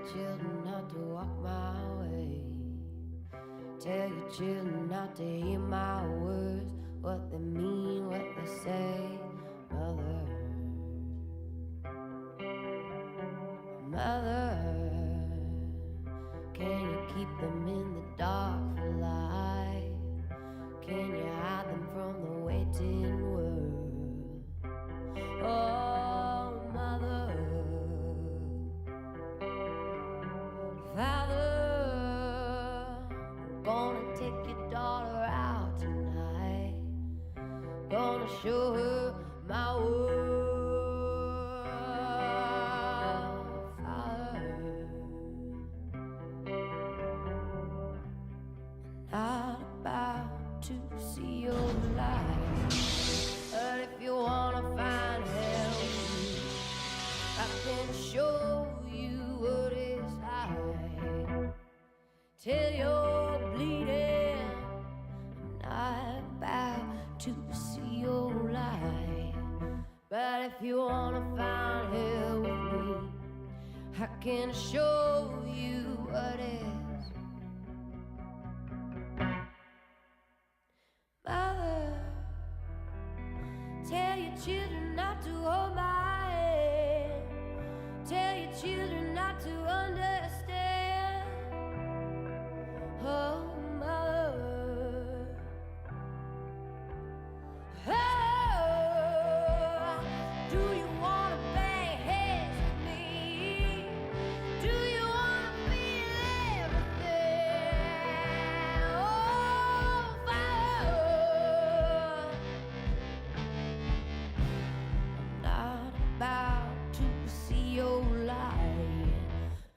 your children not to walk my way. Tell your children not to hear my words, what they mean, what they say. Mother, mother, can you keep them in the dark for life? Can you hide them from the waiting world? Oh, mother, father, I'm gonna take your daughter out tonight. Gonna show her my world, father. Not about to see your light, but if you wanna find hell, I can show you what is high. Till you're bleeding, I'm not about to see your light, but if you wanna find hell with me, I can show you what is. Mother, tell your children not to hold my hand. Tell your children not to understand. Oh, mother, oh, do you wanna bang heads with me? Do you wanna feel everything? Oh, father, I'm not about to see your light,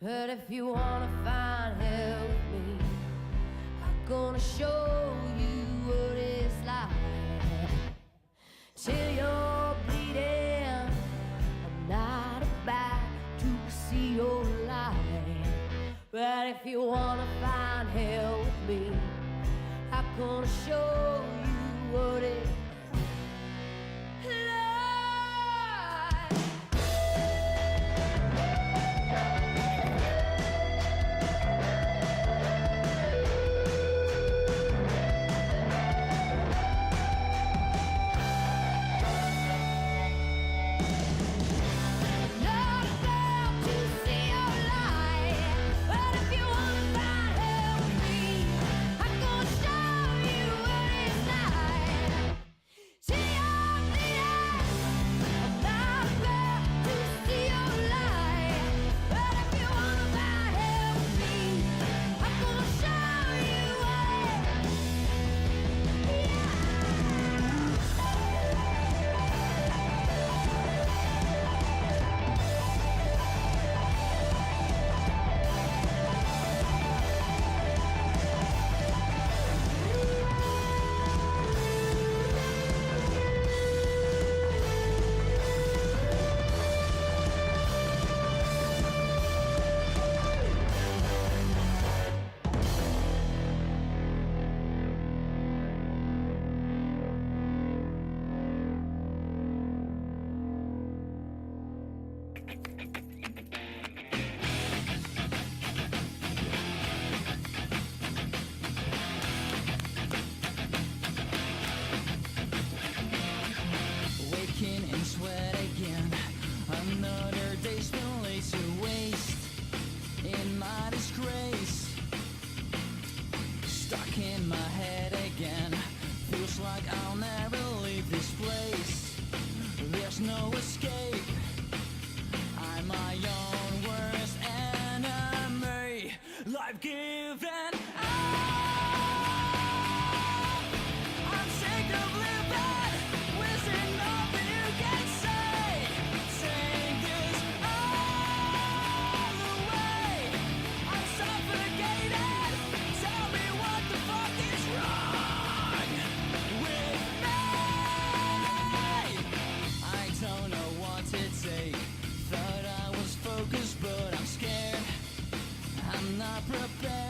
but if you wanna find hell with me, I'm gonna show you what it's like. Till you're bleeding, I'm not about to see your light, but if you wanna find hell with me, I'm gonna show you what it's like. Not about to see your light, but if you wanna find hell with me, I'm gonna show you what it's like. See your bleeding, I'm not about to see your light, but if you wanna find hell with me, I'm gonna show you what. Waking in sweat again, another day's been laid to waste in my disgrace. Stuck in my head again, feels like I'll never leave this place. There's no escape, I'm my own worst enemy. Life given up, I'm sick of living, wishing nothing you can say. Take this all away, I'm suffocated. Tell me what the fuck is wrong with me. I don't know what to take. Thought I was focused, but I'm scared. I'm not prepared.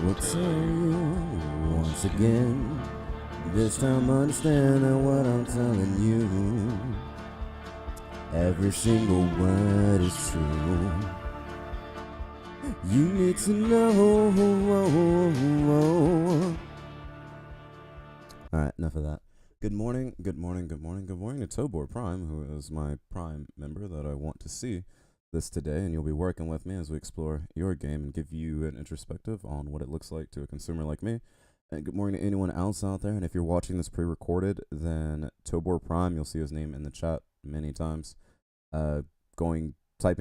will tell you once again. This time understand that what I'm telling you, every single word is true. You need to know. Alright, enough of that. Good morning to ToborPrime, who is my Prime member that I want to see this today, and you'll be working with me as we explore your game and give you an introspective on what it looks like to a consumer like me. And good morning to anyone else out there, and if you're watching this pre-recorded, then ToborPrime, you'll see his name in the chat many times. Typing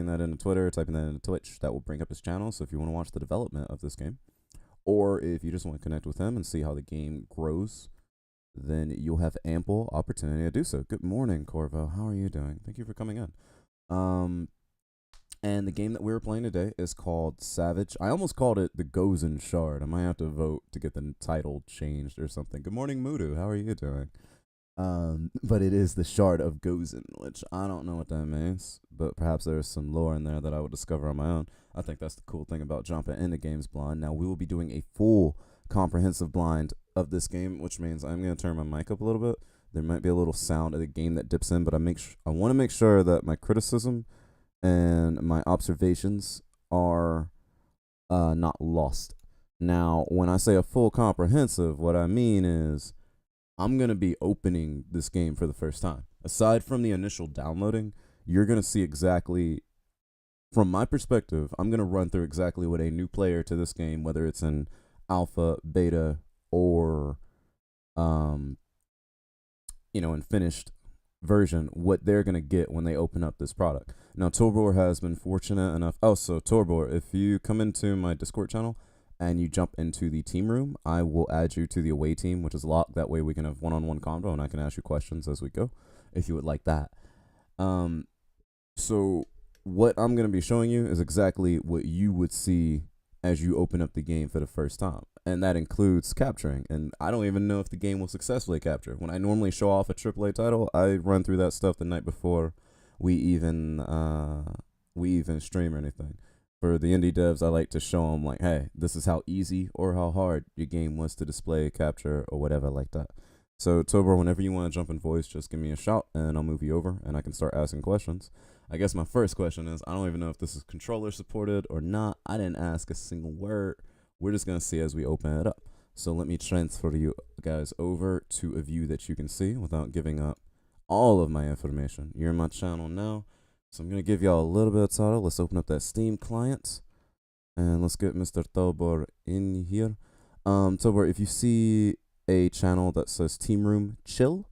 that into Twitter, typing that into Twitch, that will bring up his channel, so if you want to watch the development of this game, or if you just want to connect with him and see how the game grows, then you'll have ample opportunity to do so. Good morning, Corvo. How are you doing? Thank you for coming in. And the game that we were playing today is called Savage. I almost called it the Gosen Shard. I might have to vote to get the title changed or something. Good morning, Mudu. How are you doing? But it is the Shard of Gosen, which I don't know what that means, but perhaps there's some lore in there that I will discover on my own. I think that's the cool thing about jumping into games blind. Now, we will be doing a full comprehensive blind of this game, which means I'm going to turn my mic up a little bit. There might be a little sound of the game that dips in, but I want to make sure that my criticism and my observations are not lost. Now, when I say a full comprehensive, what I mean is I'm going to be opening this game for the first time. Aside from the initial downloading, you're going to see exactly, from my perspective, I'm going to run through exactly what a new player to this game, whether it's in alpha, beta, or in finished version, what they're going to get when they open up this product. Now, Tobor has been fortunate enough. Oh, so Tobor, if you come into my Discord channel and you jump into the team room, I will add you to the away team, which is locked. That way we can have one-on-one convo and I can ask you questions as we go, if you would like that. So what I'm going to be showing you is exactly what you would see as you open up the game for the first time. And that includes capturing. And I don't even know if the game will successfully capture. When I normally show off a AAA title, I run through that stuff the night before we even stream or anything. For the indie devs, I like to show them, like, hey, this is how easy or how hard your game was to display, capture, or whatever like that. So, Tobor, whenever you want to jump in voice, just give me a shout, and I'll move you over, and I can start asking questions. I guess my first question is, I don't even know if this is controller supported or not. I didn't ask a single word. We're just going to see as we open it up. So let me transfer you guys over to a view that you can see without giving up all of my information. You're in my channel now, so I'm going to give y'all a little bit of title. Let's open up that Steam client, and let's get Mr. Tobor in here. Tobor, if you see a channel that says Team Room Chill,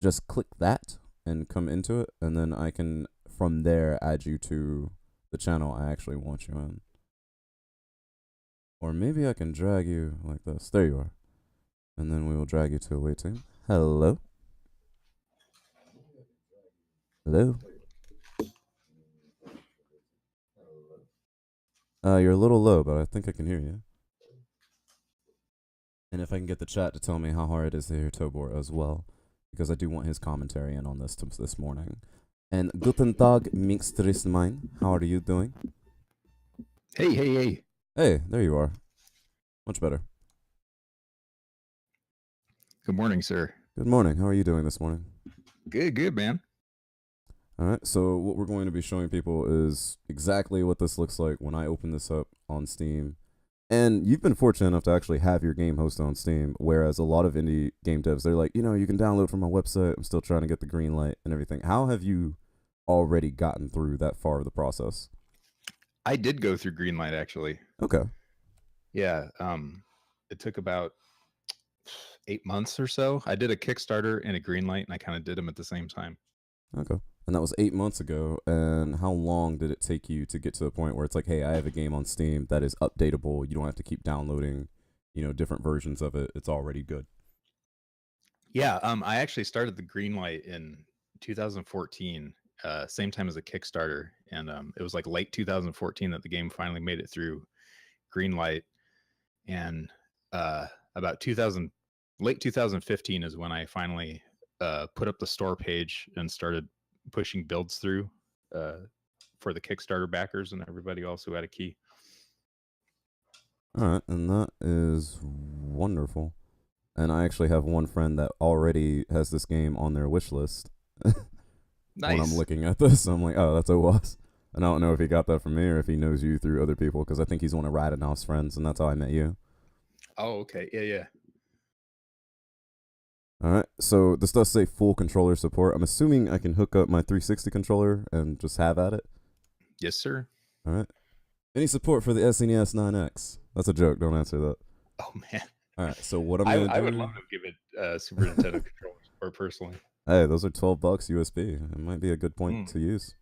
just click that and come into it, and then I can, from there, add you to the channel I actually want you in. Or maybe I can drag you like this. There you are. And then we will drag you to a wait team. Hello? Hello? You're a little low, but I think I can hear you. And if I can get the chat to tell me how hard it is to hear Tobor as well, because I do want his commentary in on this morning. And Guten Tag, Mixtrist Mine. How are you doing? Hey. Hey, there you are. Much better. Good morning, sir. Good morning. How are you doing this morning? Good, man. All right, so what we're going to be showing people is exactly what this looks like when I open this up on Steam. And you've been fortunate enough to actually have your game hosted on Steam, whereas a lot of indie game devs, they're like, you can download from my website. I'm still trying to get the green light and everything. How have you already gotten through that far of the process? I did go through Greenlight, actually. Okay. Yeah, it took about 8 months or so. I did a Kickstarter and a Greenlight, and I kind of did them at the same time. Okay. And that was 8 months ago. And how long did it take you to get to the point where it's like, hey, I have a game on Steam that is updatable. You don't have to keep downloading, different versions of it. It's already good. Yeah, I actually started the Greenlight in 2014, same time as the Kickstarter. And it was like late 2014 that the game finally made it through Greenlight. And about late 2015 is when I finally put up the store page and started pushing builds through for the Kickstarter backers and everybody else who had a key. All right, and that is wonderful. And I actually have one friend that already has this game on their wish list. When I'm Nice. looking at this, I'm like, oh, that's OWASP. And I don't know if he got that from me or if he knows you through other people, because I think he's one of Radanoff's friends, and that's how I met you. Oh, okay. Yeah, yeah. All right, so this does say full controller support. I'm assuming I can hook up my 360 controller and just have at it. Yes, sir. All right. Any support for the SNES 9X? That's a joke. Don't answer that. Oh man, All right. So what I'm I, gonna I would do? love to give it Super Nintendo controllers, or personally. Hey, those are $12 USB. It might be a good point Mm. to use.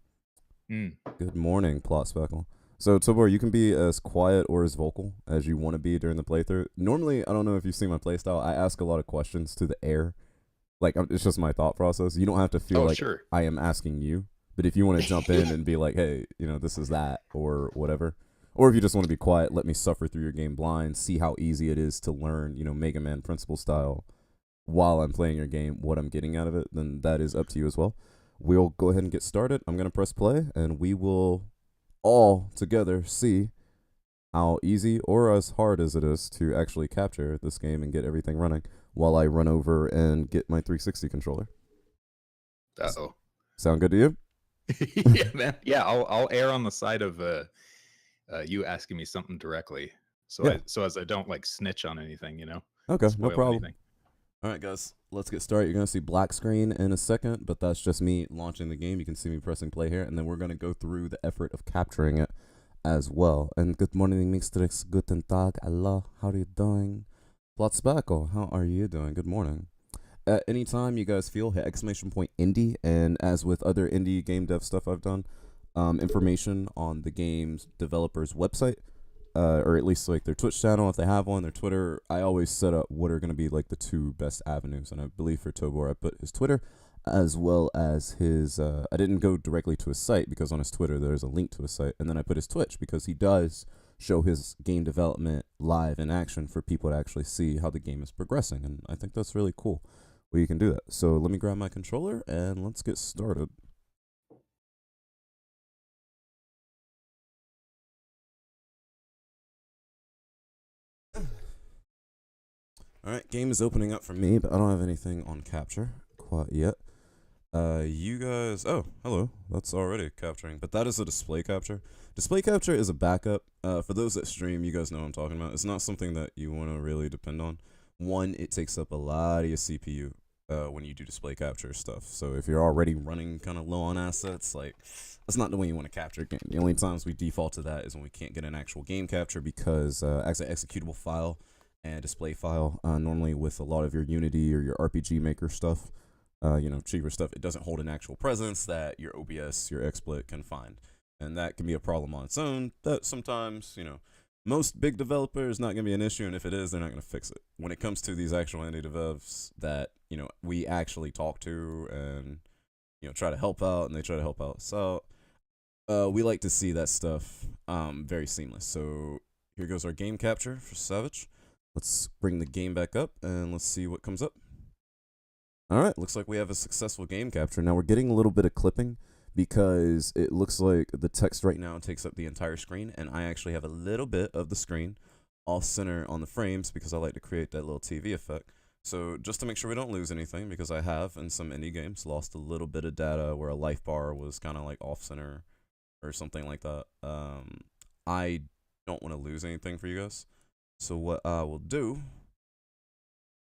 Mm. Good morning, Plot Speckle. So Tobor, you can be as quiet or as vocal as you want to be during the playthrough. Normally, I don't know if you've seen my playstyle. I ask a lot of questions to the air. Like it's just my thought process. You don't have to feel Oh, like sure. I am asking you. But if you want to jump in and be like, hey, this is that or whatever. Or if you just want to be quiet, let me suffer through your game blind, see how easy it is to learn, Mega Man principle style while I'm playing your game, what I'm getting out of it, then that is up to you as well. We'll go ahead and get started. I'm going to press play, and we will all together see how easy or as hard as it is to actually capture this game and get everything running while I run over and get my 360 controller. Uh-oh. Sound good to you? Yeah, man. Yeah, I'll err on the side of you asking me something directly, so Yeah. so as I don't like snitch on anything, Okay, no spoil problem. anything. All right, guys, let's get started. You're going to see black screen in a second, but that's just me launching the game. You can see me pressing play here, and then we're going to go through the effort of capturing it as well. And good morning, Mixtrix. Guten Tag. Allah. How are you doing? Platzbacko, how are you doing? Good morning. At any time you guys feel, hit exclamation point indie, and as with other indie game dev stuff I've done, information on the game's developer's website, or at least like their Twitch channel if they have one, their Twitter. I always set up what are going to be like the two best avenues, and I believe for Tobor I put his Twitter as well as his. I didn't go directly to his site because on his Twitter there's a link to his site, and then I put his Twitch because he does show his game development live in action for people to actually see how the game is progressing, and I think that's really cool. Well, you can do that. So let me grab my controller and let's get started. Alright, game is opening up for me, but I don't have anything on capture quite yet. You guys, oh, hello, that's already capturing, but that is a display capture. Display capture is a backup. For those that stream, you guys know what I'm talking about. It's not something that you want to really depend on. One, it takes up a lot of your CPU when you do display capture stuff. So if you're already running kind of low on assets, like, that's not the way you want to capture a game. The only times we default to that is when we can't get an actual game capture because as an executable file and display file, normally with a lot of your Unity or your RPG Maker stuff, cheaper stuff, it doesn't hold an actual presence that your OBS, your XSplit can find. And that can be a problem on its own that sometimes, most big developers not going to be an issue, and if it is, they're not going to fix it. When it comes to these actual indie devs that, we actually talk to and, try to help out, and they try to help out. So we like to see that stuff very seamless. So here goes our game capture for Savage. Let's bring the game back up, and let's see what comes up. All right, looks like we have a successful game capture. Now we're getting a little bit of clipping because it looks like the text right now takes up the entire screen, and I actually have a little bit of the screen off center on the frames because I like to create that little TV effect. So just to make sure we don't lose anything, because I have in some indie games lost a little bit of data where a life bar was kind of like off center or something like that. I don't want to lose anything for you guys. So what I will do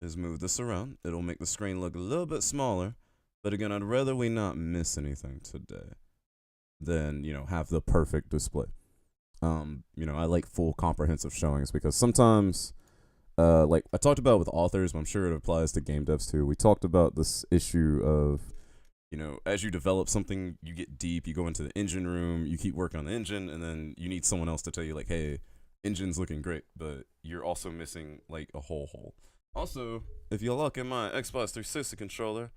is move this around. It'll make the screen look a little bit smaller, but again, I'd rather we not miss anything today than, have the perfect display. I like full comprehensive showings because sometimes, like I talked about with authors, but I'm sure it applies to game devs too. We talked about this issue of, as you develop something, you get deep, you go into the engine room, you keep working on the engine, and then you need someone else to tell you like, hey, engine's looking great, but you're also missing like a whole hole. Also, if you look at my Xbox 360 controller,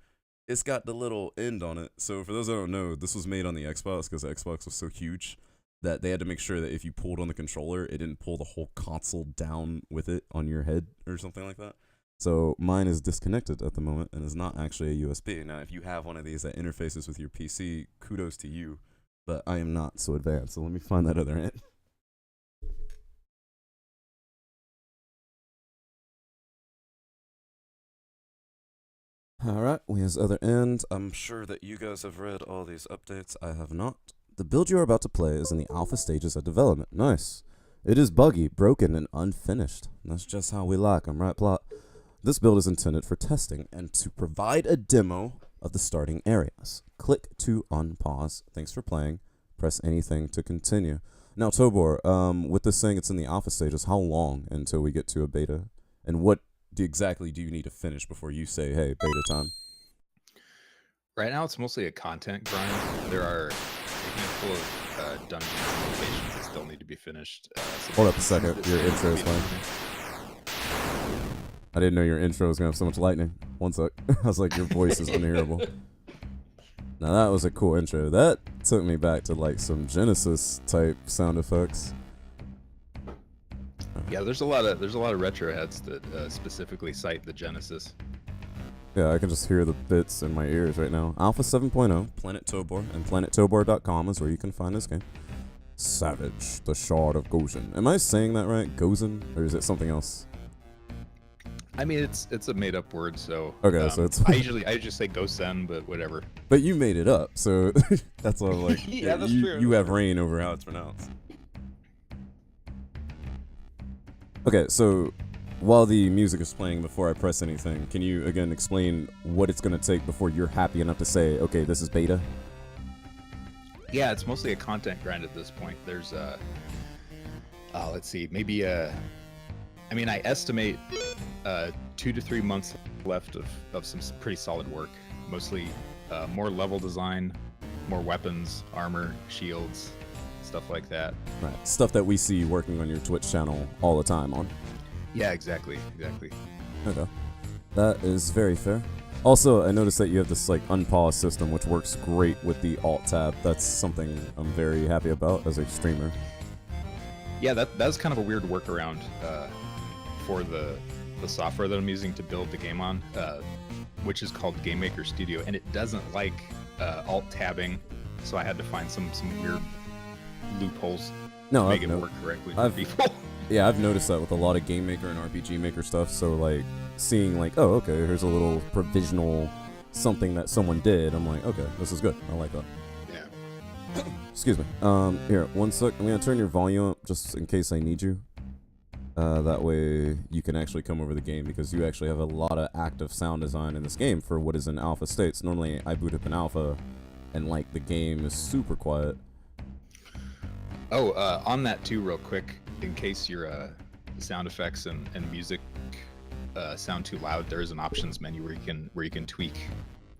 it's got the little end on it. So for those that don't know, this was made on the Xbox because the Xbox was so huge that they had to make sure that if you pulled on the controller, it didn't pull the whole console down with it on your head or something like that. So mine is disconnected at the moment and is not actually a USB. Now, if you have one of these that interfaces with your PC, kudos to you, but I am not so advanced. So let me find that other end. Alright, we has other end. I'm sure that you guys have read all these updates. I have not. The build you are about to play is in the alpha stages of development. Nice. It is buggy, broken, and unfinished. That's just how we like 'em, right, Plot? This build is intended for testing and to provide a demo of the starting areas. Click to unpause. Thanks for playing. Press anything to continue. Now, Tobor, with this saying it's in the alpha stages, how long until we get to a beta? And what exactly do you need to finish before you say, hey, beta time? Right now, it's mostly a content grind. There are a handful of dungeons and locations that still need to be finished. Hold up a second. Your intro is playing. I didn't know your intro was going to have so much lightning. One sec. I was like, your voice is unhearable. Now, that was a cool intro. That took me back to, like, some Genesis type sound effects. Yeah, there's a lot of retro heads that specifically cite the Genesis. Yeah, I can just hear the bits in my ears right now. Alpha 7.0, Planet Tobor, and PlanetTobor.com is where you can find this game. Savage, the Shard of Gosen. Am I saying that right? Gosen? Or is it something else? I mean, it's a made up word, so okay, so it's I just say Gosen, but whatever. But you made it up, so that's why I'm like, yeah, that's true. You have reign over how it's pronounced. Okay, so while the music is playing before I press anything, can you again explain what it's going to take before you're happy enough to say, okay, this is beta? Yeah, it's mostly a content grind at this point. There's let's see, maybe I estimate 2 to 3 months left of some pretty solid work. Mostly more level design, more weapons, armor, shields, stuff like that. Right, stuff that we see working on your Twitch channel all the time on. Yeah, exactly. Okay, that is very fair. Also, I noticed that you have this like unpause system, which works great with the Alt tab. That's something I'm very happy about as a streamer. Yeah, that's kind of a weird workaround for the software that I'm using to build the game on, which is called Game Maker Studio, and it doesn't like Alt tabbing, so I had to find some weird loopholes to make it work correctly for people. Yeah, I've noticed that with a lot of Game Maker and RPG Maker stuff. So like seeing like, oh, okay, here's a little provisional something that someone did. I'm like, okay, this is good. I like that. Yeah. Excuse me. Here, one sec. I'm gonna turn your volume up just in case I need you. That way you can actually come over the game because you actually have a lot of active sound design in this game for what is in alpha states. Normally I boot up in alpha and like the game is super quiet. Oh, on that too, real quick, in case your sound effects and music sound too loud, there is an options menu where you can tweak.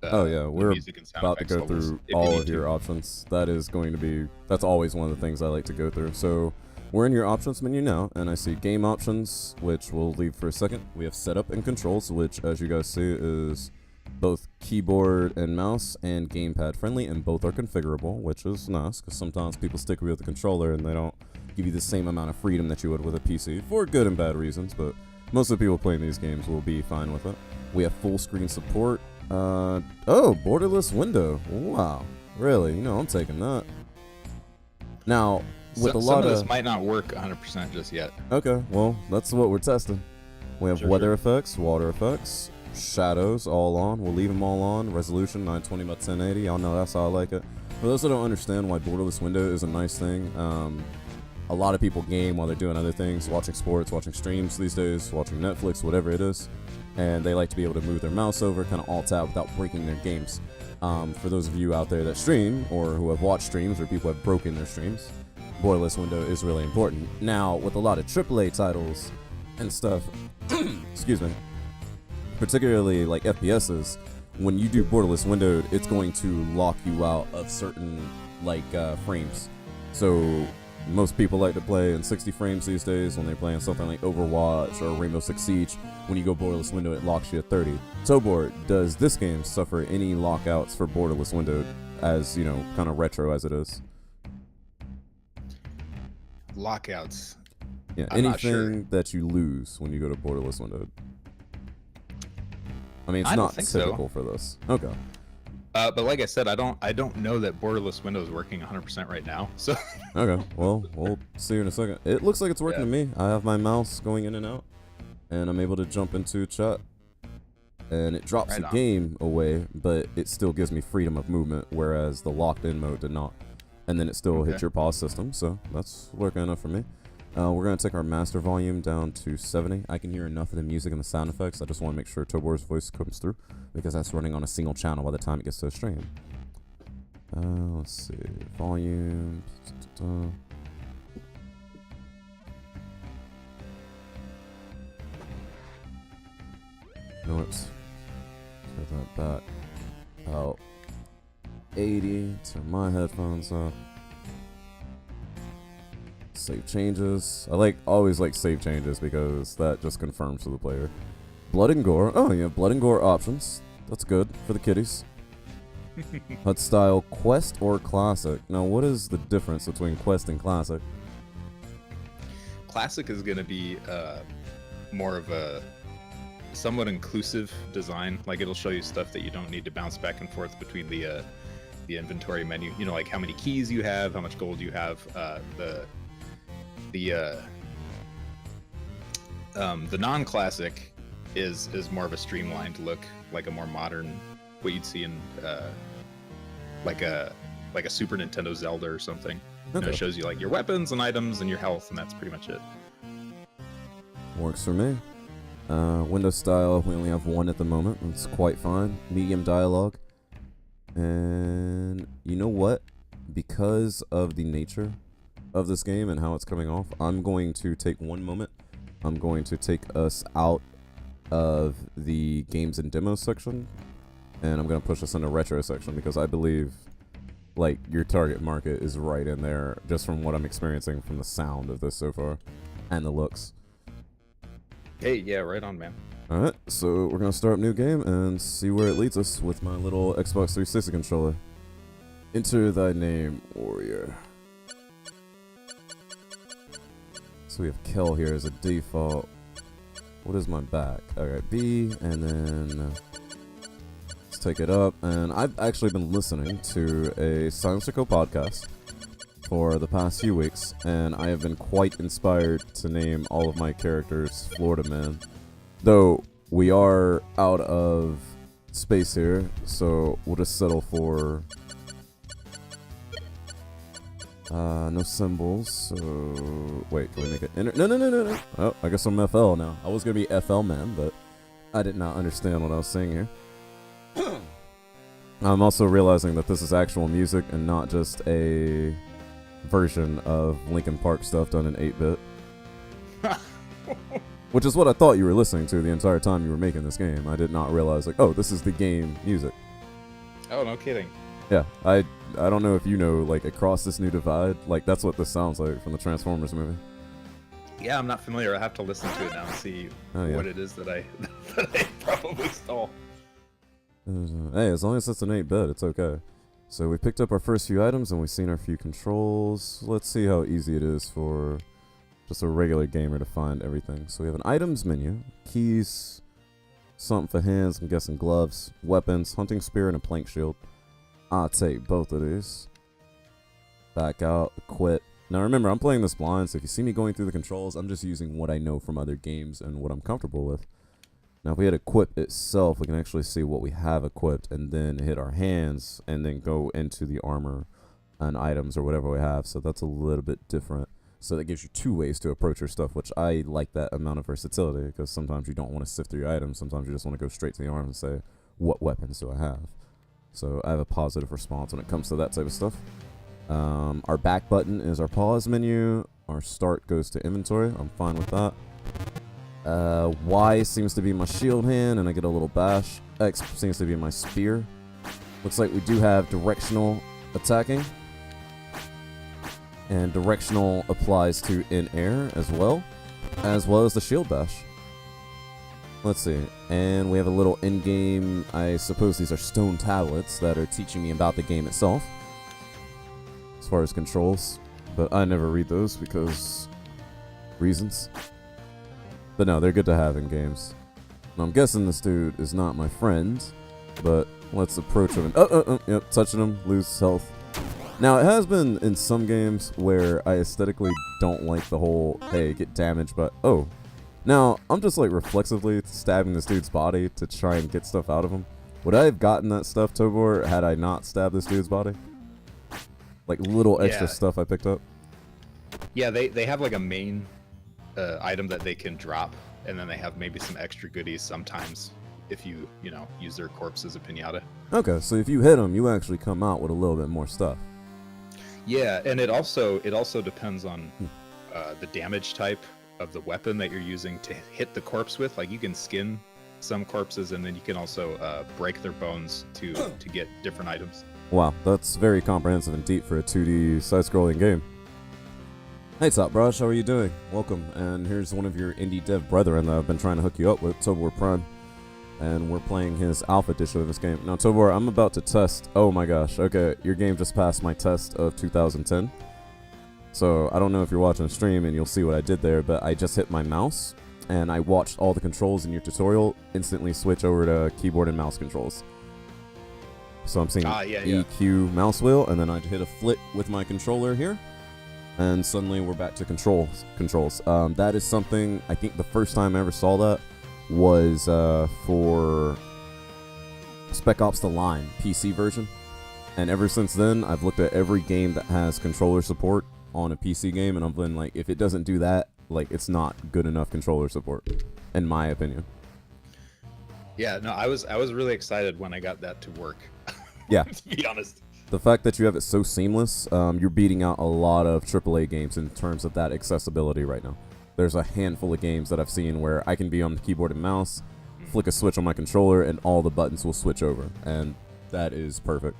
Oh yeah, we're music and sound about to effects go levels through if you all need of your to. options. That's always one of the things I like to go through. So we're in your options menu now, and I see game options, which we'll leave for a second. We have setup and controls, which as you guys see is both keyboard and mouse and gamepad friendly, and both are configurable, which is nice because sometimes people stick with the controller and they don't give you the same amount of freedom that you would with a PC for good and bad reasons, but most of the people playing these games will be fine with it. We have full screen support. Oh, borderless window. Wow, really? You know, I'm taking that. Now, with a lot some of this might not work 100% just yet. Okay, well, that's what we're testing. We have weather effects, water effects, shadows all on. We'll leave them all on. Resolution 920 by 1080. Y'all know that's how I like it. For those that don't understand why borderless window is a nice thing, a lot of people game while they're doing other things, watching sports, watching streams these days, watching Netflix, whatever it is, and they like to be able to move their mouse over, kind of alt tab without breaking their games. For those of you out there that stream or who have watched streams or people have broken their streams, borderless window is really important. Now, with a lot of AAA titles and stuff, excuse me, particularly like FPSs, when you do borderless windowed, it's going to lock you out of certain like frames. So most people like to play in 60 frames these days when they're playing something like Overwatch or Rainbow Six Siege. When you go borderless window, it locks you at 30. Tobor, does this game suffer any lockouts for borderless windowed, as you know, kind of retro as it is? Lockouts. Yeah, I'm not sure. anything that you lose when you go to borderless windowed. I mean, it's I don't not think so. typical for this. Okay. But like I said, I don't know that borderless window is working 100% right now. So Okay, well, we'll see you in a second. It looks like it's working to me. I have my mouse going in and out, and I'm able to jump into chat. and it drops Right the on. game away, but it still gives me freedom of movement, whereas the locked-in mode did not. And then it still hits Okay. your pause system, so that's working enough for me. We're going to take our master volume down to 70. I can hear enough of the music and the sound effects. I just want to make sure Tobor's voice comes through, because that's running on a single channel by the time it gets to the stream. Let's see. Volume. Notes. Put that back. About 80. Turn my headphones up. Save changes. Always like save changes because that just confirms to the player. Blood and gore. Oh, yeah, blood and gore options. That's good for the kiddies. HUD style quest or classic. Now, what is the difference between quest and classic? Classic is going to be more of a somewhat inclusive design. Like it'll show you stuff that you don't need to bounce back and forth between the inventory menu. You know, like how many keys you have, how much gold you have. The non-classic is more of a streamlined look, like a more modern, what you'd see in like a Super Nintendo Zelda or something. Okay. And it shows you like your weapons and items and your health, and that's pretty much it. Works for me. Windows style, we only have one at the moment. That's quite fine. Medium dialogue. And you know what? Because of the nature of this game and how it's coming off, I'm going to take one moment. I'm going to take us out of the games and demos section, and I'm going to push us into retro section, because I believe like your target market is right in there, just from what I'm experiencing from the sound of this so far and the looks. Hey, yeah, right on, man. Alright, so we're going to start a new game and see where it leads us with my little Xbox 360 controller. Enter thy name, warrior. So we have kill here as a default. What is my back? Alright, B, and then let's take it up. And I've actually been listening to a Silent Circle podcast for the past few weeks, and I have been quite inspired to name all of my characters Florida Man. Though we are out of space here, so we'll just settle for no symbols. So wait, can we make it No. Oh, I guess I'm FL now. I was gonna be FL Man, but I did not understand what I was saying here. I'm also realizing that this is actual music and not just a version of Linkin Park stuff done in 8-bit. Which is what I thought you were listening to the entire time you were making this game. I did not realize, like, oh, this is the game music. Oh, no kidding. Yeah, I don't know if you know, like, Across This New Divide, like, that's what this sounds like from the Transformers movie. Yeah, I'm not familiar. I have to listen to it now and see what it is that I probably stole. Hey, as long as it's an 8-bit, it's okay. So we picked up our first few items and we've seen our few controls. Let's see how easy it is for just a regular gamer to find everything. So we have an items menu, keys, something for hands, I'm guessing gloves, weapons, hunting spear, and a plank shield. I'll take both of these. Back out, quit. Now remember, I'm playing this blind, so if you see me going through the controls, I'm just using what I know from other games and what I'm comfortable with. Now if we hit equip itself, we can actually see what we have equipped and then hit our hands and then go into the armor and items or whatever we have. So that's a little bit different. So that gives you two ways to approach your stuff, which I like that amount of versatility, because sometimes you don't want to sift through your items. Sometimes you just want to go straight to the arms and say, what weapons do I have? So I have a positive response when it comes to that type of stuff. Our back button is our pause menu. Our start goes to inventory. I'm fine with that. Y seems to be my shield hand, and I get a little bash. X seems to be my spear. Looks like we do have directional attacking. And directional applies to in air as well as the shield bash. Let's see. And we have a little in-game, I suppose these are stone tablets that are teaching me about the game itself, as far as controls. But I never read those because reasons. But no, they're good to have in games. Now I'm guessing this dude is not my friend, but let's approach him. Yep, touching him, lose health. Now, it has been in some games where I aesthetically don't like the whole, hey, get damaged, but, oh, Now, I'm just like reflexively stabbing this dude's body to try and get stuff out of him. Would I have gotten that stuff, Tobor, had I not stabbed this dude's body? Like little extra stuff I picked up? Yeah, they have like a main item that they can drop, and then they have maybe some extra goodies sometimes if you use their corpse as a pinata. Okay, so if you hit them, you actually come out with a little bit more stuff. Yeah, and it also depends on the damage type of the weapon that you're using to hit the corpse with. Like you can skin some corpses, and then you can also break their bones to get different items. Wow, that's very comprehensive and deep for a 2D side-scrolling game. Hey ToborPrime, how are you doing? Welcome, and here's one of your indie dev brethren that I've been trying to hook you up with, ToborPrime. And we're playing his alpha edition of this game. Now, Tobor, I'm about to test... Oh my gosh, okay, your game just passed my test of 2010. So, I don't know if you're watching the stream and you'll see what I did there, but I just hit my mouse, and I watched all the controls in your tutorial instantly switch over to keyboard and mouse controls. So I'm seeing EQ mouse wheel, and then I hit a flit with my controller here, and suddenly we're back to controls. That is something, I think the first time I ever saw that was for Spec Ops The Line PC version, and ever since then I've looked at every game that has controller support on a PC game, and I've been like, if it doesn't do that, like, it's not good enough controller support, in my opinion. Yeah, no, I was really excited when I got that to work. Yeah. To be honest. The fact that you have it so seamless, you're beating out a lot of AAA games in terms of that accessibility right now. There's a handful of games that I've seen where I can be on the keyboard and mouse, flick a switch on my controller, and all the buttons will switch over, and that is perfect.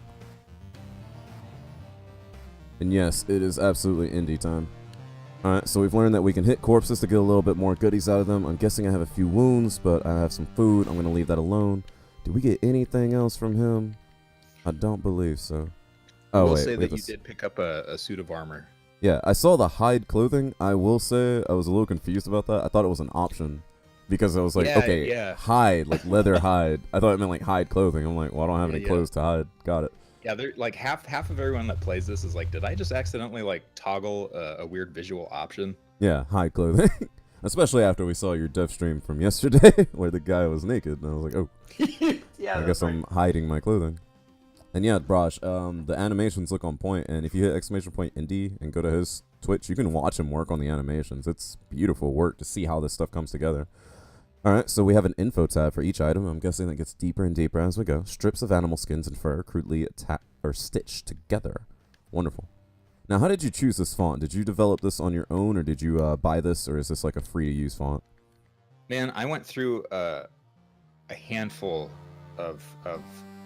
And yes, it is absolutely indie time. Alright, so we've learned that we can hit corpses to get a little bit more goodies out of them. I'm guessing I have a few wounds, but I have some food. I'm going to leave that alone. Did we get anything else from him? I don't believe so. Oh, I will wait. say that you did pick up a suit of armor. Yeah, I saw the hide clothing. I will say I was a little confused about that. I thought it was an option because I was like, hide, like leather hide. I thought it meant like hide clothing. I'm like, well, I don't have any clothes to hide. Got it. Yeah, they're like half of everyone that plays this is like, did I just accidentally like toggle a weird visual option? Yeah, hide clothing. Especially after we saw your dev stream from yesterday where the guy was naked, and I was like, oh, I guess I'm hiding my clothing. And yeah, Braj, the animations look on point, and if you hit exclamation point indie and go to his Twitch, you can watch him work on the animations. It's beautiful work to see how this stuff comes together. Alright, so we have an info tab for each item. I'm guessing that gets deeper and deeper as we go. Strips of animal skins and fur crudely stitched together. Wonderful. Now, how did you choose this font? Did you develop this on your own, or did you buy this, or is this like a free-to-use font? Man, I went through a handful of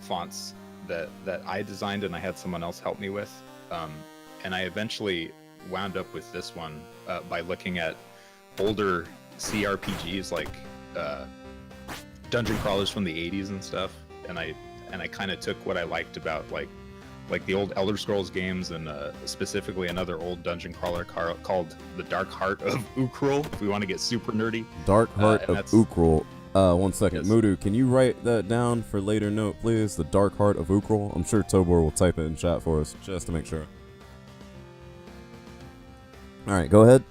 fonts that I designed and I had someone else help me with, and I eventually wound up with this one by looking at older CRPGs like dungeon crawlers from the 80s and stuff, and I kind of took what I liked about like the old Elder Scrolls games, and specifically another old dungeon crawler called The Dark Heart of Ukrul, if we want to get super nerdy. Dark Heart of Ukrul. 1 second. Yes. Mudu, can you write that down for later note, please? The Dark Heart of Ukrul. I'm sure Tobor will type it in chat for us, just to make sure. Alright, go ahead.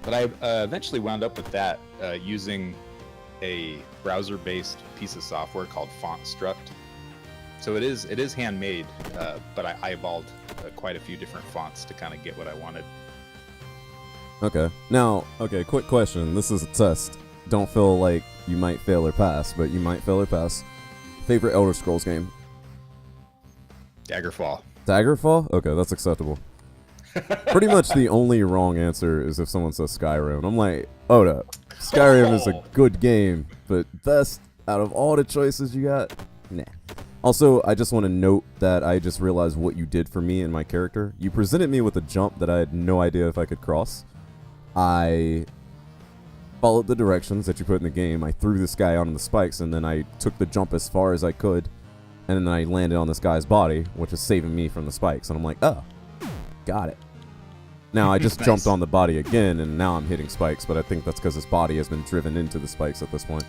But I eventually wound up with that using a browser-based piece of software called FontStruct. So it is handmade, but I eyeballed quite a few different fonts to kind of get what I wanted. Okay. Now, quick question. This is a test. Don't feel like you might fail or pass, but you might fail or pass. Favorite Elder Scrolls game? Daggerfall. Daggerfall? Okay, that's acceptable. Pretty much the only wrong answer is if someone says Skyrim. I'm like, hold up. Skyrim is a good game, but best out of all the choices you got? Nah. Also, I just want to note that I just realized what you did for me and my character. You presented me with a jump that I had no idea if I could cross. I followed the directions that you put in the game. I threw this guy onto the spikes, and then I took the jump as far as I could, and then I landed on this guy's body, which is saving me from the spikes. And I'm like, oh, got it. Now I just jumped on the body again, and now I'm hitting spikes, but I think that's because his body has been driven into the spikes at this point.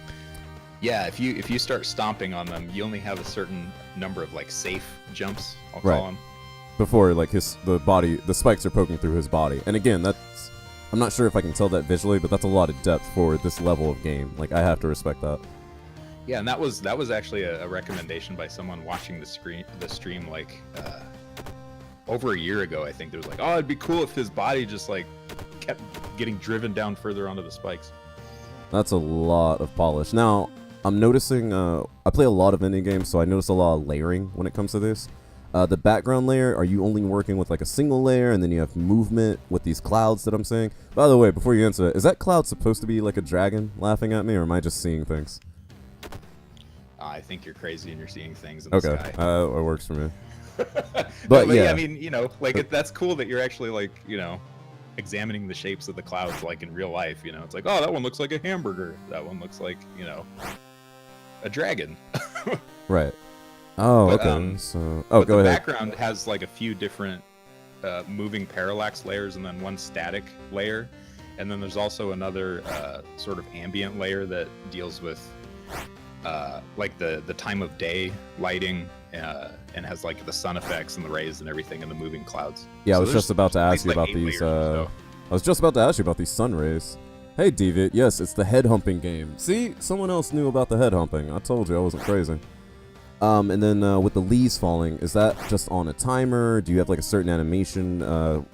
Yeah, if you start stomping on them, you only have a certain number of like safe jumps, I'll call them. Before like the spikes are poking through his body. And again, I'm not sure if I can tell that visually, but that's a lot of depth for this level of game. Like, I have to respect that. Yeah, and that was actually a recommendation by someone watching the stream like over a year ago. I think there was like, oh, it'd be cool if his body just like kept getting driven down further onto the spikes. That's a lot of polish. Now, I'm noticing, I play a lot of indie games, so I notice a lot of layering when it comes to this. The background layer, are you only working with like a single layer, and then you have movement with these clouds that I'm seeing? By the way, before you answer, is that cloud supposed to be like a dragon laughing at me, or am I just seeing things? I think you're crazy and you're seeing things in the sky. Okay, it works for me. But yeah, I mean, you know, like that's cool that you're actually like, you know, examining the shapes of the clouds like in real life. You know, it's like, oh, that one looks like a hamburger. That one looks like, you know, a dragon. Right. Oh, But, okay. So, but go the ahead. background has like a few different moving parallax layers and then one static layer. And then there's also another sort of ambient layer that deals with like the time of day lighting and has like the sun effects and the rays and everything and the moving clouds. Yeah, So I was there's just about to at ask least, you like, about 8 these. layers or so. I was just about to ask you about these sun rays. Hey, Deviant. Yes, it's the head humping game. See, someone else knew about the head humping. I told you I wasn't crazy. And then with the leaves falling, is that just on a timer? Do you have like a certain animation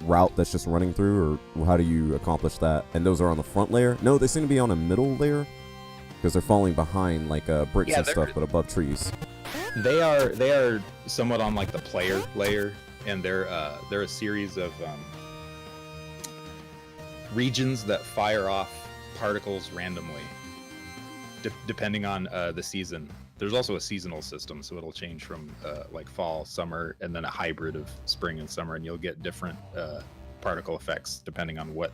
route that's just running through, or how do you accomplish that? And those are on the front layer? No, they seem to be on a middle layer because they're falling behind like bricks Yeah, and stuff, but above trees. They are somewhat on like the player layer, and they're a series of regions that fire off particles randomly, depending on the season. There's also a seasonal system, so it'll change from like fall, summer, and then a hybrid of spring and summer, and you'll get different particle effects depending on what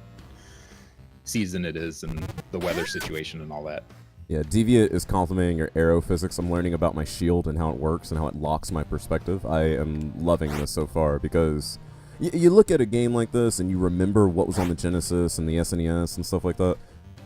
season it is and the weather situation and all that. Yeah, Deviant is complimenting your arrow physics. I'm learning about my shield and how it works and how it locks my perspective. I am loving this so far because you look at a game like this and you remember what was on the Genesis and the SNES and stuff like that.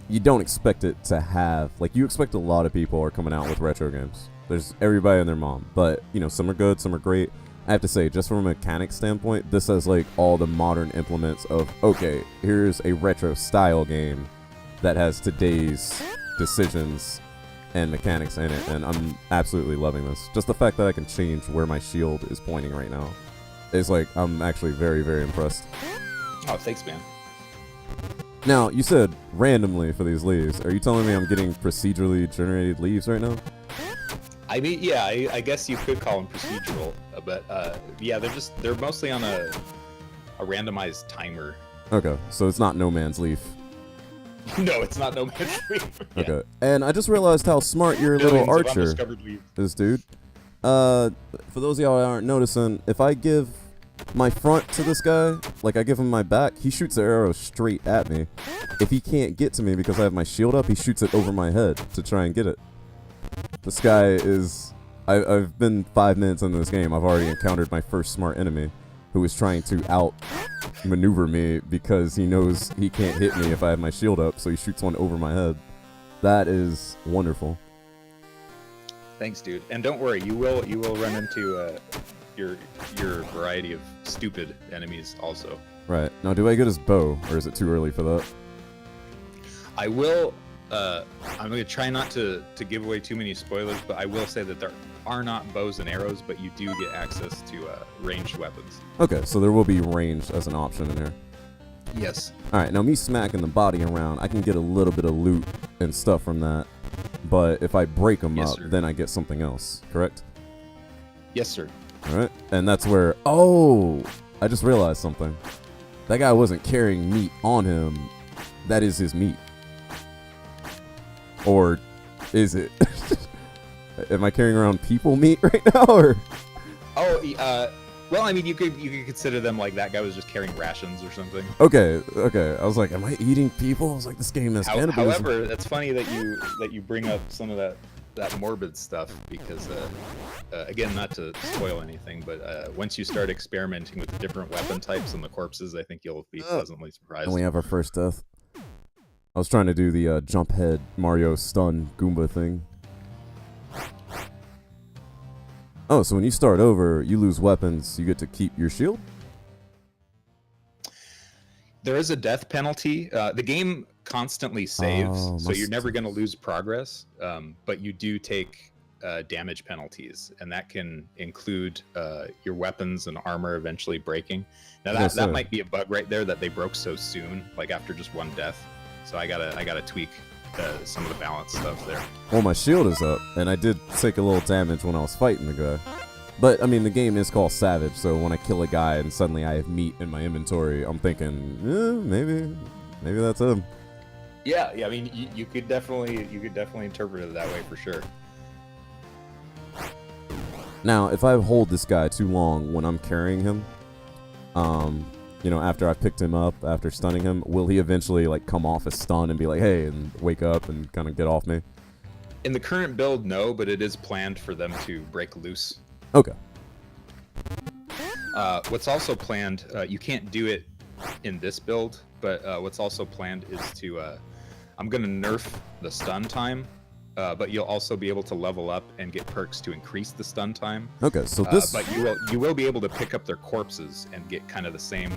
You don't expect it to have, like, you expect a lot of people are coming out with retro games. There's everybody and their mom, but, you know, some are good, some are great. I have to say, just from a mechanic standpoint, this has, like, all the modern implements of, okay, here's a retro style game that has today's decisions and mechanics in it, and I'm absolutely loving this. Just the fact that I can change where my shield is pointing right now is, like, I'm actually very, very impressed. Oh, thanks, man. Now, you said randomly for these leaves. Are you telling me I'm getting procedurally generated leaves right now? I mean, yeah, I guess you could call them procedural, but yeah, they're mostly on a randomized timer. Okay, so it's not No Man's Leaf. No, it's not No Man's Leaf. Yeah. Okay, and I just realized how smart your little Millions of archer undiscovered leaves. is, dude. For those of y'all that aren't noticing, if I give my front to this guy, like I give him my back, he shoots the arrow straight at me. If he can't get to me because I have my shield up, he shoots it over my head to try and get it. This guy is... I've been 5 minutes into this game. I've already encountered my first smart enemy who is trying to out-maneuver me because he knows he can't hit me if I have my shield up, so he shoots one over my head. That is wonderful. Thanks, dude. And don't worry, you will run into your variety of stupid enemies also. Right. Now, do I get his bow, or is it too early for that? I will. I'm going to try not to give away too many spoilers, but I will say that there are not bows and arrows, but you do get access to ranged weapons. Okay, so there will be range as an option in here. Yes. Alright, now me smacking the body around, I can get a little bit of loot and stuff from that. But if I break them Yes, up, sir. then I get something else, correct? Yes, sir. Alright, and that's where... Oh! I just realized something. That guy wasn't carrying meat on him. That is his meat. Or is it? Am I carrying around people meat right now, or? Oh, well, I mean, you could consider them like that guy was just carrying rations or something. Okay. I was like, am I eating people? I was like, this game has cannibalism. However, it's funny that you bring up some of that morbid stuff because, again, not to spoil anything, but once you start experimenting with the different weapon types and the corpses, I think you'll be pleasantly surprised. And we have our first death. I was trying to do the jump head Mario stun Goomba thing. Oh, so when you start over, you lose weapons. You get to keep your shield? There is a death penalty. The game constantly saves, so you're never going to lose progress, but you do take damage penalties, and that can include your weapons and armor eventually breaking. Now that might be a bug right there that they broke so soon, like after just one death. So I gotta tweak some of the balance stuff there. Well, my shield is up, and I did take a little damage when I was fighting the guy. But, I mean, the game is called Savage, so when I kill a guy and suddenly I have meat in my inventory, I'm thinking, maybe that's him. Yeah, I mean, you could definitely interpret it that way for sure. Now, if I hold this guy too long when I'm carrying him, after I picked him up, after stunning him, will he eventually, like, come off a stun and be like, hey, and wake up and kind of get off me? In the current build, no, but it is planned for them to break loose. Okay. What's also planned, you can't do it in this build, but what's also planned is to, I'm going to nerf the stun time, but you'll also be able to level up and get perks to increase the stun time. Okay, so this... But you will be able to pick up their corpses and get kind of the same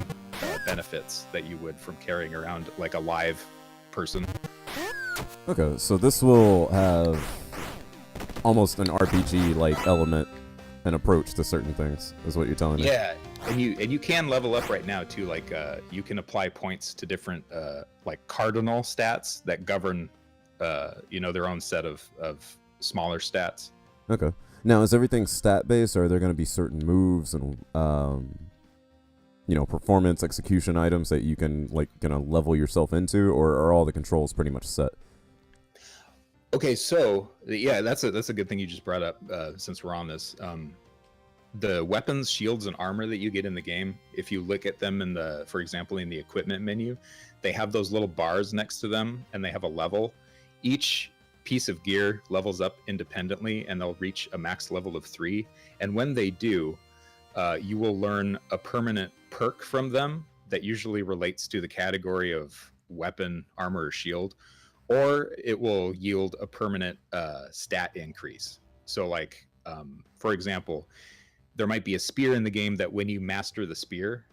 benefits that you would from carrying around like a live person. Okay, so this will have almost an RPG-like element and approach to certain things, is what you're telling me. Yeah, and you can level up right now too. Like you can apply points to different like cardinal stats that govern their own set of smaller stats. Okay. Now, is everything stat based, or are there going to be certain moves and performance execution items that you can level yourself into, or are all the controls pretty much set? Okay, so yeah, that's a good thing you just brought up since we're on this. The weapons, shields, and armor that you get in the game, if you look at them for example, in the equipment menu, they have those little bars next to them, and they have a level. Each piece of gear levels up independently, and they'll reach a max level of 3. And when they do, you will learn a permanent perk from them that usually relates to the category of weapon, armor, or shield, or it will yield a permanent stat increase. So like, for example, there might be a spear in the game that when you master the spear,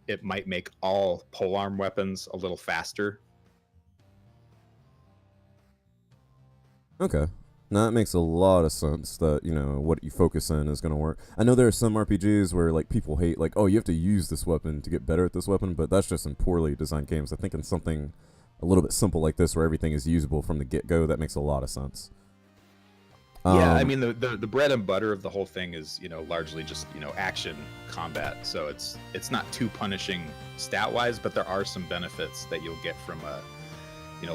it might make all polearm weapons a little faster. Okay. Now that makes a lot of sense that, what you focus in is going to work. I know there are some RPGs where, like, people hate, like, oh, you have to use this weapon to get better at this weapon, but that's just in poorly designed games. I think in something a little bit simple like this where everything is usable from the get-go, that makes a lot of sense. Yeah, I mean, the bread and butter of the whole thing is, largely just, action combat. So it's not too punishing stat-wise, but there are some benefits that you'll get from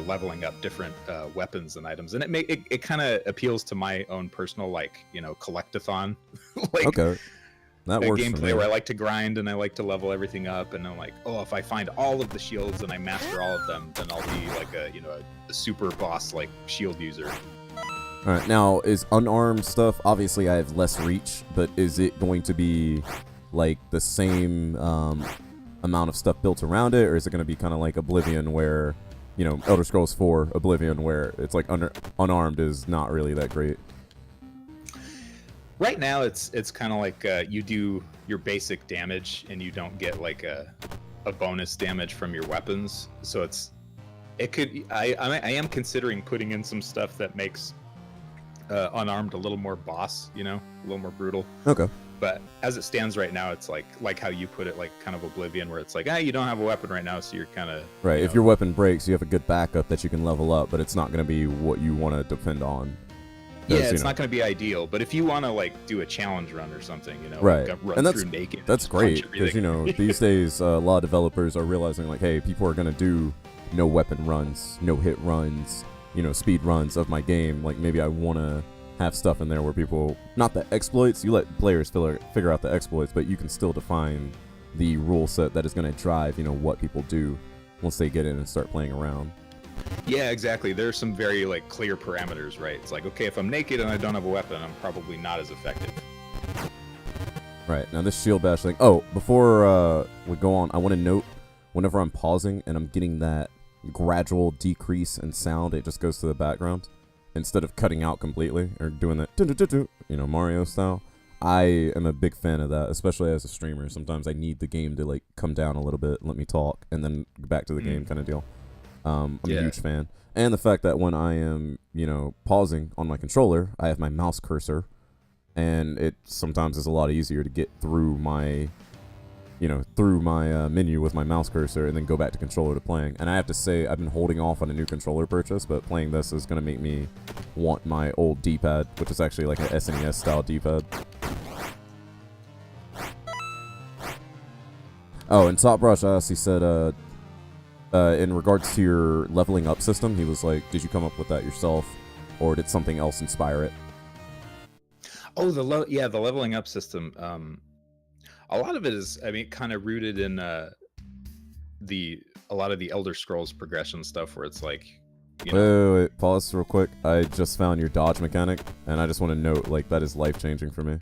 leveling up different weapons and items, and it kind of appeals to my own personal collectathon like okay, that works gameplay where I like to grind and I like to level everything up, and I'm like, oh, if I find all of the shields and I master all of them, then I'll be like a super boss like shield user. All right, now is unarmed stuff, obviously I have less reach, but is it going to be like the same amount of stuff built around it, or is it going to be kind of like Oblivion where Elder Scrolls 4 Oblivion, where it's like unarmed is not really that great? Right now, it's kind of like you do your basic damage, and you don't get like a bonus damage from your weapons. So I am considering putting in some stuff that makes unarmed a little more boss, a little more brutal. Okay. But as it stands right now, it's like how you put it, like kind of Oblivion, where it's like, you don't have a weapon right now, so you're kind of... Right, if your weapon breaks, you have a good backup that you can level up, but it's not going to be what you want to depend on. Yeah, it's not going to be ideal, but if you want to do a challenge run or something, right, like run and that's through naked, that's great, because these days a lot of developers are realizing like, hey, people are going to do no weapon runs, no hit runs, speed runs of my game. Like maybe I want to have stuff in there where people, not the exploits, you let players figure out the exploits, but you can still define the rule set that is going to drive what people do once they get in and start playing around. Yeah, exactly. There's some very clear parameters, right? It's like, okay, if I'm naked and I don't have a weapon, I'm probably not as effective. Right, now this shield bash thing. Oh, before we go on, I want to note, whenever I'm pausing and I'm getting that gradual decrease in sound, it just goes to the background instead of cutting out completely or doing that Mario style. I am a big fan of that, especially as a streamer. Sometimes I need the game to like come down a little bit, let me talk, and then go back to the game kind of deal. I'm a huge fan. And the fact that when I am, pausing on my controller, I have my mouse cursor, and it sometimes is a lot easier to get through my menu with my mouse cursor and then go back to controller to playing. And I have to say, I've been holding off on a new controller purchase, but playing this is going to make me want my old D-pad, which is actually like an SNES style D-pad. Oh, and Top Brush asked, he said, in regards to your leveling up system, he was like, did you come up with that yourself, or did something else inspire it? Oh, the leveling up system. A lot of it is, kind of rooted in a lot of the Elder Scrolls progression stuff, where it's like, Wait, pause real quick. I just found your dodge mechanic, and I just want to note, like, that is life changing for me.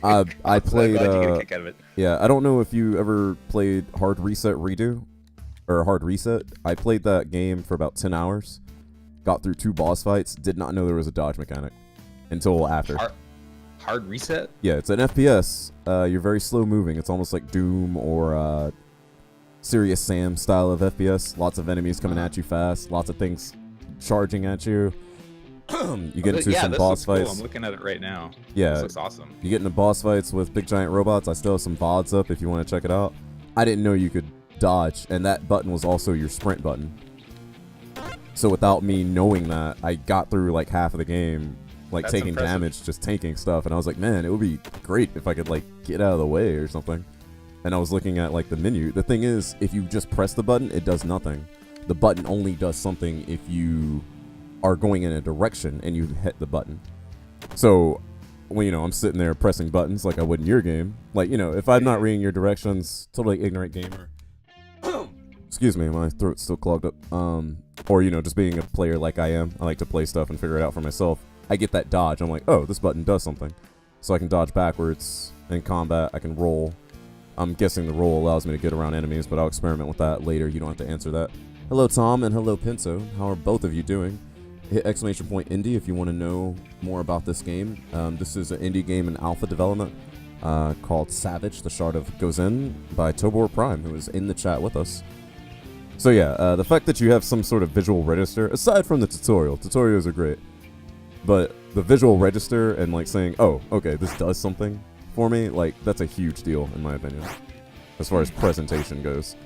I played. You get a kick out of it. Yeah, I don't know if you ever played Hard Reset Redo or Hard Reset. I played that game for about 10 hours, got through 2 boss fights, did not know there was a dodge mechanic until after. Hard Reset? Yeah, it's an FPS. You're very slow moving. It's almost like Doom or Serious Sam style of FPS. Lots of enemies coming at you fast. Lots of things charging at you. You get into some boss fights. Cool. I'm looking at it right now. Yeah, this looks awesome. You get into boss fights with big giant robots. I still have some VODs up if you want to check it out. I didn't know you could dodge, and that button was also your sprint button. So without me knowing that, I got through like half of the game, like That's taking impressive. damage, just tanking stuff, and I was like, man, it would be great if I could like get out of the way or something. And I was looking at like the menu. The thing is, if you just press the button, it does nothing. The button only does something if you are going in a direction and you hit the button. So, when I'm sitting there pressing buttons like I would in your game, like, if I'm not reading your directions, totally ignorant gamer. Excuse me, my throat's still clogged up. Or, just being a player like I am, I like to play stuff and figure it out for myself. I get that dodge. I'm like, oh, this button does something. So I can dodge backwards in combat. I can roll. I'm guessing the roll allows me to get around enemies, but I'll experiment with that later. You don't have to answer that. Hello, Tom, and hello, Pinto. How are both of you doing? Hit ! Indie if you want to know more about this game. This is an indie game in alpha development called Savage, the Shard of Gosen by ToborPrime, who is in the chat with us. So yeah, the fact that you have some sort of visual register, aside from the tutorials are great, but the visual register and like saying, oh, okay, this does something for me, like that's a huge deal in my opinion, as far as presentation goes.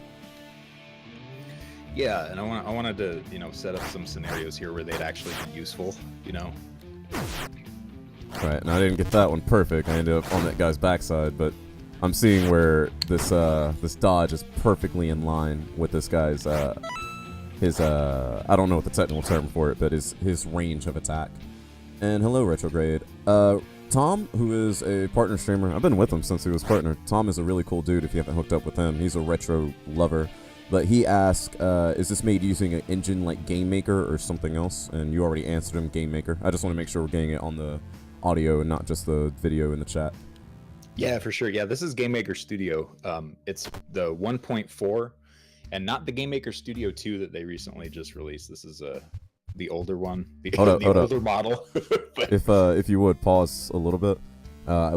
Yeah, and I wanted to, set up some scenarios here where they'd actually be useful, Right, and I didn't get that one perfect. I ended up on that guy's backside, but I'm seeing where this dodge is perfectly in line with this guy's his I don't know what the technical term for it, but his range of attack. And hello, Retrograde. Tom, who is a partner streamer, I've been with him since he was partner. Tom is a really cool dude if you haven't hooked up with him. He's a retro lover. But he asked, is this made using an engine like Game Maker or something else? And you already answered him, Game Maker. I just want to make sure we're getting it on the audio and not just the video in the chat. Yeah, for sure. Yeah, this is Game Maker Studio. It's the 1.4 and not the Game Maker Studio 2 that they recently just released. This is the older one, the older model. But if you would pause a little bit,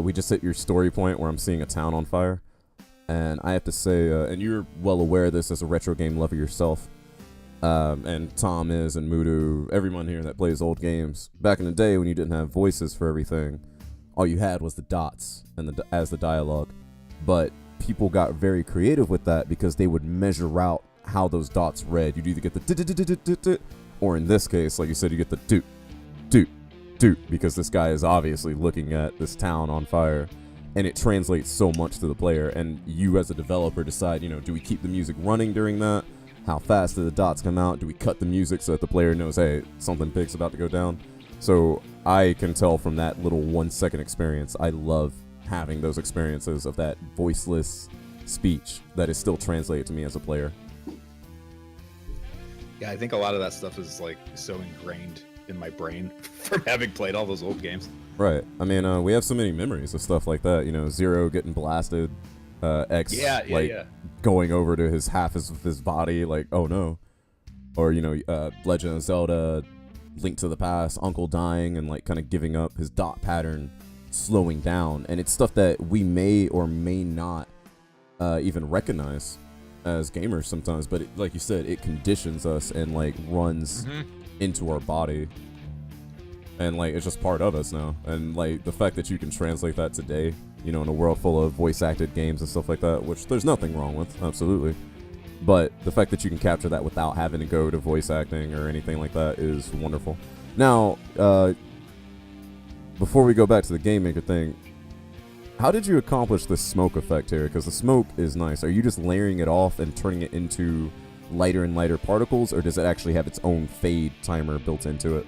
we just hit your story point where I'm seeing a town on fire. And I have to say, and you're well aware of this as a retro game lover yourself, and Tom is, and Mudu, everyone here that plays old games. Back in the day when you didn't have voices for everything, all you had was the dots and as the dialogue. But people got very creative with that because they would measure out how those dots read. You'd either get the or in this case, like you said, you get the doot, doot, doot, because this guy is obviously looking at this town on fire. And it translates so much to the player, and you as a developer decide, do we keep the music running during that? How fast do the dots come out? Do we cut the music so that the player knows, hey, something big's about to go down? So I can tell from that little 1 second experience, I love having those experiences of that voiceless speech that is still translated to me as a player. Yeah, I think a lot of that stuff is like so ingrained in my brain from having played all those old games. Right. I mean, we have so many memories of stuff like that. Zero getting blasted, X going over to half of his body, like, oh no. Or, Legend of Zelda, Link to the Past, Uncle dying and like kind of giving up his dot pattern, slowing down, and it's stuff that we may or may not even recognize as gamers sometimes, but like you said, it conditions us and like runs into our body, and like it's just part of us now. And like the fact that you can translate that today, you know, in a world full of voice acted games and stuff like that, which there's nothing wrong with, absolutely, but the fact that you can capture that without having to go to voice acting or anything like that is wonderful. Now, before we go back to the Game Maker thing, how did you accomplish this smoke effect here? Because the smoke is nice. Are you just layering it off and turning it into lighter and lighter particles, or does it actually have its own fade timer built into it?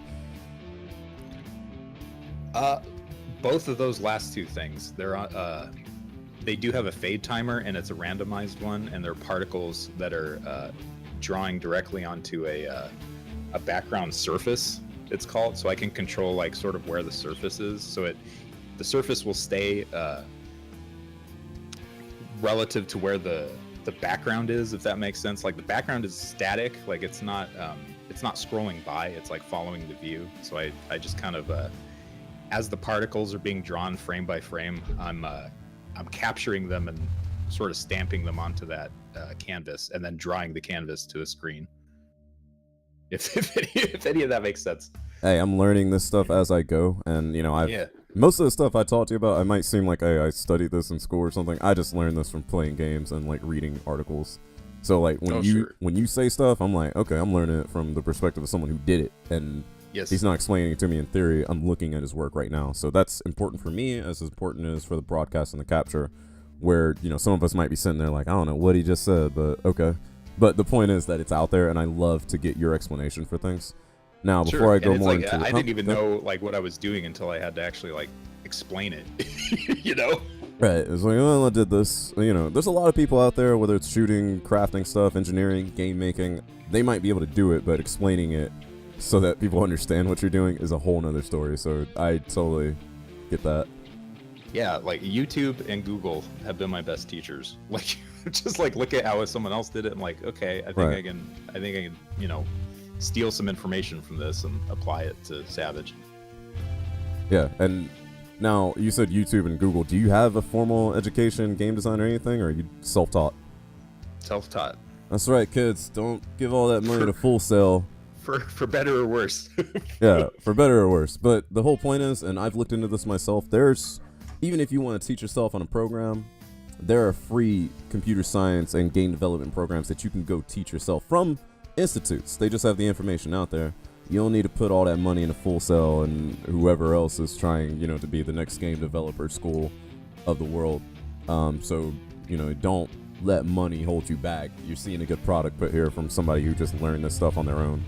Both of those last two things. They do have a fade timer, and it's a randomized one, and they're particles that are drawing directly onto a background surface, it's called. So I can control like sort of where the surface is. So the surface will stay relative to where the background is, if that makes sense. Like the background is static, like it's not scrolling by, it's like following the view. So I just kind of as the particles are being drawn frame by frame, I'm capturing them and sort of stamping them onto that canvas, and then drawing the canvas to a screen. If any of that makes sense. Hey, I'm learning this stuff as I go, and you know, most of the stuff I talk to you about, I might seem like, hey, I studied this in school or something. I just learned this from playing games and like reading articles. So like when you say stuff, I'm like, okay, I'm learning it from the perspective of someone who did it, and he's not explaining it to me in theory. I'm looking at his work right now. So that's important for me, as important as for the broadcast and the capture, where, you know, some of us might be sitting there like, I don't know what he just said, but okay. But the point is that it's out there, and I love to get your explanation for things. Now, before I go more into I didn't even know like what I was doing until I had to actually like explain it. You know? Right. It's like, well, I did this. You know, there's a lot of people out there, whether it's shooting, crafting stuff, engineering, game making, they might be able to do it, but explaining it so that people understand what you're doing is a whole nother story. So I totally get that. Yeah, like YouTube and Google have been my best teachers. Like, just like look at how someone else did it. I'm like, okay, I think I can, you know, steal some information from this and apply it to Savage. Yeah, and now you said YouTube and Google. Do you have a formal education, game design, or anything, or are you self-taught? Self-taught. That's right, kids. Don't give all that money to Full Sail. For better or worse. Yeah, for better or worse. But the whole point is, and I've looked into this myself, even if you want to teach yourself on a program, there are free computer science and game development programs that you can go teach yourself from institutes. They just have the information out there. You don't need to put all that money into Full Sail and whoever else is trying, you know, to be the next game developer school of the world. So, you know, don't let money hold you back. You're seeing a good product put here from somebody who just learned this stuff on their own.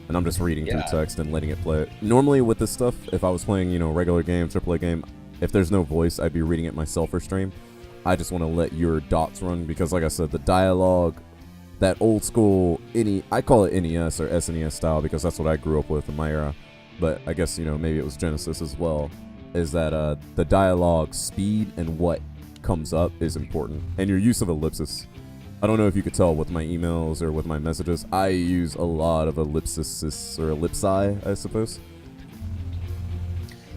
And I'm just reading through text and letting it play. Normally with this stuff, if I was playing, you know, regular game, AAA game, if there's no voice, I'd be reading it myself for stream. I just want to let your dots run because, like I said, the dialogue, that old school, I call it NES or SNES style because that's what I grew up with in my era. But I guess, you know, maybe it was Genesis as well, is that the dialogue speed and what comes up is important. And your use of ellipsis. I don't know if you could tell with my emails or with my messages. I use a lot of ellipsis or ellipsi, I suppose.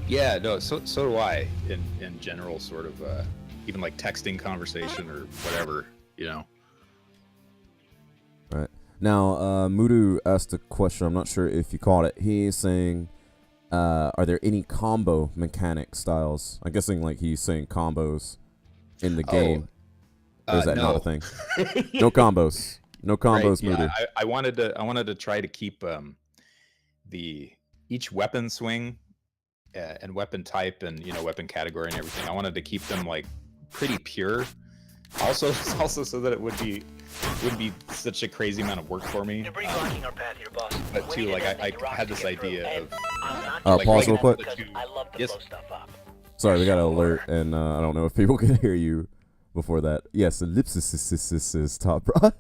Yeah, no, so do I in general, sort of even like texting conversation or whatever, you know. All right. Now, Mudu asked a question. I'm not sure if you caught it. He's saying, are there any combo mechanic styles? I'm guessing like he's saying combos in the game. Or is that not a thing? No combos. No combos, right, Mudu. Yeah, I wanted to try to keep each weapon swing and weapon type and, you know, weapon category and everything. I wanted to keep them like pretty pure. Also so that it wouldn't be such a crazy amount of work for me. But too, like I had this idea of pause real quick. Yes. Sorry, we got an alert, and I don't know if people can hear you before that. Yes, ellipsis is top brush.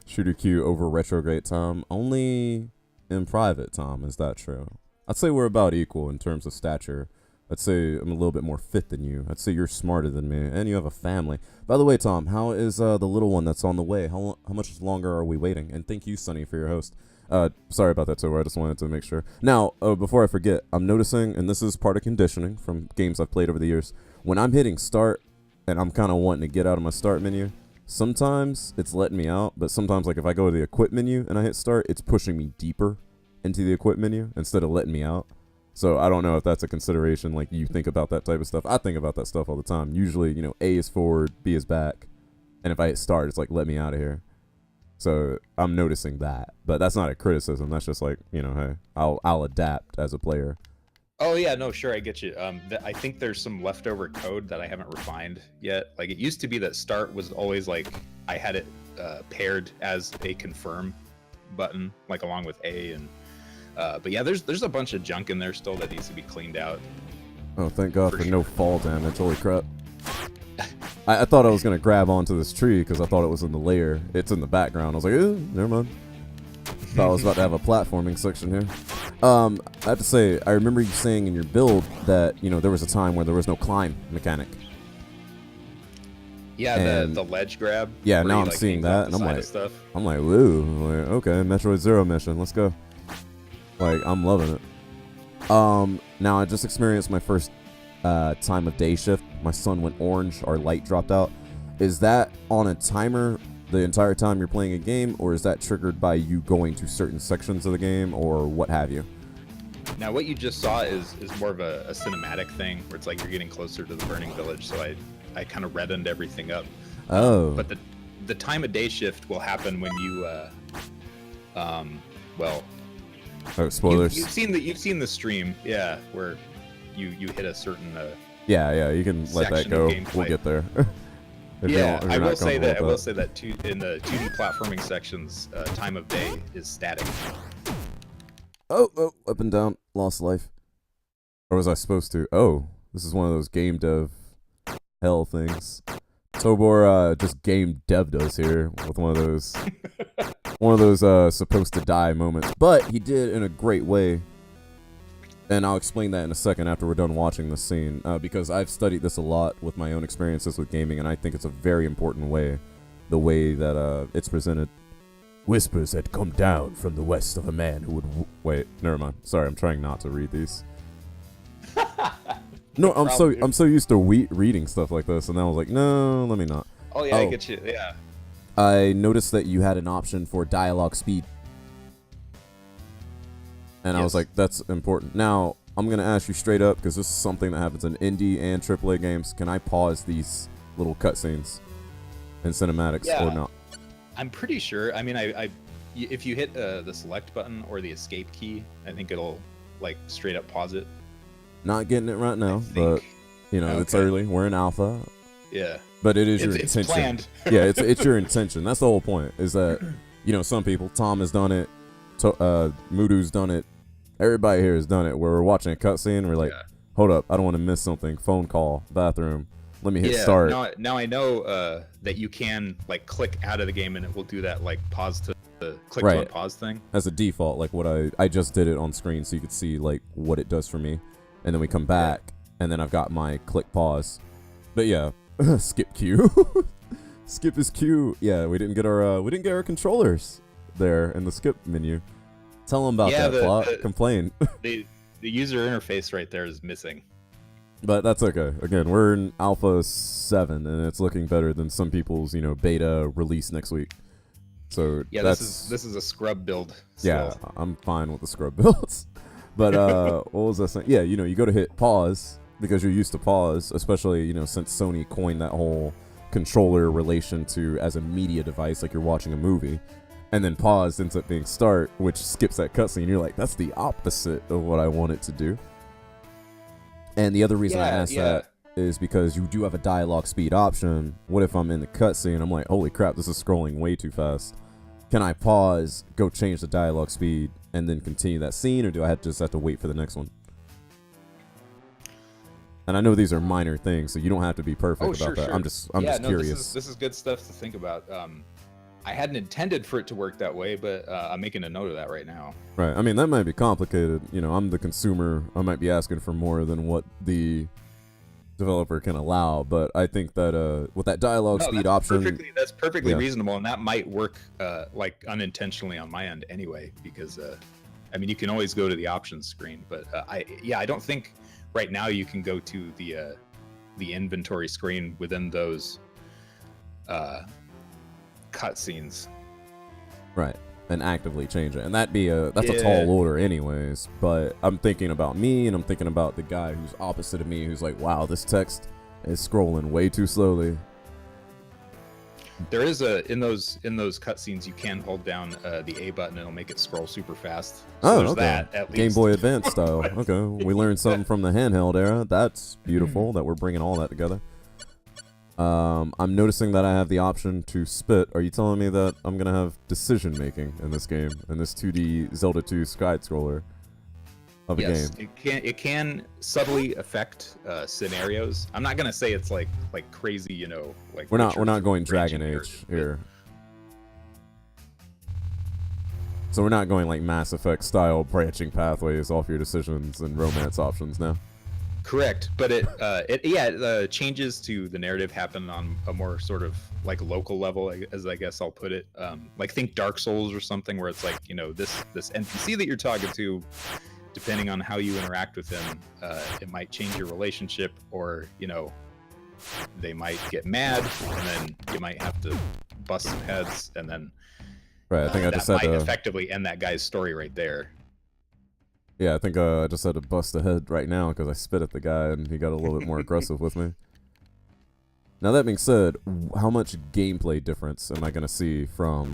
Shooter Q over retrograde Tom. Only in private, Tom. Is that true? I'd say we're about equal in terms of stature. I'd say I'm a little bit more fit than you. I'd say you're smarter than me, and you have a family. By the way, Tom, how is the little one that's on the way? How much longer are we waiting? And thank you, Sonny, for your host. Sorry about that, Tober. I just wanted to make sure. Now, before I forget, I'm noticing, and this is part of conditioning from games I've played over the years, when I'm hitting start and I'm kind of wanting to get out of my start menu, sometimes it's letting me out, but sometimes, like, if I go to the equip menu and I hit start, it's pushing me deeper into the equip menu instead of letting me out. So I don't know if that's a consideration, like, you think about that type of stuff. I think about that stuff all the time. Usually, you know, A is forward, B is back, and if I hit start, it's like, let me out of here. So I'm noticing that, but that's not a criticism. That's just like, you know, hey, I'll adapt as a player. Oh yeah, no, sure, I get you. I think there's some leftover code that I haven't refined yet. Like, it used to be that start was always like, I had it paired as a confirm button, like along with A, and but yeah, there's a bunch of junk in there still that needs to be cleaned out. Oh, thank God for no fall damage. Holy crap. I thought I was going to grab onto this tree because I thought it was in the layer. It's in the background. I was like, never mind. Thought I was about to have a platforming section here. I have to say, I remember you saying in your build that, you know, there was a time where there was no climb mechanic. Yeah, the ledge grab. Yeah, now I'm seeing that, and I'm like, woo. I'm like, okay, Metroid Zero mission, let's go. Like, I'm loving it. Now I just experienced my first time of day shift. My sun went orange, our light dropped out. Is that on a timer the entire time you're playing a game, or is that triggered by you going to certain sections of the game, or what have you? Now, what you just saw is more of a cinematic thing, where it's like you're getting closer to the burning village, so I kind of reddened everything up. Oh. But the time of day shift will happen when you, well... Oh, spoilers. You've seen the stream, yeah, where you hit a certain... yeah, you can let that go. We'll get there. Yeah, I will say that in the 2D platforming sections, time of day is static. Oh, up and down, lost life. Or was I supposed to? Oh, this is one of those game dev hell things. Tobor just game dev'd us here with one of those supposed to die moments, but he did in a great way. And I'll explain that in a second after we're done watching the scene, because I've studied this a lot with my own experiences with gaming, and I think it's a very important way, the way that it's presented. Whispers had come down from the west of a man who would... Wait, never mind. Sorry, I'm trying not to read these. No, I'm so used to reading stuff like this, and I was like, no, let me not. Oh yeah, I get you. Yeah. I noticed that you had an option for dialogue speed. And yes. I was like, that's important. Now, I'm going to ask you straight up, because this is something that happens in indie and AAA games. Can I pause these little cutscenes and cinematics or not? I'm pretty sure. I mean, if you hit the select button or the escape key, I think it'll, like, straight up pause it. Not getting it right now, but, you know, It's early. We're in alpha. Yeah. But it is your intention. It's planned. Yeah, it's your intention. That's the whole point, is that, you know, some people, Tom has done it, Mudu's done it, everybody here has done it, where we're watching a cutscene, we're like, hold up, I don't want to miss something, phone call, bathroom, let me hit start. Now I know that you can, like, click out of the game and it will do that, like, pause to click to pause thing. As a default, like what I just did it on screen so you could see, like, what it does for me. And then we come back, and then I've got my click pause. But yeah, skip Q. Skip is Q. Yeah, we didn't get our controllers there in the skip menu. Tell them about that plot. Complain. The user interface right there is missing. But that's okay. Again, we're in Alpha 7, and it's looking better than some people's, you know, beta release next week. So yeah, this is a scrub build. Still. Yeah, I'm fine with the scrub builds. But what was I saying? Yeah, you know, you go to hit pause because you're used to pause, especially, you know, since Sony coined that whole controller relation to as a media device, like you're watching a movie. And then pause ends up being start, which skips that cutscene. You're like, that's the opposite of what I want it to do. And the other reason I asked that is because you do have a dialogue speed option. What if I'm in the cutscene? I'm like, holy crap, this is scrolling way too fast. Can I pause, go change the dialogue speed, and then continue that scene, or do I just have to wait for the next one? And I know these are minor things, so you don't have to be perfect about that. Sure. I'm just curious. This is good stuff to think about. I hadn't intended for it to work that way, but I'm making a note of that right now. Right. I mean, that might be complicated. You know, I'm the consumer. I might be asking for more than what the developer can allow. But I think that with that dialogue speed option, that's perfectly reasonable, and that might work like unintentionally on my end anyway, because I mean, you can always go to the options screen, but I don't think right now you can go to the inventory screen within those cutscenes. Right. And actively change it. And that's a tall order anyways. But I'm thinking about me, and I'm thinking about the guy who's opposite of me, who's like, wow, this text is scrolling way too slowly. There is in those cutscenes, you can hold down the A button, and it'll make it scroll super fast. So okay. That, at least. Game Boy Advance style. Okay. We learned something from the handheld era. That's beautiful that we're bringing all that together. I'm noticing that I have the option to spit. Are you telling me that I'm going to have decision making in this game, in this 2D Zelda 2 side scroller of a game? It can subtly affect scenarios. I'm not going to say it's like crazy, you know, like we're not going Dragon Age here. So we're not going like Mass Effect style branching pathways off your decisions and romance options now. Correct, but it changes to the narrative happen on a more sort of like local level, as I guess I'll put it. Like think Dark Souls or something, where it's like, you know, this NPC that you're talking to, depending on how you interact with them, it might change your relationship, or, you know, they might get mad, and then you might have to bust some heads, and then right. I think I just had to effectively end that guy's story right there. Yeah, I think I just had to bust a head right now because I spit at the guy and he got a little bit more aggressive with me. Now, that being said, how much gameplay difference am I going to see from,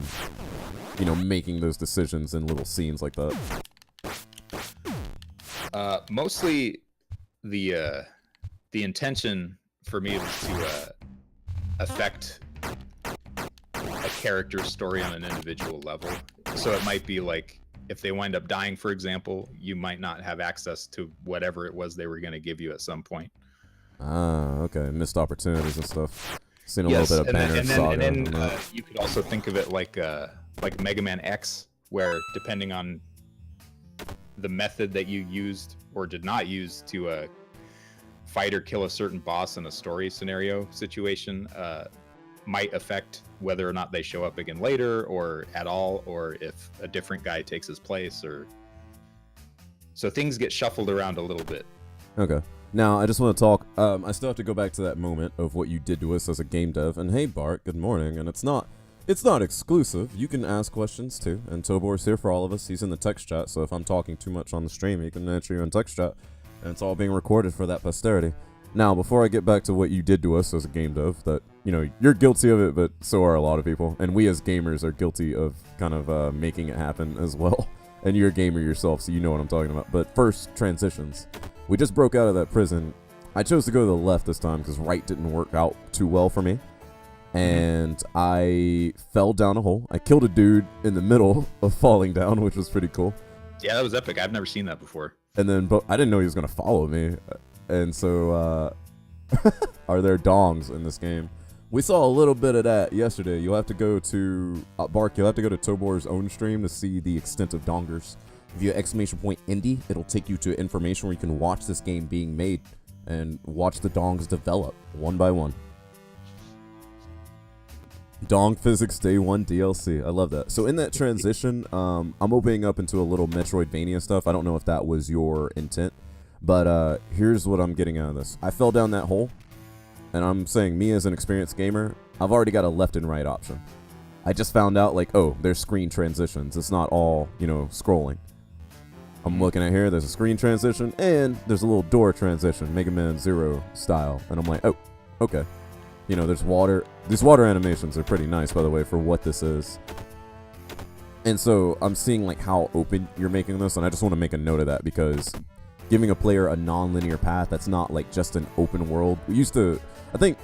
you know, making those decisions in little scenes like that? Mostly the intention for me was to affect a character's story on an individual level. So it might be like, if they wind up dying, for example, you might not have access to whatever it was they were going to give you at some point. Ah, okay. Missed opportunities and stuff. Seen a little bit of Banner Saga. And then you could also think of it like Mega Man X, where depending on the method that you used or did not use to fight or kill a certain boss in a story scenario situation, might affect whether or not they show up again later or at all, or if a different guy takes his place, or so things get shuffled around a little bit. Okay. Now, I just want to talk, I still have to go back to that moment of what you did to us as a game dev. And hey, Bart, good morning. And it's not exclusive. You can ask questions too. And Tobor's here for all of us. He's in the text chat. So if I'm talking too much on the stream, he can answer you in text chat. And it's all being recorded for that posterity. Now, before I get back to what you did to us as a game dev, that, you know, you're guilty of it, but so are a lot of people. And we as gamers are guilty of kind of making it happen as well. And you're a gamer yourself, so you know what I'm talking about. But first, transitions. We just broke out of that prison. I chose to go to the left this time because right didn't work out too well for me. And I fell down a hole. I killed a dude in the middle of falling down, which was pretty cool. Yeah, that was epic. I've never seen that before. And then, but I didn't know he was going to follow me. And so, are there dongs in this game? We saw a little bit of that yesterday. You'll have to go to, Bark, you'll have to go to Tobor's own stream to see the extent of dongers. If you !indie, it'll take you to information where you can watch this game being made and watch the dongs develop one by one. Dong Physics Day 1 DLC. I love that. So in that transition, I'm opening up into a little Metroidvania stuff. I don't know if that was your intent, but here's what I'm getting out of this. I fell down that hole, and I'm saying, me as an experienced gamer, I've already got a left and right option. I just found out, like, oh, there's screen transitions. It's not all, you know, scrolling. I'm looking at here, there's a screen transition, and there's a little door transition, Mega Man Zero style. And I'm like, oh, okay. You know, there's water. These water animations are pretty nice, by the way, for what this is. And so I'm seeing, like, how open you're making this, and I just want to make a note of that, because giving a player a non-linear path that's not, like, just an open world. We used to, I think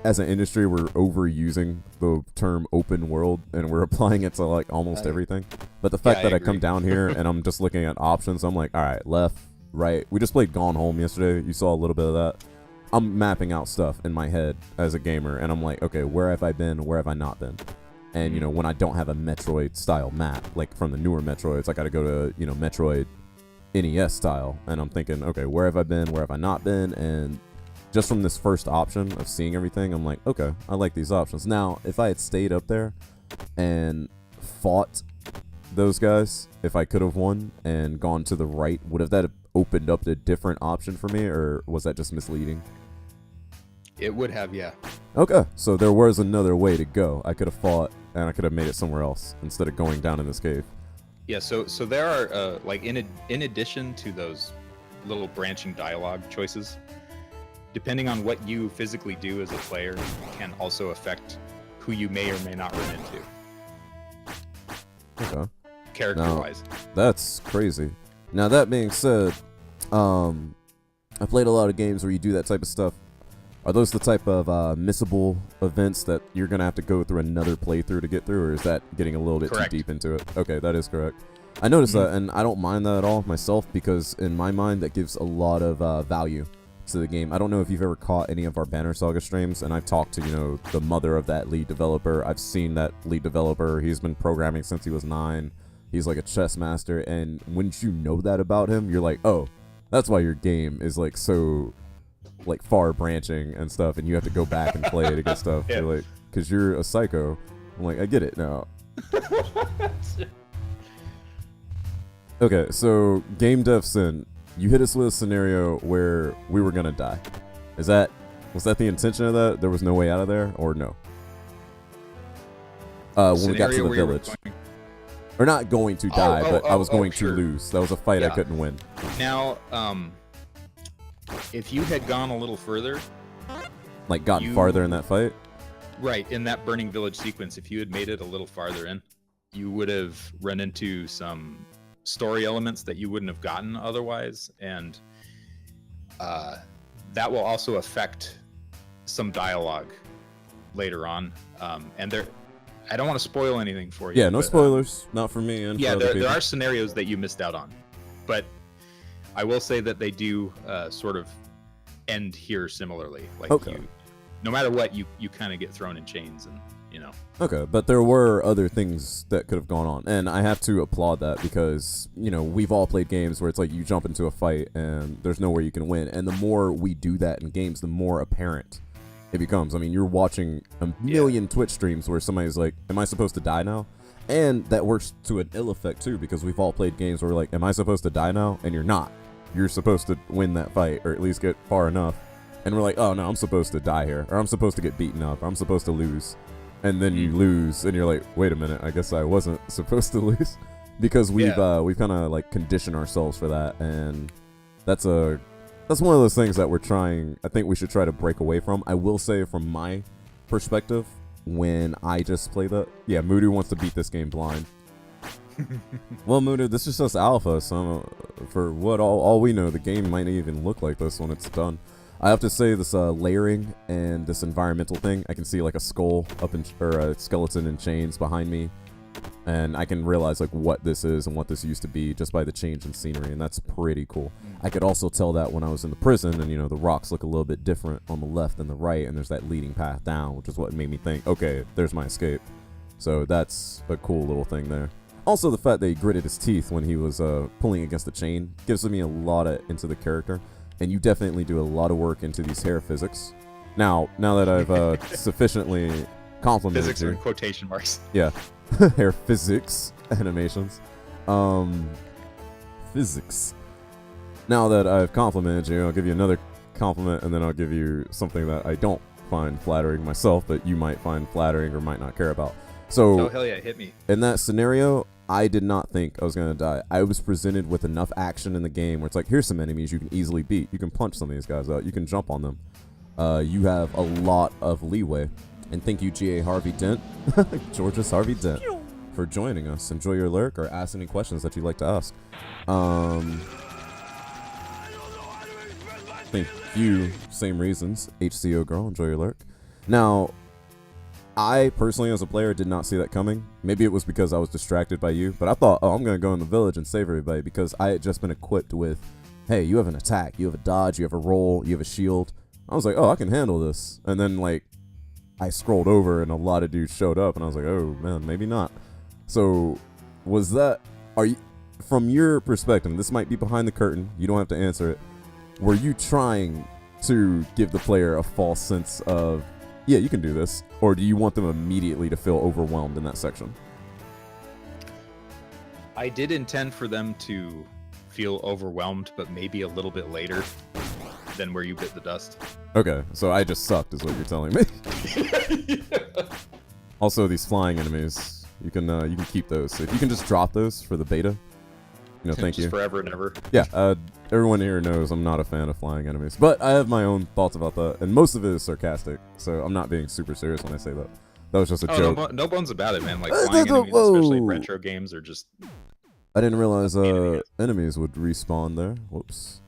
as an industry, we're overusing the term open world, and we're applying it to, like, almost everything. But the fact that I come down here and I'm just looking at options, I'm like, all right, left, right. We just played Gone Home yesterday. You saw a little bit of that. I'm mapping out stuff in my head as a gamer, and I'm like, okay, where have I been? Where have I not been? And, you know, when I don't have a Metroid-style map, like from the newer Metroids, I got to go to, you know, Metroid NES style, and I'm thinking, okay, where have I been? Where have I not been? And just from this first option of seeing everything, I'm like, okay, I like these options. Now, if I had stayed up there and fought those guys, if I could have won and gone to the right, would have that opened up a different option for me, or was that just misleading? It would have, yeah. Okay, so there was another way to go. I could have fought, and I could have made it somewhere else instead of going down in this cave. Yeah, so there are like in addition to those little branching dialogue choices, depending on what you physically do as a player, can also affect who you may or may not run into. Okay. Character-wise. That's crazy. Now, that being said, I played a lot of games where you do that type of stuff. Are those the type of missable events that you're going to have to go through another playthrough to get through, or is that getting a little bit Correct. too deep into it? Okay, that is correct. I noticed that, and I don't mind that at all myself, because in my mind, that gives a lot of value to the game. I don't know if you've ever caught any of our Banner Saga streams, and I've talked to, you know, the mother of that lead developer. I've seen that lead developer. He's been programming since he was 9. He's like a chess master, and once you know that about him, you're like, oh, that's why your game is like so like far branching and stuff, and you have to go back and play to get stuff. Yeah. You're like, because you're a psycho. I'm like, I get it now. Okay, so game dev sin, you hit us with a scenario where we were gonna die. Was that the intention of that? There was no way out of there, or no? When we got to the village, or not going to die, but I was going to lose. That was a fight I couldn't win. Now, if you had gone a little further, Like gotten farther in that fight. right, in that burning village sequence, if you had made it a little farther in, you would have run into some story elements that you wouldn't have gotten otherwise, and that will also affect some dialogue later on. And there, I don't want to spoil anything for you. Yeah, no spoilers, not for me. And yeah, for other there people. are scenarios that you missed out on, but I will say that they do sort of end here similarly. Like, Okay. No matter what, you kind of get thrown in chains, and you know. Okay, but there were other things that could have gone on, and I have to applaud that, because, you know, we've all played games where it's like you jump into a fight and there's nowhere you can win, and the more we do that in games, the more apparent it becomes. I mean, you're watching a million Twitch streams where somebody's like, am I supposed to die now? And that works to an ill effect too, because we've all played games where we're like, am I supposed to die now? And you're not. You're supposed to win that fight, or at least get far enough. And we're like, oh no, I'm supposed to die here, or I'm supposed to get beaten up, or I'm supposed to lose. And then you lose, and you're like, wait a minute, I guess I wasn't supposed to lose, because we've kind of like conditioned ourselves for that, and that's one of those things that we're trying. I think we should try to break away from. I will say, from my perspective, when I just play that, yeah, Mudu wants to beat this game blind. Well, Mudu, this is just alpha, so for what all we know, the game might even look like this when it's done. I have to say, this layering and this environmental thing, I can see like a skull or a skeleton in chains behind me, and I can realize like what this is and what this used to be just by the change in scenery, and that's pretty cool. I could also tell that when I was in the prison, and you know, the rocks look a little bit different on the left and the right, and there's that leading path down, which is what made me think, okay, there's my escape. So that's a cool little thing there. Also, the fact that he gritted his teeth when he was pulling against the chain gives me a lot into the character. And you definitely do a lot of work into these hair physics. Now that I've sufficiently complimented Physics you. are in quotation marks. Yeah. Hair physics animations. Physics. Now that I've complimented you, I'll give you another compliment, and then I'll give you something that I don't find flattering myself, but you might find flattering or might not care about. So, oh, hell yeah, hit me. in that scenario, I did not think I was going to die. I was presented with enough action in the game where it's like, here's some enemies you can easily beat. You can punch some of these guys out. You can jump on them. You have a lot of leeway. And thank you, G.A. Harvey Dent, Georges Harvey Dent, for joining us. Enjoy your lurk, or ask any questions that you'd like to ask. Thank you, same reasons. HCO girl, enjoy your lurk. Now, I personally, as a player, did not see that coming. Maybe it was because I was distracted by you, but I thought, oh, I'm going to go in the village and save everybody, because I had just been equipped with, hey, you have an attack, you have a dodge, you have a roll, you have a shield. I was like, oh, I can handle this. And then, like, I scrolled over and a lot of dudes showed up, and I was like, oh, man, maybe not. So, from your perspective, this might be behind the curtain, you don't have to answer it, were you trying to give the player a false sense of, yeah, you can do this? Or do you want them immediately to feel overwhelmed in that section? I did intend for them to feel overwhelmed, but maybe a little bit later than where you bit the dust. Okay, so I just sucked is what you're telling me. Yeah. Also, these flying enemies, you can keep those. So if you can just drop those for the beta, thank Just you. forever and ever. Yeah, everyone here knows I'm not a fan of flying enemies, but I have my own thoughts about that, and most of it is sarcastic, so I'm not being super serious when I say that. That was just a joke. No bones about it, man. Like flying enemies, especially retro games, are just. I didn't realize enemies would respawn there. Whoops.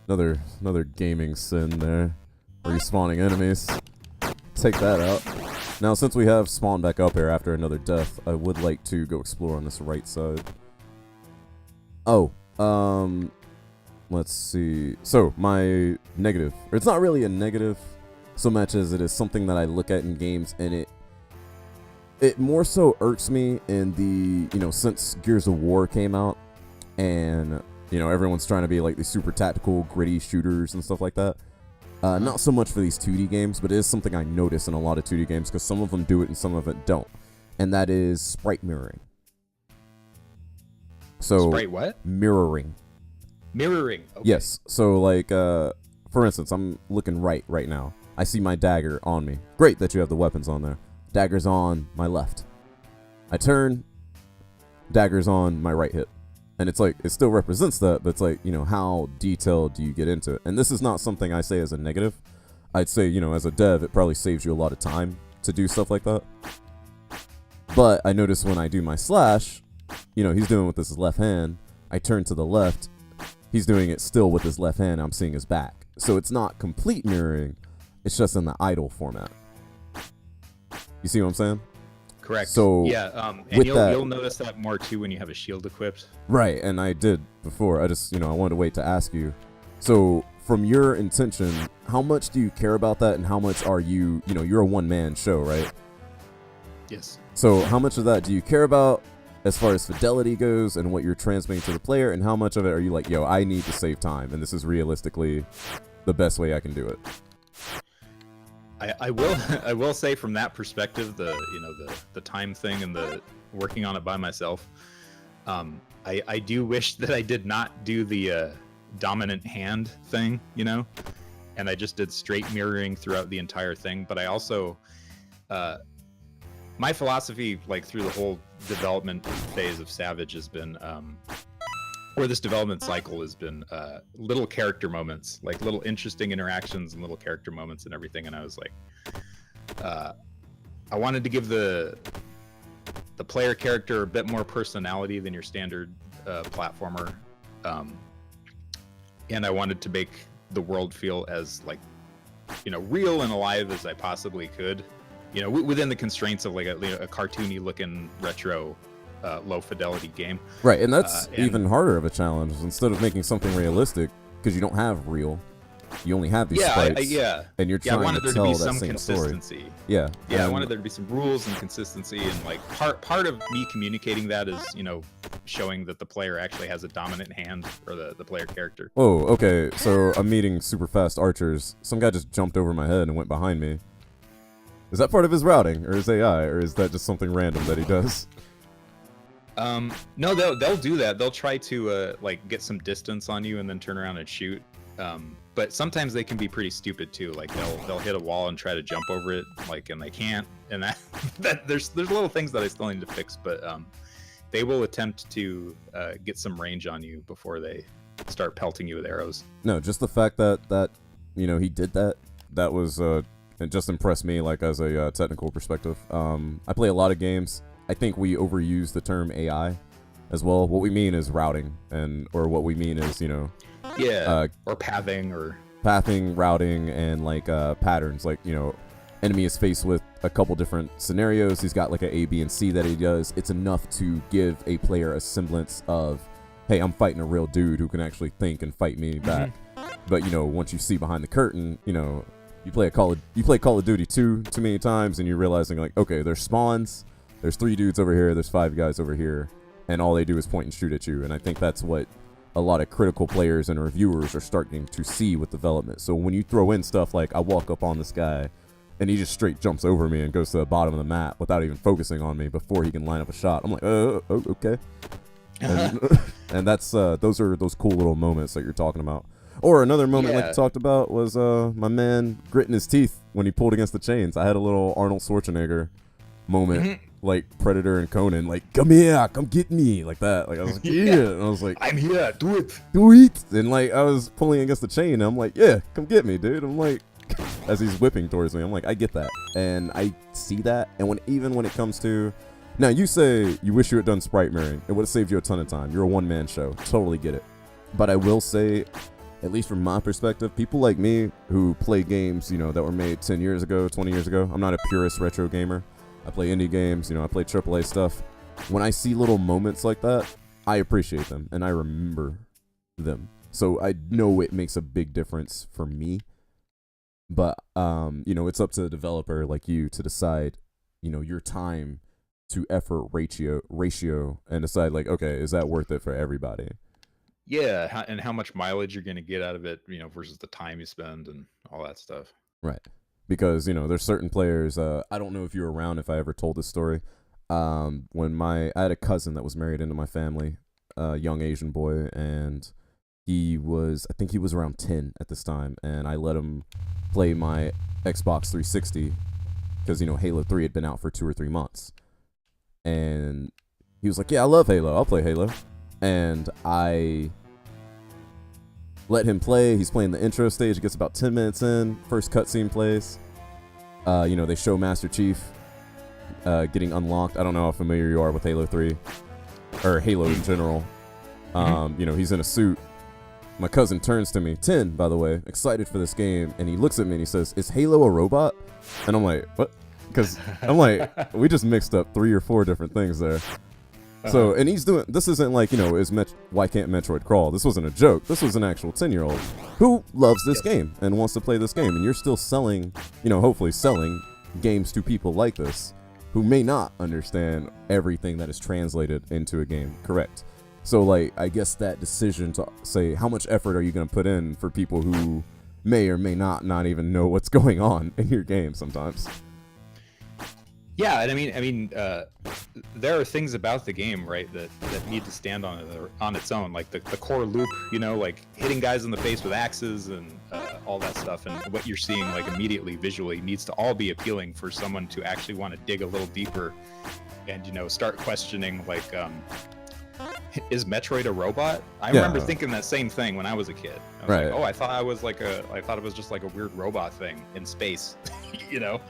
Another gaming sin there. Respawning enemies. Take that out. Now, since we have spawned back up here after another death, I would like to go explore on this right side. Oh, let's see. So, my negative. Or it's not really a negative so much as it is something that I look at in games, and it more so irks me in the, since Gears of War came out, and, everyone's trying to be like these super tactical, gritty shooters and stuff like that. Not so much for these 2D games, but it is something I notice in a lot of 2D games because some of them do it and some of it don't. And that is sprite mirroring. So Sprite what? Mirroring. Mirroring. Okay. Yes. So like, for instance, I'm looking right now. I see my dagger on me. Great that you have the weapons on there. Dagger's on my left. I turn, dagger's on my right hip. And it's like, it still represents that, but it's like, how detailed do you get into it? And this is not something I say as a negative. I'd say, as a dev, it probably saves you a lot of time to do stuff like that. But I notice when I do my slash, he's doing it with his left hand. I turn to the left. He's doing it still with his left hand. I'm seeing his back. So it's not complete mirroring. It's just in the idle format. You see what I'm saying? Correct. So yeah, and you'll notice that more too when you have a shield equipped. Right, and I did before. I just, I wanted to wait to ask you. So, from your intention, how much do you care about that, and how much are you, you're a one-man show, right? Yes. So, how much of that do you care about as far as fidelity goes and what you're transmitting to the player, and how much of it are you like, yo, I need to save time, and this is realistically the best way I can do it? I will say from that perspective, the time thing and the working on it by myself, I do wish that I did not do the dominant hand thing, and I just did straight mirroring throughout the entire thing. But I also, my philosophy, like through the whole development phase of Savage, has been, or this development cycle has been, little character moments, like little interesting interactions and little character moments and everything. And I was like, I wanted to give the player character a bit more personality than your standard platformer, and I wanted to make the world feel as like, real and alive as I possibly could, within the constraints of like a cartoony looking retro low fidelity game. Right, and that's even harder of a challenge. Instead of making something realistic, because you don't have real, you only have these sprites. And you're trying to tell that same story. Yeah, I wanted there to be some rules and consistency, and like part of me communicating that is, showing that the player actually has a dominant hand, or the player character. Oh, okay. So I'm meeting super fast archers. Some guy just jumped over my head and went behind me. Is that part of his routing, or his AI, or is that just something random that he does? No, they'll do that. They'll try to like get some distance on you and then turn around and shoot. But sometimes they can be pretty stupid too. Like they'll hit a wall and try to jump over it, like, and they can't. And that there's little things that I still need to fix, but they will attempt to get some range on you before they start pelting you with arrows. No, just the fact that he did that. That was it just impressed me, like, as a technical perspective. I play a lot of games. I think we overuse the term AI as well. What we mean is routing, or what we mean is, or pathing, routing, and like patterns. Like, enemy is faced with a couple different scenarios. He's got like A, B, and C that he does. It's enough to give a player a semblance of, hey, I'm fighting a real dude who can actually think and fight me back. But once you see behind the curtain, you play Call of Duty 2 too many times, and you're realizing, like, okay, there's spawns. There's 3 dudes over here, there's 5 guys over here, and all they do is point and shoot at you. And I think that's what a lot of critical players and reviewers are starting to see with development. So when you throw in stuff like I walk up on this guy and he just straight jumps over me and goes to the bottom of the map without even focusing on me before he can line up a shot, I'm like, oh, okay. And that's those are those cool little moments that you're talking about. Or another moment like you talked about was my man gritting his teeth when he pulled against the chains. I had a little Arnold Schwarzenegger moment, like Predator and Conan, like, come here, come get me, like that. Like I was like, yeah. And I was like, I'm here, do it. And like I was pulling against the chain, and I'm like, yeah, come get me, dude. I'm like, as he's whipping towards me, I'm like, I get that, and I see that. And even when it comes to, now you say you wish you had done sprite mirroring, it would have saved you a ton of time. You're a one-man show, totally get it. But I will say, at least from my perspective, people like me who play games, you know, that were made 10 years ago, 20 years ago, I'm not a purist retro gamer. I play indie games, you know, I play AAA stuff. When I see little moments like that, I appreciate them and I remember them. So I know it makes a big difference for me. But, you know, it's up to the developer like you to decide, you know, your time to effort ratio and decide like, okay, is that worth it for everybody? Yeah, and how much mileage you're going to get out of it, you know, versus the time you spend and all that stuff. Right. Because, you know, there's certain players, I don't know if you were around, if I ever told this story. When I had a cousin that was married into my family, a young Asian boy, and I think he was around 10 at this time, and I let him play my Xbox 360 because, you know, Halo 3 had been out for 2 or 3 months. And he was like, yeah, I love Halo. I'll play Halo. And I let him play. He's playing the intro stage. It gets about 10 minutes in. First cutscene plays. You know, they show Master Chief getting unlocked. I don't know how familiar you are with Halo 3 or Halo in general. You know, he's in a suit. My cousin turns to me, 10, by the way, excited for this game, and he looks at me and he says, "Is Halo a robot?" And I'm like, what? Because I'm like, we just mixed up 3 or 4 different things there. So, and he's doing, this isn't like, you know, why can't Metroid crawl? This wasn't a joke. This was an actual 10-year-old who loves this game and wants to play this game. And you're still selling, you know, hopefully selling games to people like this who may not understand everything that is translated into a game, correct? So, like, I guess that decision to say, how much effort are you going to put in for people who may or may not even know what's going on in your game sometimes? Yeah, and I mean, there are things about the game, right, that need to stand on its own, like the core loop, you know, like hitting guys in the face with axes and all that stuff, and what you're seeing, like, immediately visually needs to all be appealing for someone to actually want to dig a little deeper and, you know, start questioning, like, is Metroid a robot? I remember thinking that same thing when I was a kid. I was like, oh, I thought it was just like a weird robot thing in space, you know.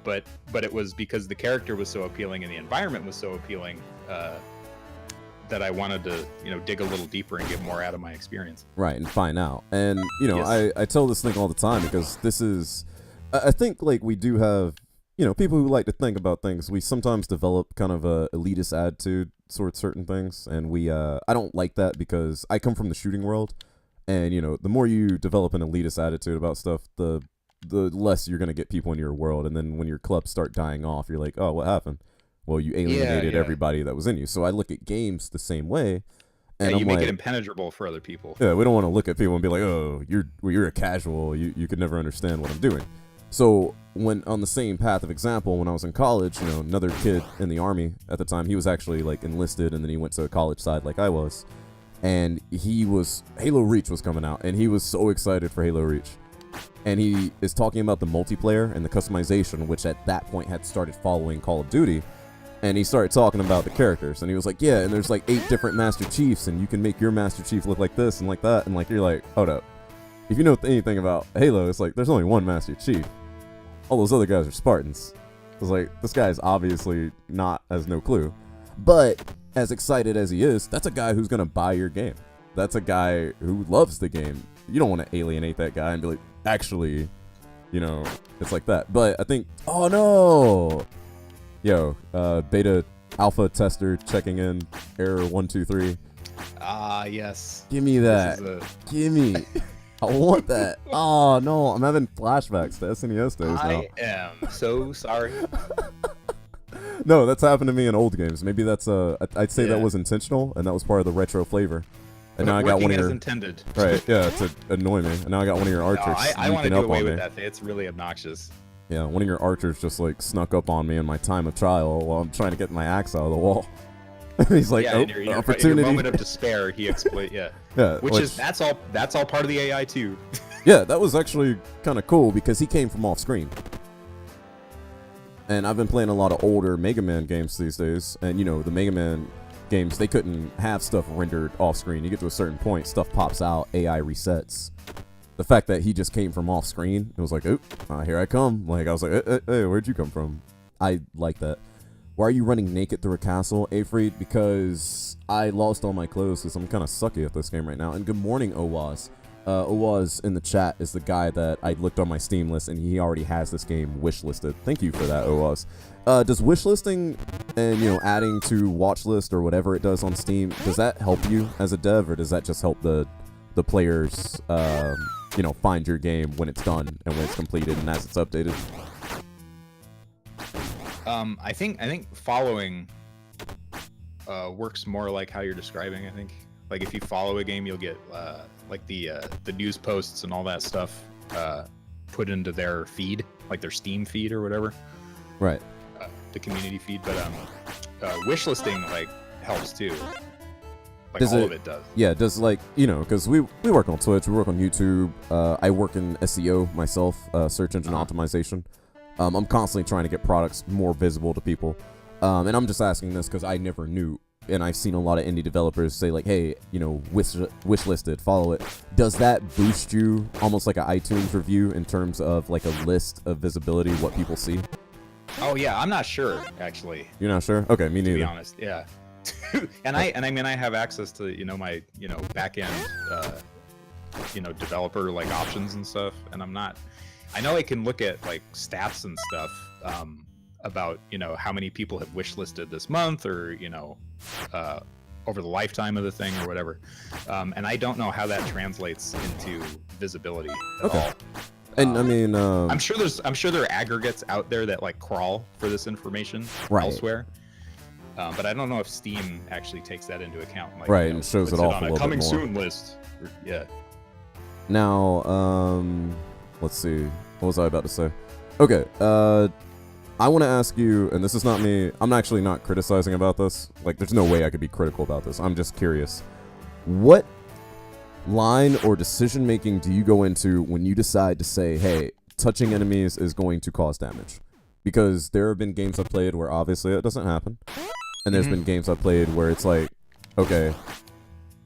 But it was because the character was so appealing and the environment was so appealing that I wanted to, you know, dig a little deeper and get more out of my experience. Right, and find out. And, you know, yes. I tell this thing all the time because this is, I think, like, we do have, you know, people who like to think about things. We sometimes develop kind of a elitist attitude towards certain things, and I don't like that because I come from the shooting world, and, you know, the more you develop an elitist attitude about stuff, the less you're going to get people in your world. And then when your clubs start dying off, you're like, oh, what happened? Well, you alienated everybody that was in you. So I look at games the same way. And you make it impenetrable for other people. Yeah, we don't want to look at people and be like, oh, you're a casual. You could never understand what I'm doing. So when on the same path of example, when I was in college, you know, another kid in the Army at the time, he was actually like enlisted, and then he went to a college side like I was. And Halo Reach was coming out, and he was so excited for Halo Reach. And he is talking about the multiplayer and the customization, which at that point had started following Call of Duty. And he started talking about the characters, and he was like, yeah, and there's like 8 different Master Chiefs, and you can make your Master Chief look like this and like that. And like, you're like, hold up. If you know anything about Halo, it's like, there's only one Master Chief. All those other guys are Spartans. It's like, this guy's obviously has no clue. But as excited as he is, that's a guy who's going to buy your game. That's a guy who loves the game. You don't want to alienate that guy and be like, actually, you know, it's like that. But I think, oh no! Yo, beta alpha tester checking in, error 123. Yes. Give me that. Give me. I want that. Oh no, I'm having flashbacks to SNES days now. I am so sorry. No, that's happened to me in old games. Maybe that's I'd say that was intentional, and that was part of the retro flavor. And now I got one Working of as your intended. right, yeah, to annoy me. And now I got one of your No, archers I want to sneaking do up away on with me. that thing. It's really obnoxious. Yeah, one of your archers just like snuck up on me in my time of trial while I'm trying to get my axe out of the wall. He's like, yeah, oh, in your opportunity. moment of despair, he exploit. Yeah, Yeah, which is that's all part of the AI too. yeah, that was actually kind of cool because he came from off screen. And I've been playing a lot of older Mega Man games these days, and you know, the Mega Man games, they couldn't have stuff rendered off screen. You get to a certain point, stuff pops out, AI resets. The fact that he just came from off screen, it was like, oh, here I come. Like, I was like, hey, where'd you come from? I like that. Why are you running naked through a castle, Afreed? Because I lost all my clothes because I'm kind of sucky at this game right now. And good morning, Owaz. Owaz in the chat is the guy that I looked on my Steam list, and he already has this game wishlisted. Thank you for that, Owaz. Does wishlisting and, you know, adding to watch list or whatever it does on Steam, does that help you as a dev, or does that just help the players, you know, find your game when it's done and when it's completed and as it's updated? I think following works more like how you're describing. I think like if you follow a game, you'll get like the news posts and all that stuff put into their feed, like their Steam feed or whatever. Right. The community feed, but wishlisting like helps too. Like Does all it- of it does. Yeah, does like, you know, because we work on Twitch, we work on YouTube. I work in SEO myself, search engine optimization. I'm constantly trying to get products more visible to people. And I'm just asking this because I never knew. And I've seen a lot of indie developers say like, hey, you know, wishlisted, follow it. Does that boost you almost like an iTunes review in terms of like a list of visibility, what people see? Oh yeah, I'm not sure actually. You're not sure? Okay, me To neither. be honest, yeah. and I mean I have access to, you know, my, you know, back end you know, developer like options and stuff, and I know I can look at like stats and stuff about, you know, how many people have wishlisted this month, or, you know, over the lifetime of the thing or whatever, and I don't know how that translates into visibility at all. And I mean, I'm sure there are aggregates out there that like crawl for this information Right. elsewhere. But I don't know if Steam actually takes that into account. Like, Right, you know, and shows puts it off on a little bit coming more. soon list. Yeah. now, let's see. What was I about to say? Okay, I want to ask you, and this is not me, I'm actually not criticizing about this. Like, there's no way I could be critical about this. I'm just curious. What line or decision making do you go into when you decide to say, hey, touching enemies is going to cause damage? Because there have been games I've played where obviously it doesn't happen. And there's been games I've played where it's like, okay,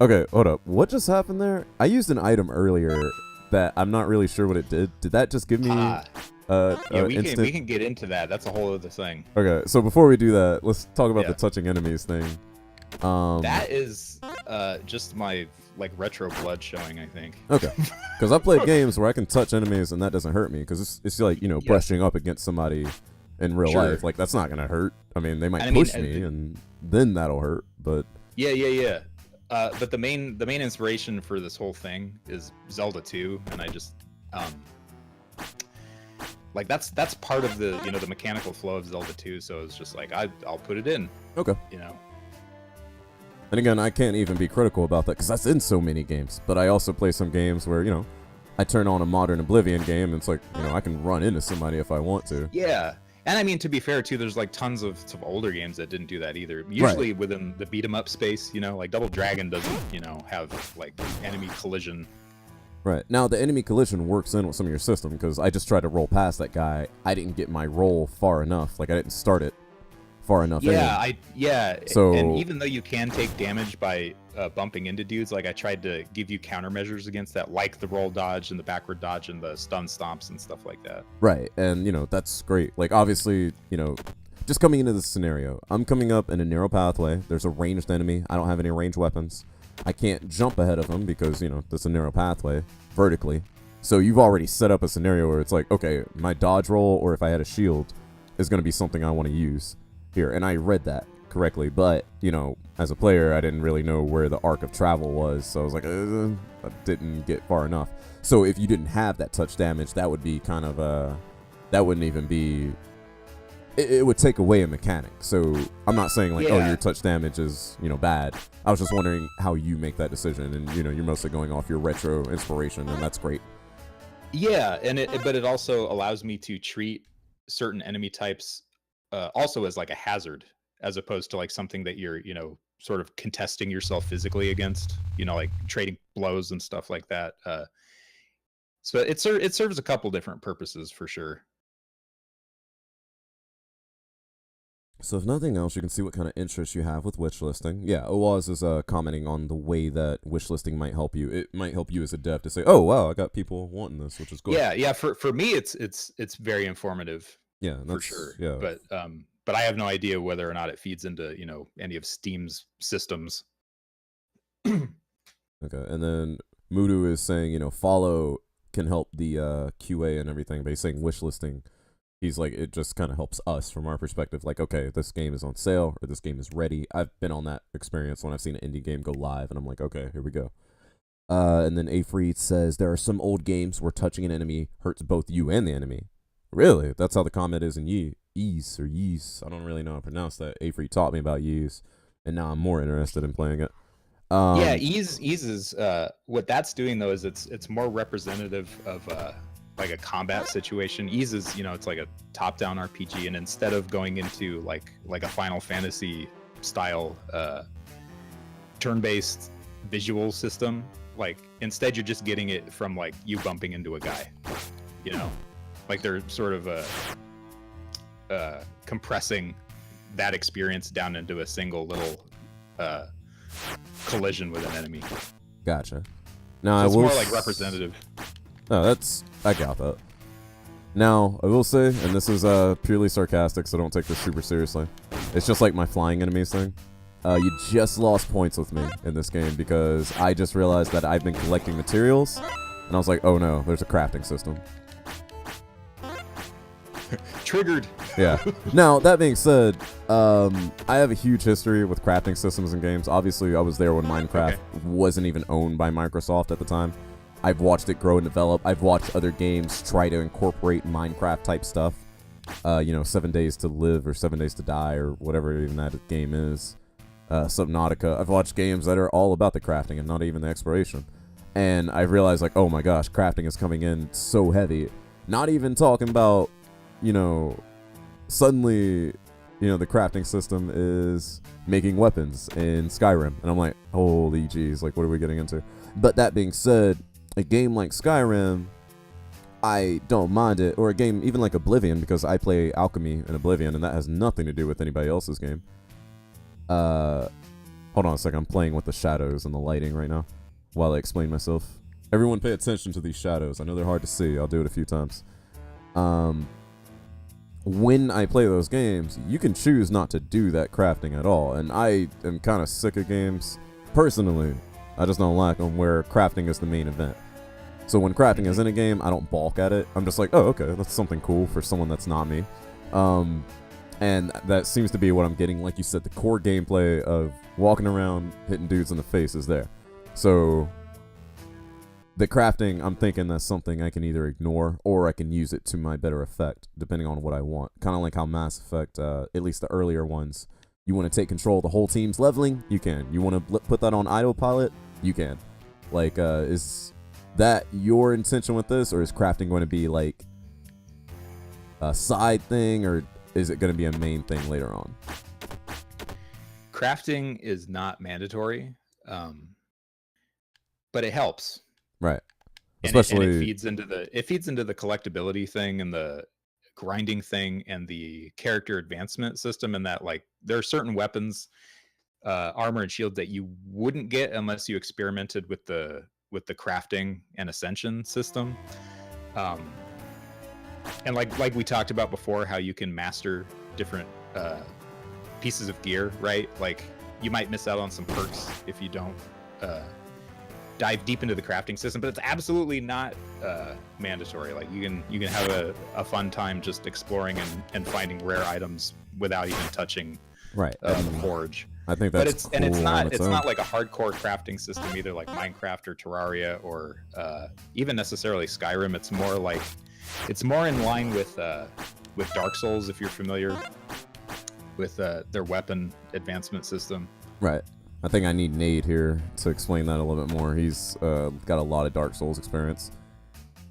hold up. What just happened there? I used an item earlier that I'm not really sure what it did. Did that just give me Yeah, we instant? can get into that. That's a whole other thing. Okay, so before we do that, let's talk about Yeah. the touching enemies thing. That is just my like retro blood showing, I think. Okay, because I played games where I can touch enemies and that doesn't hurt me, because it's like, you know, Yeah. brushing up against somebody in real Sure. life. Like, that's not gonna hurt. I mean, they might And I mean, push me, and then that'll hurt. But Yeah. But the main inspiration for this whole thing is Zelda 2, and I just like that's part of the, you know, the mechanical flow of Zelda 2. So it's just like I'll put it in. okay. You know. And again, I can't even be critical about that because that's in so many games. But I also play some games where, you know, I turn on a modern Oblivion game and it's like, you know, I can run into somebody if I want to. Yeah. And I mean, to be fair too, there's like tons of older games that didn't do that either. Usually within the beat 'em up space, you know, like Double Dragon doesn't, you know, have like enemy collision. Right. Now, the enemy collision works in with some of your system because I just tried to roll past that guy. I didn't get my roll far enough. Like, I didn't start it far enough in. So- and even though you can take damage by bumping into dudes, like I tried to give you countermeasures against that, like the roll dodge and the backward dodge and the stun stomps and stuff like that. Right. And, you know, that's great. Like, obviously, you know, just coming into this scenario, I'm coming up in a narrow pathway. There's a ranged enemy. I don't have any ranged weapons. I can't jump ahead of him because, you know, there's a narrow pathway vertically. So you've already set up a scenario where it's like, okay, my dodge roll, or if I had a shield, is going to be something I want to use here. And I read that correctly, but, you know, as a player, I didn't really know where the arc of travel was. So I was like, I didn't get far enough. So if you didn't have that touch damage, that would be kind of, that wouldn't even be it would take away a mechanic. So I'm not saying like, oh, Yeah. your touch damage is, bad. I was just wondering how you make that decision, and you're mostly going off your retro inspiration, and that's great. Yeah, and but it also allows me to treat certain enemy types also as like a hazard, as opposed to like something that you're, sort of contesting yourself physically against, like trading blows and stuff like that. So it serves a couple different purposes for sure. So if nothing else, you can see what kind of interest you have with wish listing. Yeah, Oaz is commenting on the way that wish listing might help you. It might help you as a dev to say, oh wow, I got people wanting this, which is good. Yeah. For me, it's very informative. Yeah, for sure. Yeah, but I have no idea whether or not it feeds into any of Steam's systems. Okay, and then Mudu is saying follow can help the QA and everything, but he's saying wish listing. He's like, it just kind of helps us from our perspective. Like, okay, this game is on sale or this game is ready. I've been on that experience when I've seen an indie game go live, and I'm like, okay, here we go. And then Afreed says, there are some old games where touching an enemy hurts both you and the enemy. Really? That's how the comment is in Yeez or Yeez. I don't really know how to pronounce that. Afreed taught me about Yeez, and now I'm more interested in playing it. Yeah, ease is what that's doing though is it's more representative of like a combat situation. Ease is it's like a top-down RPG, and instead of going into like a Final Fantasy style turn-based visual system, like instead you're just getting it from like you bumping into a guy, like they're sort of compressing that experience down into a single little collision with an enemy. Gotcha. Now so it's more like representative. No, I got that. Now, I will say, and this is purely sarcastic, so don't take this super seriously. It's just like my flying enemies thing. You just lost points with me in this game because I just realized that I've been collecting materials, and I was like, oh no, there's a crafting system. Triggered. Yeah. Now, that being said, I have a huge history with crafting systems in games. Obviously, I was there when Minecraft wasn't even owned by Microsoft at the time. I've watched it grow and develop. I've watched other games try to incorporate Minecraft type stuff. 7 Days to Live or 7 Days to Die or whatever even that game is. Subnautica. I've watched games that are all about the crafting and not even the exploration. And I realized like, oh my gosh, crafting is coming in so heavy. Not even talking about, suddenly, the crafting system is making weapons in Skyrim. And I'm like, holy jeez, like what are we getting into? But that being said, a game like Skyrim, I don't mind it. Or a game even like Oblivion, because I play Alchemy in Oblivion, and that has nothing to do with anybody else's game. Hold on a second, I'm playing with the shadows and the lighting right now while I explain myself. Everyone pay attention to these shadows. I know they're hard to see. I'll do it a few times. When I play those games, you can choose not to do that crafting at all. And I am kind of sick of games, personally. I just don't like them where crafting is the main event. So when crafting is in a game, I don't balk at it. I'm just like, oh, okay, that's something cool for someone that's not me. And that seems to be what I'm getting. Like you said, the core gameplay of walking around, hitting dudes in the face is there. So the crafting, I'm thinking that's something I can either ignore or I can use it to my better effect, depending on what I want. Kind of like how Mass Effect, at least the earlier ones, you want to take control of the whole team's leveling, you can. You want to put that on autopilot, you can. Like, is that your intention with this, or is crafting going to be like a side thing, or is it going to be a main thing later on? Crafting is not mandatory, but it helps. Right. Especially and it feeds into the collectability thing and the grinding thing and the character advancement system, and that like there are certain weapons, armor and shields that you wouldn't get unless you experimented with the crafting and ascension system. And like we talked about before, how you can master different pieces of gear, right? Like you might miss out on some perks if you don't dive deep into the crafting system, but it's absolutely not mandatory. Like you can have a fun time just exploring and finding rare items without even touching the forge. I think that's but it's not like a hardcore crafting system either, like Minecraft or Terraria or even necessarily Skyrim. It's more in line with with Dark Souls, if you're familiar with their weapon advancement system. Right. I think I need Nate here to explain that a little bit more. He's got a lot of Dark Souls experience,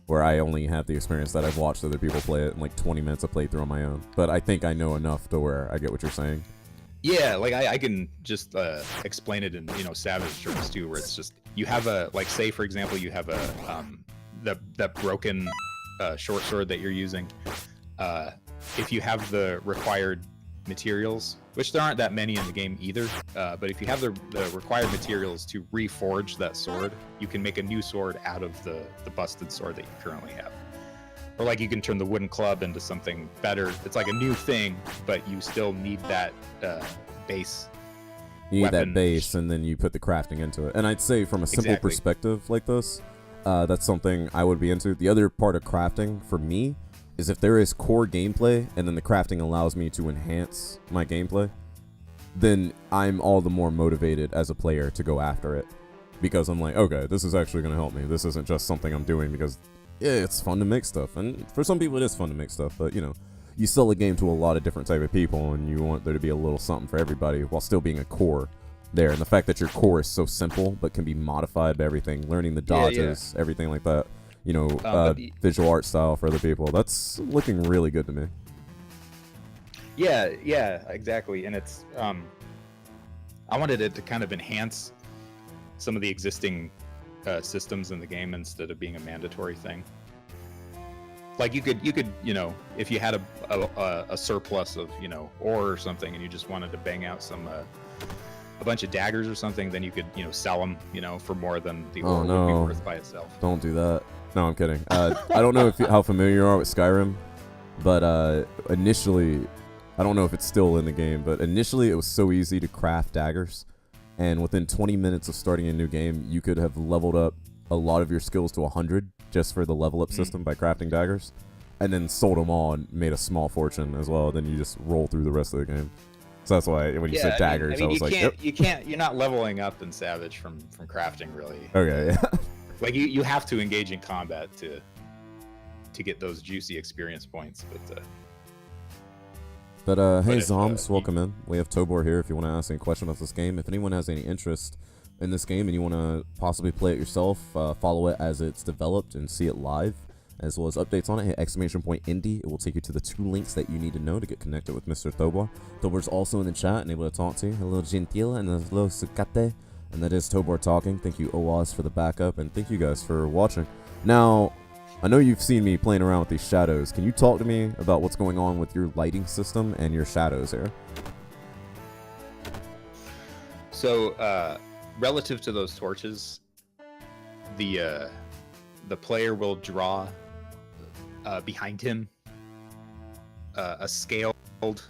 where I only have the experience that I've watched other people play it in like 20 minutes of playthrough on my own. But I think I know enough to where I get what you're saying. Yeah, like I can just explain it in Savage terms too, where it's just you have a, like, say for example you have a that broken short sword that you're using. If you have the required materials, which there aren't that many in the game either, but if you have the required materials to reforge that sword, you can make a new sword out of the busted sword that you currently have. Or like you can turn the wooden club into something better. It's like a new thing, but you still need that base. You need weapon. that base, and then you put the crafting into it. And I'd say from a simple Exactly. perspective like this, that's something I would be into. The other part of crafting for me is if there is core gameplay and then the crafting allows me to enhance my gameplay, then I'm all the more motivated as a player to go after it. Because I'm like, okay, this is actually going to help me. This isn't just something I'm doing because, yeah, it's fun to make stuff. And for some people it is fun to make stuff, but you sell a game to a lot of different type of people, and you want there to be a little something for everybody while still being a core there. And the fact that your core is so simple but can be modified by everything, learning the dodges, everything like that, visual art style for other people, that's looking really good to me. Yeah, exactly. And it's I wanted it to kind of enhance some of the existing systems in the game instead of being a mandatory thing. Like you could if you had a surplus of ore or something, and you just wanted to bang out a bunch of daggers or something, then you could sell them for more than the ore would be worth by itself. Don't do that. No, I'm kidding. I don't know how familiar you are with Skyrim, but initially, I don't know if it's still in the game, but initially it was so easy to craft daggers, and within 20 minutes of starting a new game, you could have leveled up a lot of your skills to 100 just for the level up system by crafting daggers, and then sold them all and made a small fortune as well. Then you just roll through the rest of the game. So that's why when you said daggers, I was like, you're not leveling up in Savage from crafting really. Okay, yeah. Like you have to engage in combat to get those juicy experience points, But hey, if, Zoms, welcome in. We have Tobor here if you want to ask any question about this game. If anyone has any interest in this game and you want to possibly play it yourself, follow it as it's developed and see it live, as well as updates on it. Hit !indie. It will take you to the 2 links that you need to know to get connected with Mr. Tobor. Tobor's also in the chat and able to talk to you. Hello, Gentile, and hello, Sukate. And that is Tobor talking. Thank you, Oaz, for the backup, and thank you guys for watching. Now, I know you've seen me playing around with these shadows. Can you talk to me about what's going on with your lighting system and your shadows here? So, relative to those torches, the player will draw behind him a scaled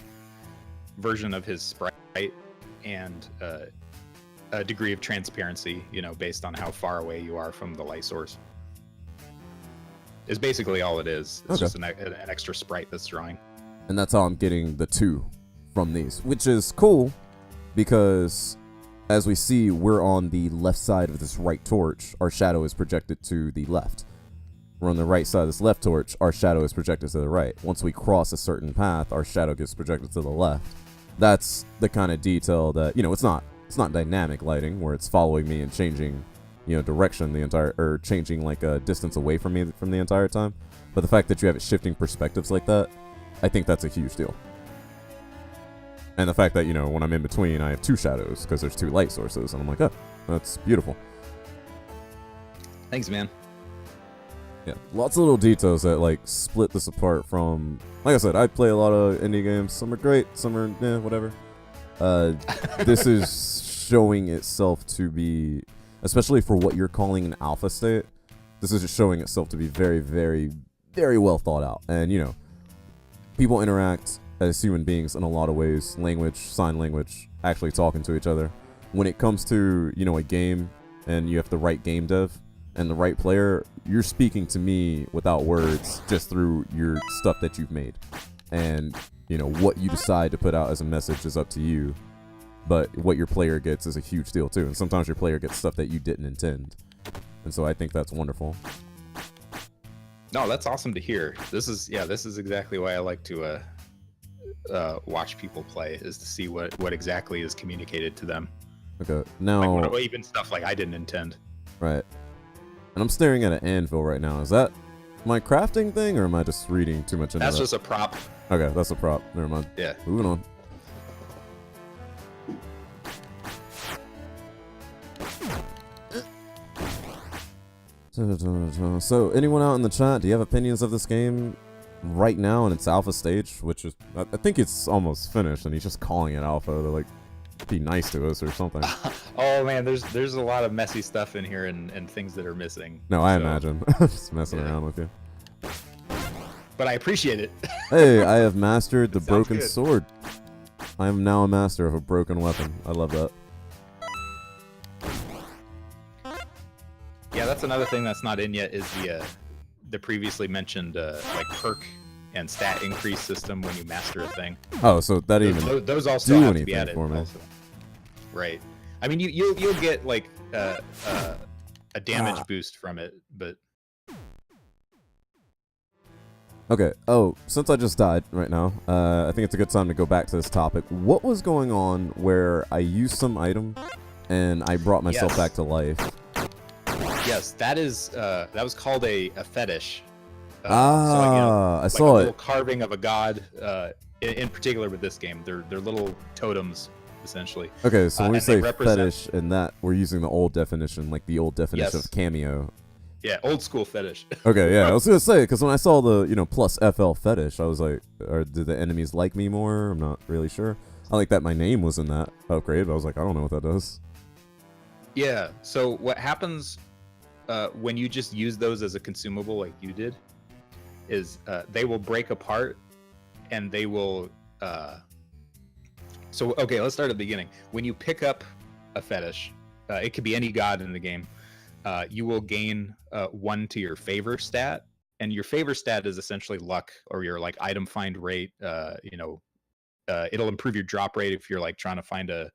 version of his sprite and a degree of transparency, based on how far away you are from the light source. Is basically all it is. It's just an extra sprite that's drawing. And that's how I'm getting the 2 from these, which is cool because as we see, we're on the left side of this right torch. Our shadow is projected to the left. We're on the right side of this left torch. Our shadow is projected to the right. Once we cross a certain path, our shadow gets projected to the left. That's the kind of detail that, it's not dynamic lighting where it's following me and changing direction changing like a distance away from me from the entire time. But the fact that you have it shifting perspectives like that, I think that's a huge deal. And the fact that, when I'm in between, I have 2 shadows because there's 2 light sources, and I'm like, oh, that's beautiful. Thanks, man. Yeah, lots of little details that like split this apart from, like I said, I play a lot of indie games. Some are great, some are whatever. This is showing itself to be, especially for what you're calling an alpha state, this is just showing itself to be very, very, very well thought out. And, people interact as human beings in a lot of ways, language, sign language, actually talking to each other. When it comes to, a game and you have the right game dev and the right player, you're speaking to me without words just through your stuff that you've made. And, what you decide to put out as a message is up to you. But what your player gets is a huge deal too. And sometimes your player gets stuff that you didn't intend. And so I think that's wonderful. No, that's awesome to hear. This is exactly why I like to watch people play, is to see what exactly is communicated to them. Okay, now Like even stuff like I didn't intend. right, and I'm staring at an anvil right now. Is that my crafting thing, or am I just reading too much into That's that? just a prop. Okay, that's a prop. Never mind. Yeah. Moving on. So, anyone out in the chat, do you have opinions of this game right now in its alpha stage? Which is, I think it's almost finished, and he's just calling it alpha to like be nice to us or something. Oh man, there's a lot of messy stuff in here and things that are missing. No, I imagine. Just messing around with you. But I appreciate it. Hey, I have mastered the Sounds broken good. sword. I am now a master of a broken weapon. I love that. Yeah, that's another thing that's not in yet, is the previously mentioned like perk and stat increase system when you master a thing. Oh, so that even Those all still do have to be anything added. for me. Also. Right. I mean, you'll get like a damage boost from it, but Okay. Oh, since I just died right now, I think it's a good time to go back to this topic. What was going on where I used some item and I brought myself Yes. back to life? yes, that was called a fetish. I like saw a it. little carving of a god. In particular with this game, they're little totems essentially. Okay, so when we and they say represent- fetish and that, we're using the old definition, like the old definition Yes. of cameo. Yeah, old school fetish. Okay, yeah, I was gonna say, because when I saw the plus FL fetish, I was like, do the enemies like me more? I'm not really sure. I like that my name was in that upgrade, but I was like, I don't know what that does. Yeah. So what happens when you just use those as a consumable, like you did, is they will break apart, and they will. So okay, let's start at the beginning. When you pick up a fetish, it could be any god in the game. You will gain 1 to your favor stat, and your favor stat is essentially luck, or your like item find rate. It'll improve your drop rate if you're like trying to find a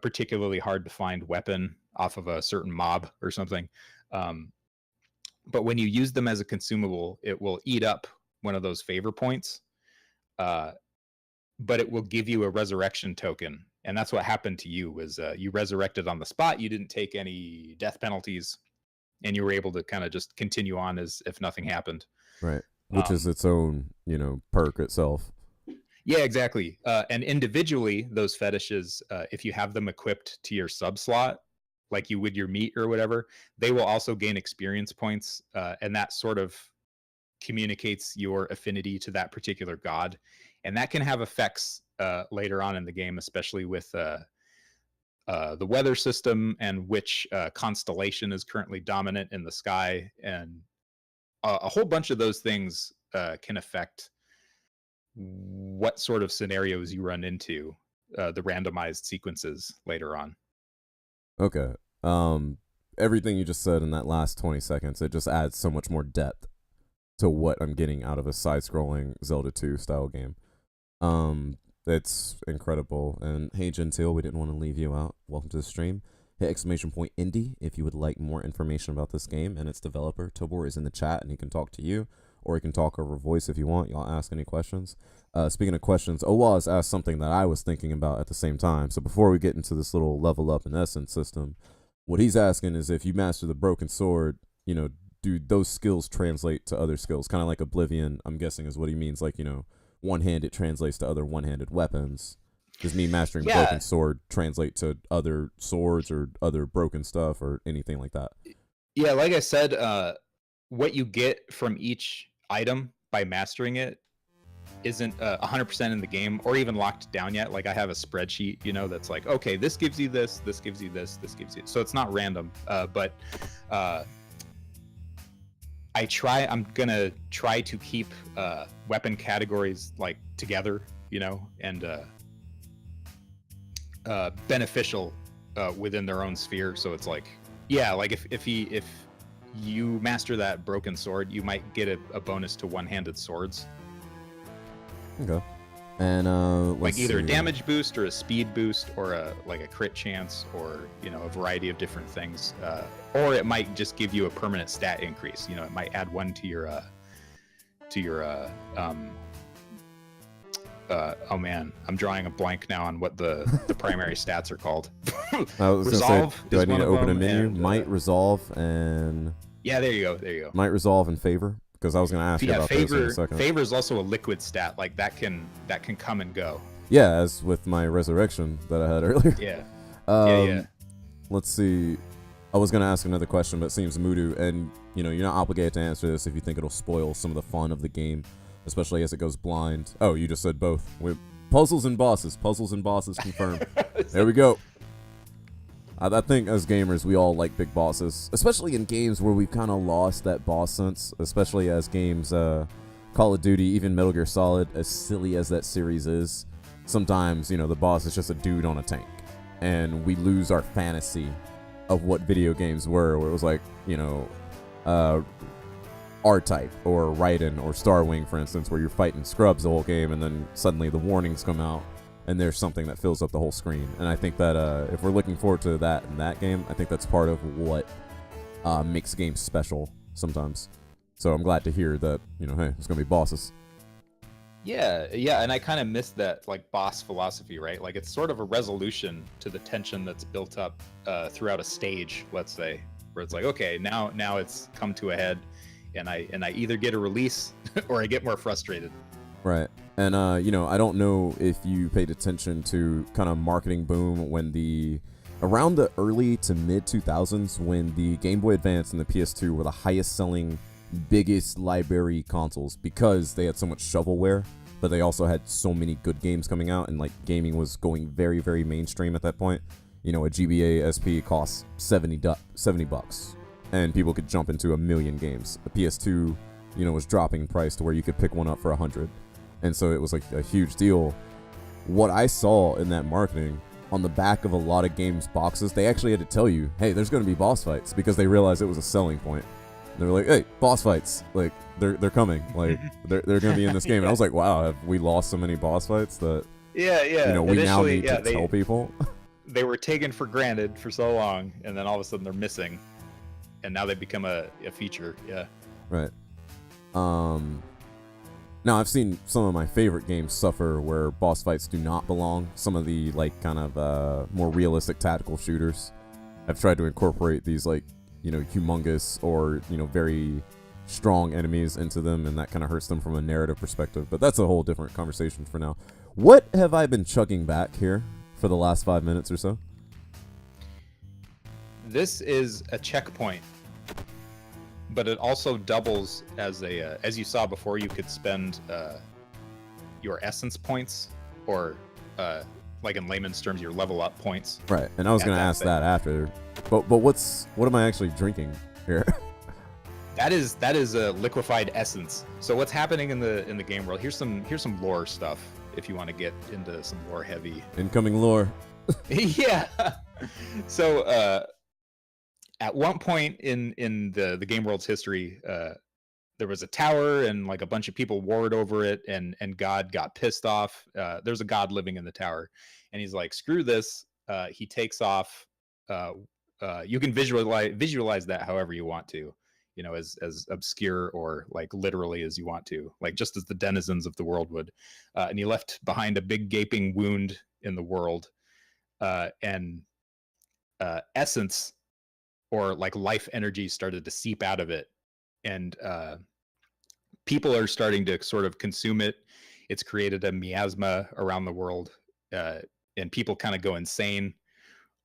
particularly hard to find weapon off of a certain mob or something. But when you use them as a consumable, it will eat up one of those favor points, but it will give you a resurrection token. And that's what happened to you, was you resurrected on the spot. You didn't take any death penalties, and you were able to kind of just continue on as if nothing happened. Right, which is its own perk itself. Yeah, exactly. And individually, those fetishes, if you have them equipped to your sub slot, like you would your meat or whatever, they will also gain experience points, and that sort of communicates your affinity to that particular god. And that can have effects later on in the game, especially with the weather system and which constellation is currently dominant in the sky. And a whole bunch of those things can affect what sort of scenarios you run into, the randomized sequences later on. Okay. Everything you just said in that last 20 seconds, it just adds so much more depth to what I'm getting out of a side-scrolling Zelda 2 style game. It's incredible. And hey, Gentile, we didn't want to leave you out. Welcome to the stream. Hit !indie if you would like more information about this game and its developer. Tobor is in the chat and he can talk to you, or he can talk over voice if you want. Y'all ask any questions. Speaking of questions, Owaz asked something that I was thinking about at the same time. So before we get into this little level up in essence system, what he's asking is, if you master the broken sword, do those skills translate to other skills? Kind of like Oblivion, I'm guessing, is what he means. Like, one-handed translates to other one-handed weapons. Does me mastering broken sword translate to other swords or other broken stuff or anything like that? Yeah, like I said, what you get from each item by mastering it isn't 100% in the game or even locked down yet. Like I have a spreadsheet, that's like, okay, this gives you this gives you this gives you. So it's not random, but I'm gonna try to keep weapon categories like together, and beneficial within their own sphere. So it's like, yeah, like if you master that broken sword, you might get a bonus to one-handed swords. Okay. And let's like either a see. damage boost or a speed boost or a crit chance or a variety of different things, or it might just give you a permanent stat increase. It might add one to your oh man, I'm drawing a blank now on what the primary stats are called. I was Resolve gonna say, do I is need one to of open a them, menu? and, Might, resolve, and yeah, there you go. might, resolve, and favor. Because I was gonna ask you about those in a second. Favor is also a liquid stat, like that can come and go. Yeah, as with my resurrection that I had earlier. Yeah. Yeah. Let's see. I was gonna ask another question, but it seems Mudu, and you're not obligated to answer this if you think it'll spoil some of the fun of the game, especially as it goes blind. Oh, you just said both. Puzzles and bosses confirmed. There we go. I think as gamers, we all like big bosses, especially in games where we've kind of lost that boss sense, especially as games, Call of Duty, even Metal Gear Solid, as silly as that series is. Sometimes, the boss is just a dude on a tank, and we lose our fantasy of what video games were, where it was like, R-Type or Raiden or Starwing, for instance, where you're fighting scrubs the whole game, and then suddenly the warnings come out, and there's something that fills up the whole screen. And I think that if we're looking forward to that in that game, I think that's part of what makes games special sometimes. So I'm glad to hear that, hey, there's going to be bosses. Yeah, and I kind of missed that, like, boss philosophy, right? Like, it's sort of a resolution to the tension that's built up throughout a stage, let's say, where it's like, okay, now it's come to a head, and I either get a release or I get more frustrated. Right. And, I don't know if you paid attention to kind of marketing boom when around the early to mid 2000s, when the Game Boy Advance and the PS2 were the highest selling, biggest library consoles because they had so much shovelware, but they also had so many good games coming out, and like gaming was going very, very mainstream at that point. A GBA SP costs $70, and people could jump into 1 million games. The PS2, was dropping in price to where you could pick one up for $100. And so it was like a huge deal. What I saw in that marketing, on the back of a lot of games boxes, they actually had to tell you, hey, there's going to be boss fights, because they realized it was a selling point. They were like, hey, boss fights, like they're coming, like they're going to be in this game. And I was like, wow, have we lost so many boss fights that we now need to tell people? They were taken for granted for so long, and then all of a sudden they're missing, and now they become a feature. Yeah. Right. Now, I've seen some of my favorite games suffer where boss fights do not belong. Some of the kind of more realistic tactical shooters have tried to incorporate these humongous or very strong enemies into them, and that kind of hurts them from a narrative perspective. But that's a whole different conversation for now. What have I been chugging back here for the last 5 minutes or so? This is a checkpoint, but it also doubles as as you saw before, you could spend your essence points, or like in layman's terms, your level up points. Right, and I was going to ask that after. But what am I actually drinking here? That is a liquefied essence. So what's happening in the game world? Here's some lore stuff if you want to get into some lore heavy. Incoming lore. Yeah. So at one point in the game world's history, there was a tower, and like a bunch of people warred over it, and God got pissed off. There's a god living in the tower, and he's like, screw this. He takes off. You can visualize that however you want to, as obscure or like literally as you want to, like just as the denizens of the world would. And he left behind a big gaping wound in the world, and essence, or like life energy, started to seep out of it, and people are starting to sort of consume it. It's created a miasma around the world, and people kind of go insane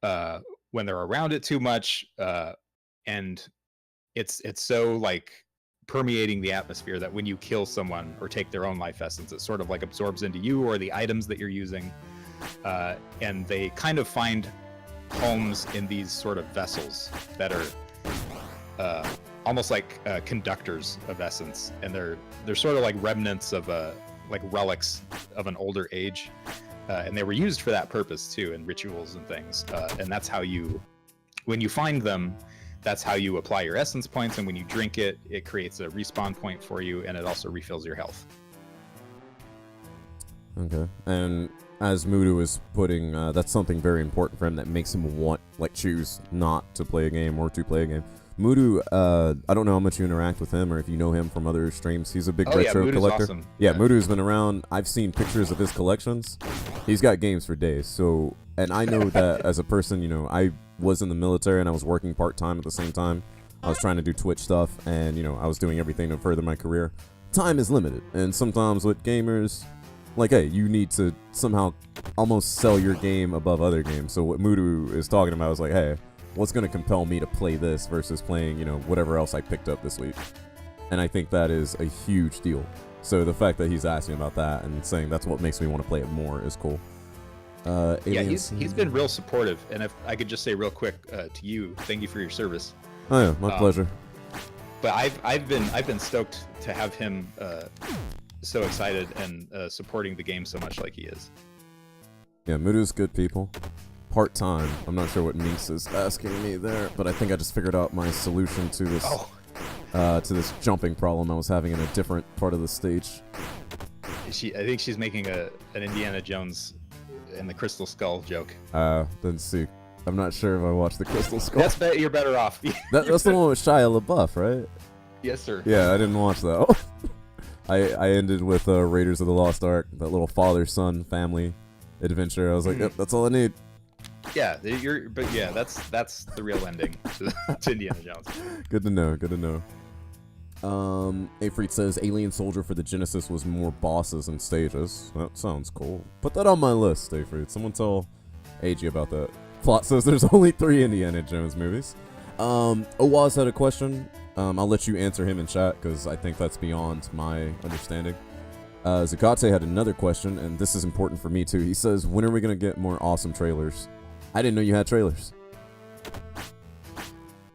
when they're around it too much, and it's so like permeating the atmosphere that when you kill someone or take their own life essence, it sort of like absorbs into you or the items that you're using, and they kind of find homes in these sort of vessels that are almost like conductors of essence, and they're sort of like remnants of like relics of an older age. And they were used for that purpose too, in rituals and things. And that's how when you find them, that's how you apply your essence points. And when you drink it, it creates a respawn point for you, and it also refills your health. Okay. And as Mudu is putting, that's something very important for him that makes him want, like, choose not to play a game or to play a game. Mudu, I don't know how much you interact with him or if you know him from other streams. He's a big retro Mudu's collector. awesome. Yeah, Mudu's been around. I've seen pictures of his collections. He's got games for days. So, and I know that as a person, you know, I was in the military and I was working part-time at the same time. I was trying to do Twitch stuff and, you know, I was doing everything to further my career. Time is limited. And sometimes with gamers, like, hey, you need to somehow almost sell your game above other games. So what Mudu is talking about is like, hey, what's going to compel me to play this versus playing, you know, whatever else I picked up this week? And I think that is a huge deal. So the fact that he's asking about that and saying that's what makes me want to play it more is cool. Yeah, he's been real supportive. And if I could just say real quick to you, thank you for your service. Oh yeah, my pleasure. But I've been stoked to have him so excited and supporting the game so much like he is. Yeah, Mudu's good people. Part-time. I'm not sure what Niece is asking me there, but I think I just figured out my solution to this jumping problem I was having in a different part of the stage. I think she's making an Indiana Jones and the Crystal Skull joke. Didn't see. I'm not sure if I watched the Crystal Skull. You're better off. That's the one with Shia LaBeouf, right? Yes, sir. Yeah, I didn't watch that. I ended with Raiders of the Lost Ark, that little father-son family adventure. I was like, yep, that's all I need. Yeah, that's the real ending to Indiana Jones. Good to know. Good to know. Afreet says Alien Soldier for the Genesis was more bosses and stages. That sounds cool. Put that on my list, Afreet. Someone tell AG about that. Plot says there's only 3 Indiana Jones movies. Owaz had a question. I'll let you answer him in chat because I think that's beyond my understanding. Zakate had another question, and this is important for me too. He says, when are we going to get more awesome trailers? I didn't know you had trailers.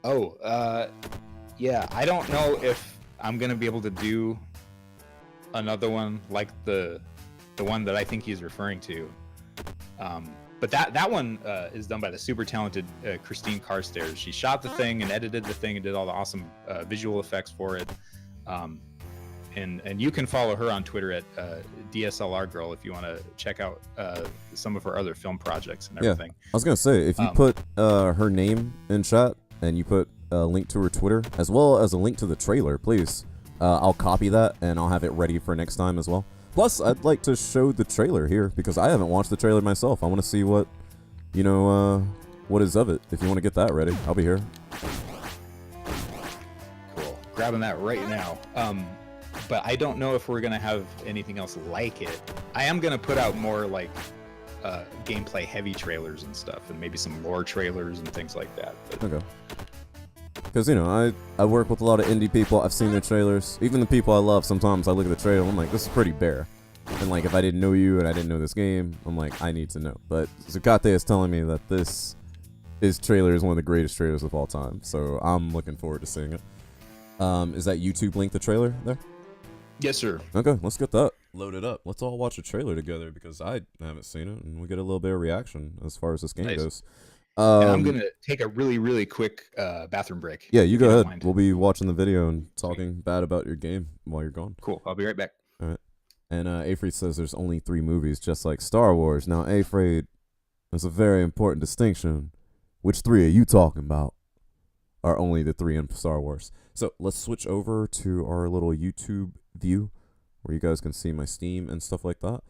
Yeah, I don't know if I'm going to be able to do another one like the one that I think he's referring to. But that one is done by the super talented Christine Carstairs. She shot the thing and edited the thing and did all the awesome visual effects for it. And you can follow her on Twitter at DSLR Girl if you want to check out some of her other film projects and everything. Yeah, I was gonna say if you put her name in chat and you put a link to her Twitter as well as a link to the trailer, please, I'll copy that and I'll have it ready for next time as well. Plus, I'd like to show the trailer here because I haven't watched the trailer myself. I want to see what, what is of it. If you want to get that ready, I'll be here. Cool. Grabbing that right now. But I don't know if we're going to have anything else like it. I am going to put out more like gameplay heavy trailers and stuff and maybe some lore trailers and things like that. But okay. Because, I work with a lot of indie people. I've seen their trailers. Even the people I love, sometimes I look at the trailer, I'm like, this is pretty bare. And, like, if I didn't know you and I didn't know this game, I'm like, I need to know. But Zakate is telling me that this trailer is one of the greatest trailers of all time. So I'm looking forward to seeing it. Is that YouTube link the trailer there? Yes, sir. Okay, let's get that loaded up. Let's all watch a trailer together because I haven't seen it, and we get a little bit of reaction as far as this game goes. And I'm going to take a really, really quick bathroom break. Yeah, you go ahead. We'll be watching the video and talking bad about your game while you're gone. Cool. I'll be right back. All right. And Afraid says there's only 3 movies, just like Star Wars. Now, Afraid, there's a very important distinction. Which 3 are you talking about? Are only the 3 in Star Wars. So let's switch over to our little YouTube view where you guys can see my Steam and stuff like that.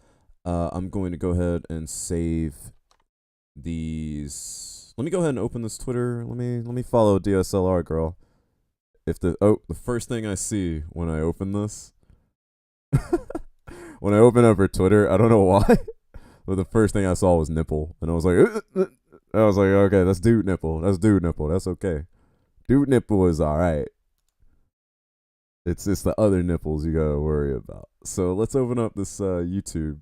I'm going to go ahead and save these. Let me go ahead and open this Twitter. Let me follow DSLR Girl. If the first thing I see when I open this, when I open up her Twitter, I don't know why, but the first thing I saw was nipple, and I was like, okay, that's dude nipple. That's dude nipple. That's okay. Dude nipple is all right. It's just the other nipples you gotta worry about. So let's open up this YouTube.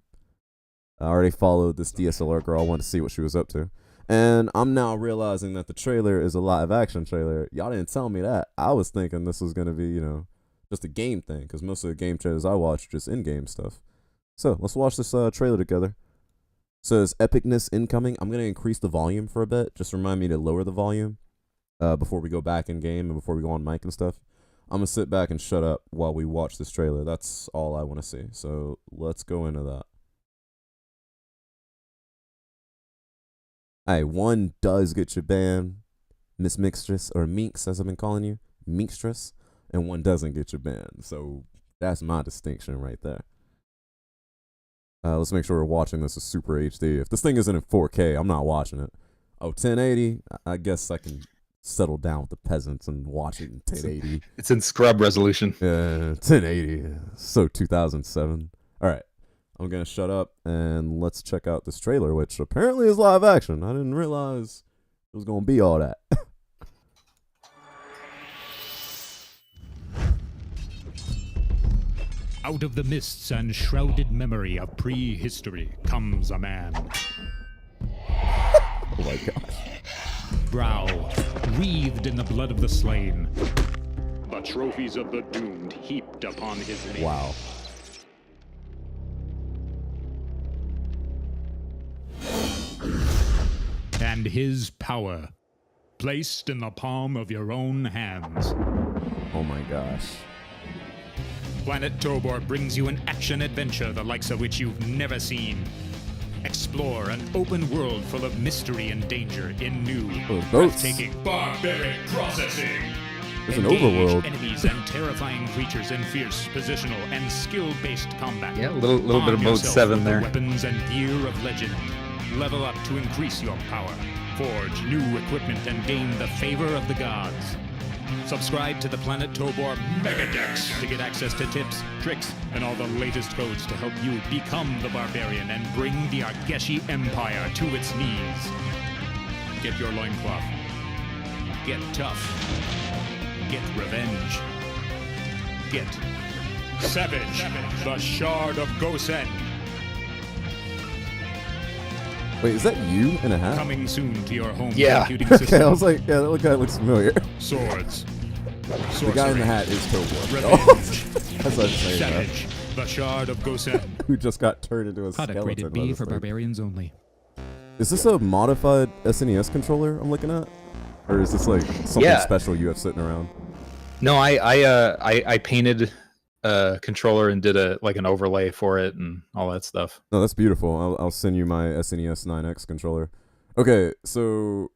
I already followed this DSLR Girl. I wanted to see what she was up to. And I'm now realizing that the trailer is a live action trailer. Y'all didn't tell me that. I was thinking this was going to be, just a game thing. Because most of the game trailers I watch are just in-game stuff. So let's watch this trailer together. It says epicness incoming. I'm going to increase the volume for a bit. Just remind me to lower the volume before we go back in game and before we go on mic and stuff. I'm going to sit back and shut up while we watch this trailer. That's all I want to see. So let's go into that. Hey, one does get you banned, Miss Mixtress, or Minx, as I've been calling you, Minxtress, and one doesn't get you banned. So that's my distinction right there. Let's make sure we're watching this as Super HD. If this thing isn't in 4K, I'm not watching it. Oh, 1080, I guess I can settle down with the peasants and watch it in 1080. It's in scrub resolution. 1080. So 2007. All right. I'm going to shut up and let's check out this trailer, which apparently is live action. I didn't realize it was going to be all that. Out of the mists and shrouded memory of prehistory comes a man. Oh my gosh. Brow wreathed in the blood of the slain. The trophies of the doomed heaped upon his knee. Wow. And his power placed in the palm of your own hands. Oh my gosh. Planet Tobor brings you an action-adventure the likes of which you've never seen. Explore an open world full of mystery and danger in new, Those boats. breathtaking, barbaric processing. There's an Engage overworld. enemies and terrifying creatures in fierce positional and skill-based combat. Yeah, a little bit Arm of mode yourself 7 with the there. weapons and gear of legend. Level up to increase your power. Forge new equipment and gain the favor of the gods. Subscribe to the Planet Tobor Megadex to get access to tips, tricks, and all the latest codes to help you become the barbarian and bring the Argeshi Empire to its knees. Get your loincloth. Get tough. Get revenge. Get savage. The Shard of Gosen. Wait, is that you in a hat? Coming soon to your home Yeah. computing system. Okay, I was like, yeah, that guy looks familiar. Swords. The guy in the hat is Tobor. Revenge. That's what I'm saying, bro. Savage. The Shard of Gosen. Who just got turned into a Product skeleton. rated by B this for thing. barbarians only. Is this a modified SNES controller I'm looking at? Or is this like something Yeah. special you have sitting around? No, I painted a controller and did an overlay for it and all that stuff. No, that's beautiful. I'll send you my SNES 9X controller. Okay, so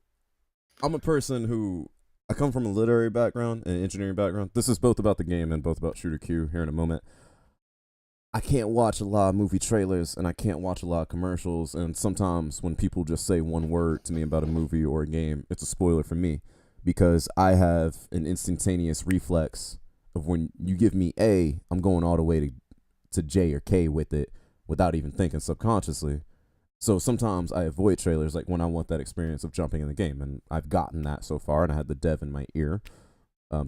I'm a person who I come from a literary background and engineering background. This is both about the game and both about Shooter Q here in a moment. I can't watch a lot of movie trailers and I can't watch a lot of commercials, and sometimes when people just say one word to me about a movie or a game, it's a spoiler for me because I have an instantaneous reflex of when you give me A, I'm going all the way to J or K with it without even thinking subconsciously. So sometimes I avoid trailers like when I want that experience of jumping in the game, and I've gotten that so far, and I had the dev in my ear.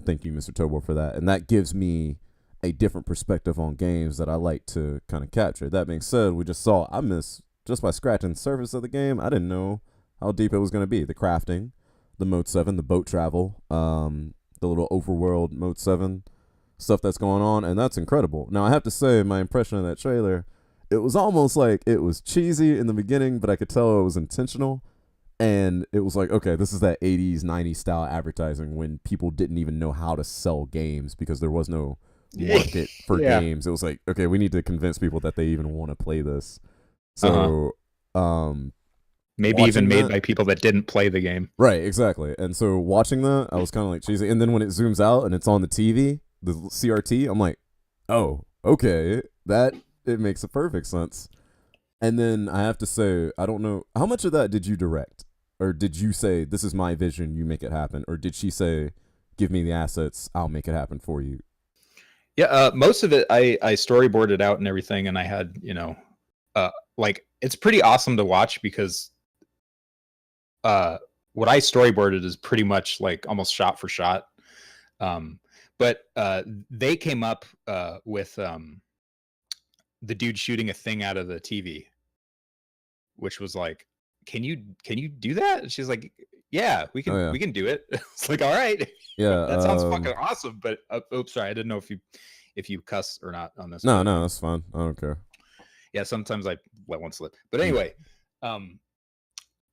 Thank you, Mr. Tobor, for that. And that gives me a different perspective on games that I like to kind of capture. That being said, we just saw, I missed, just by scratching the surface of the game, I didn't know how deep it was going to be. The crafting, the Mode 7, the boat travel, the little overworld Mode 7 stuff that's going on, and that's incredible. Now, I have to say, my impression of that trailer, it was almost like it was cheesy in the beginning, but I could tell it was intentional. And it was like, okay, this is that 80s, 90s style advertising when people didn't even know how to sell games because there was no market for Yeah. games. It was like, okay, we need to convince people that they even want to play this. So, Maybe Watching even made that- by people that didn't play the game. right, exactly. And so watching that, I was kind of like cheesy. And then when it zooms out and it's on the TV, the CRT, I'm like, oh, okay, it makes a perfect sense. And then I have to say, I don't know, how much of that did you direct? Or did you say, this is my vision, you make it happen? Or did she say, give me the assets, I'll make it happen for you? Yeah, most of it I storyboarded out and everything, and I had, it's pretty awesome to watch because what I storyboarded is pretty much like almost shot for shot. But they came up with the dude shooting a thing out of the TV, which was like, can you do that? And she's like, yeah, we can we can do it. It's like, all right, Yeah. that sounds fucking awesome. But oops, sorry, I didn't know if you cuss or not on this. No, that's fine. I don't care. Yeah, sometimes I let one slip. But anyway,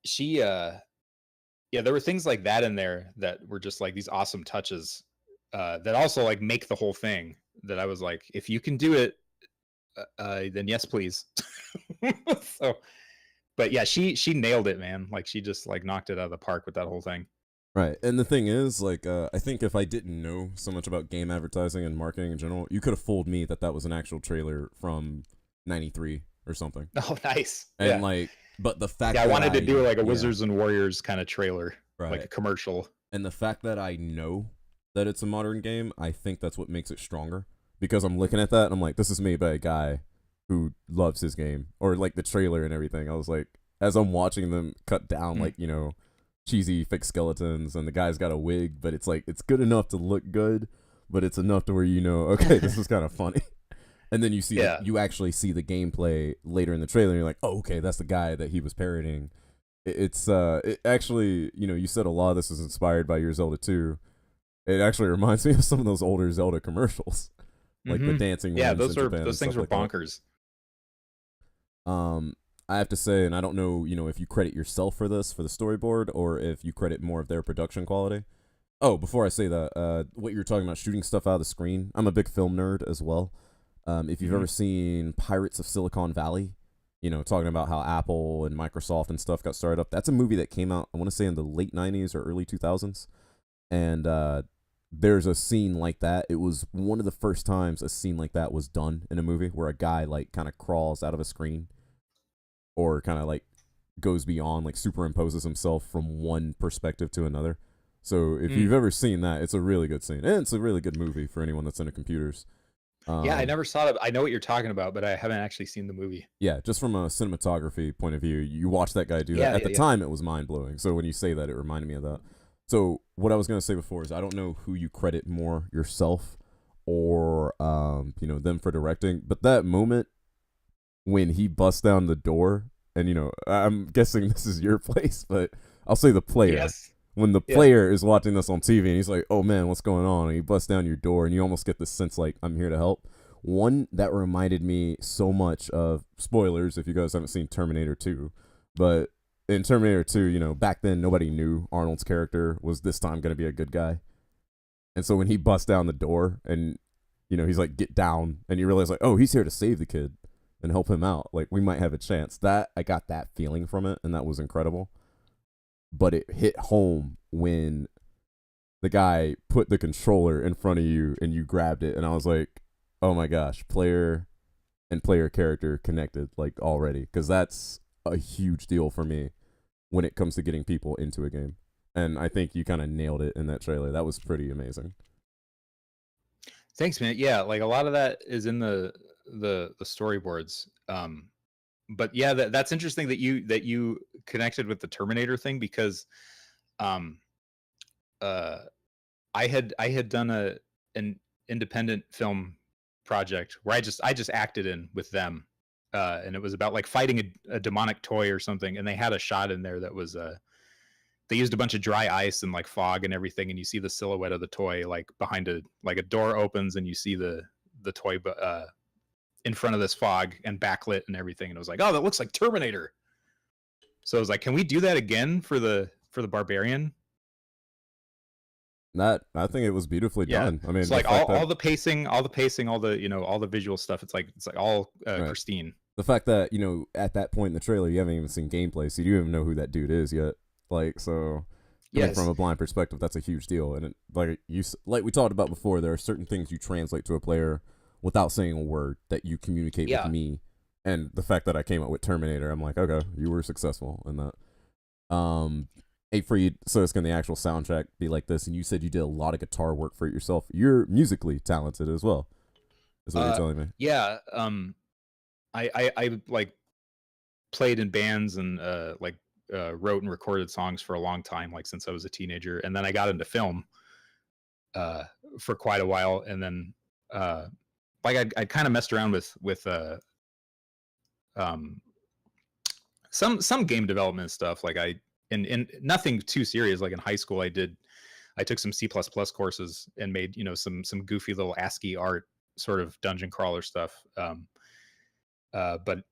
she there were things like that in there that were just like these awesome touches that also like make the whole thing, that I was like, if you can do it, then yes, please. So But yeah, she nailed it, man. Like she just like knocked it out of the park with that whole thing. Right. And the thing is, like, I think if I didn't know so much about game advertising and marketing in general, you could have fooled me that that was an actual trailer from 93 or something. Oh, nice. And yeah. like, but the fact Yeah, I that wanted to do like a yeah, Wizards and Warriors kind of trailer, like a right. commercial. And the fact that I know that it's a modern game, I think that's what makes it stronger. Because I'm looking at that and I'm like, this is made by a guy who loves his game. Or like the trailer and everything. I was like, as I'm watching them cut down, like, you know, cheesy fake skeletons and the guy's got a wig, but it's like, it's good enough to look good, but it's enough to where you know, okay, this is kind of funny. And then you see, you actually see the gameplay later in the trailer and you're like, oh, okay, that's the guy that he was parodying. It's it actually, you know, you said a lot of this is inspired by your Zelda 2. It actually reminds me of some of those older Zelda commercials, like the dancing ones. Those things were bonkers. I have to say, and I don't know, you know, if you credit yourself for this for the storyboard or if you credit more of their production quality. Oh, before I say that, what you're talking about, shooting stuff out of the screen. I'm a big film nerd as well. If you've ever seen Pirates of Silicon Valley, you know, talking about how Apple and Microsoft and stuff got started up. That's a movie that came out, I want to say, in the late 90s or early 2000s. And there's a scene like that. It was one of the first times a scene like that was done in a movie where a guy, like, kind of crawls out of a screen or kind of, like, goes beyond, like, superimposes himself from one perspective to another. So if you've ever seen that, it's a really good scene. And it's a really good movie for anyone that's into computers. Yeah, I never saw it. I know what you're talking about, but I haven't actually seen the movie. Yeah, just from a cinematography point of view, you watch that guy do that. At the time, it was mind-blowing. So when you say that, it reminded me of that. So what I was going to say before is I don't know who you credit more, yourself or, you know, them for directing. But that moment when he busts down the door, and, you know, I'm guessing this is your place, but I'll say the player. Yes. When the player is watching this on TV and he's like, oh man, what's going on? And he busts down your door and you almost get this sense like, I'm here to help. One that reminded me so much of, spoilers if you guys haven't seen Terminator 2, but in Terminator 2, you know, back then nobody knew Arnold's character was this time going to be a good guy. And so when he busts down the door and, you know, he's like, get down, and you realize like, oh, he's here to save the kid and help him out. Like, we might have a chance. That, I got that feeling from it, and that was incredible. But it hit home when the guy put the controller in front of you and you grabbed it. And I was like, oh my gosh, player and player character connected, like, already. Because that's a huge deal for me when it comes to getting people into a game. And I think you kind of nailed it in that trailer. That was pretty amazing. Thanks, man. Yeah, like a lot of that is in the storyboards. But yeah, that's interesting that you connected with the Terminator thing, because I had done an independent film project where I just acted in with them, and it was about like fighting a demonic toy or something, and they had a shot in there that was they used a bunch of dry ice and like fog and everything, and you see the silhouette of the toy like behind a door opens and you see the toy in front of this fog and backlit and everything, and it was like, oh, that looks like Terminator. So I was like, can we do that again for the barbarian? That, I think it was beautifully done. I mean, it's like all the pacing, all the, you know, all the visual stuff. It's like all pristine. The fact that, you know, at that point in the trailer, you haven't even seen gameplay, so you don't even know who that dude is yet. Like, so from a blind perspective, that's a huge deal. And it, like we talked about before, there are certain things you translate to a player without saying a word that you communicate with me. And the fact that I came up with Terminator, I'm like, okay, you were successful in that. Hey, for you, so it's going to the actual soundtrack be like this, and you said you did a lot of guitar work for it yourself. You're musically talented as well, is what you're telling me. Yeah. I like played in bands and wrote and recorded songs for a long time, like since I was a teenager. And then I got into film for quite a while. And then like I kind of messed around with some game development stuff. Like in nothing too serious. Like in high school, I took some C++ courses and made, you know, some goofy little ASCII art sort of dungeon crawler stuff. But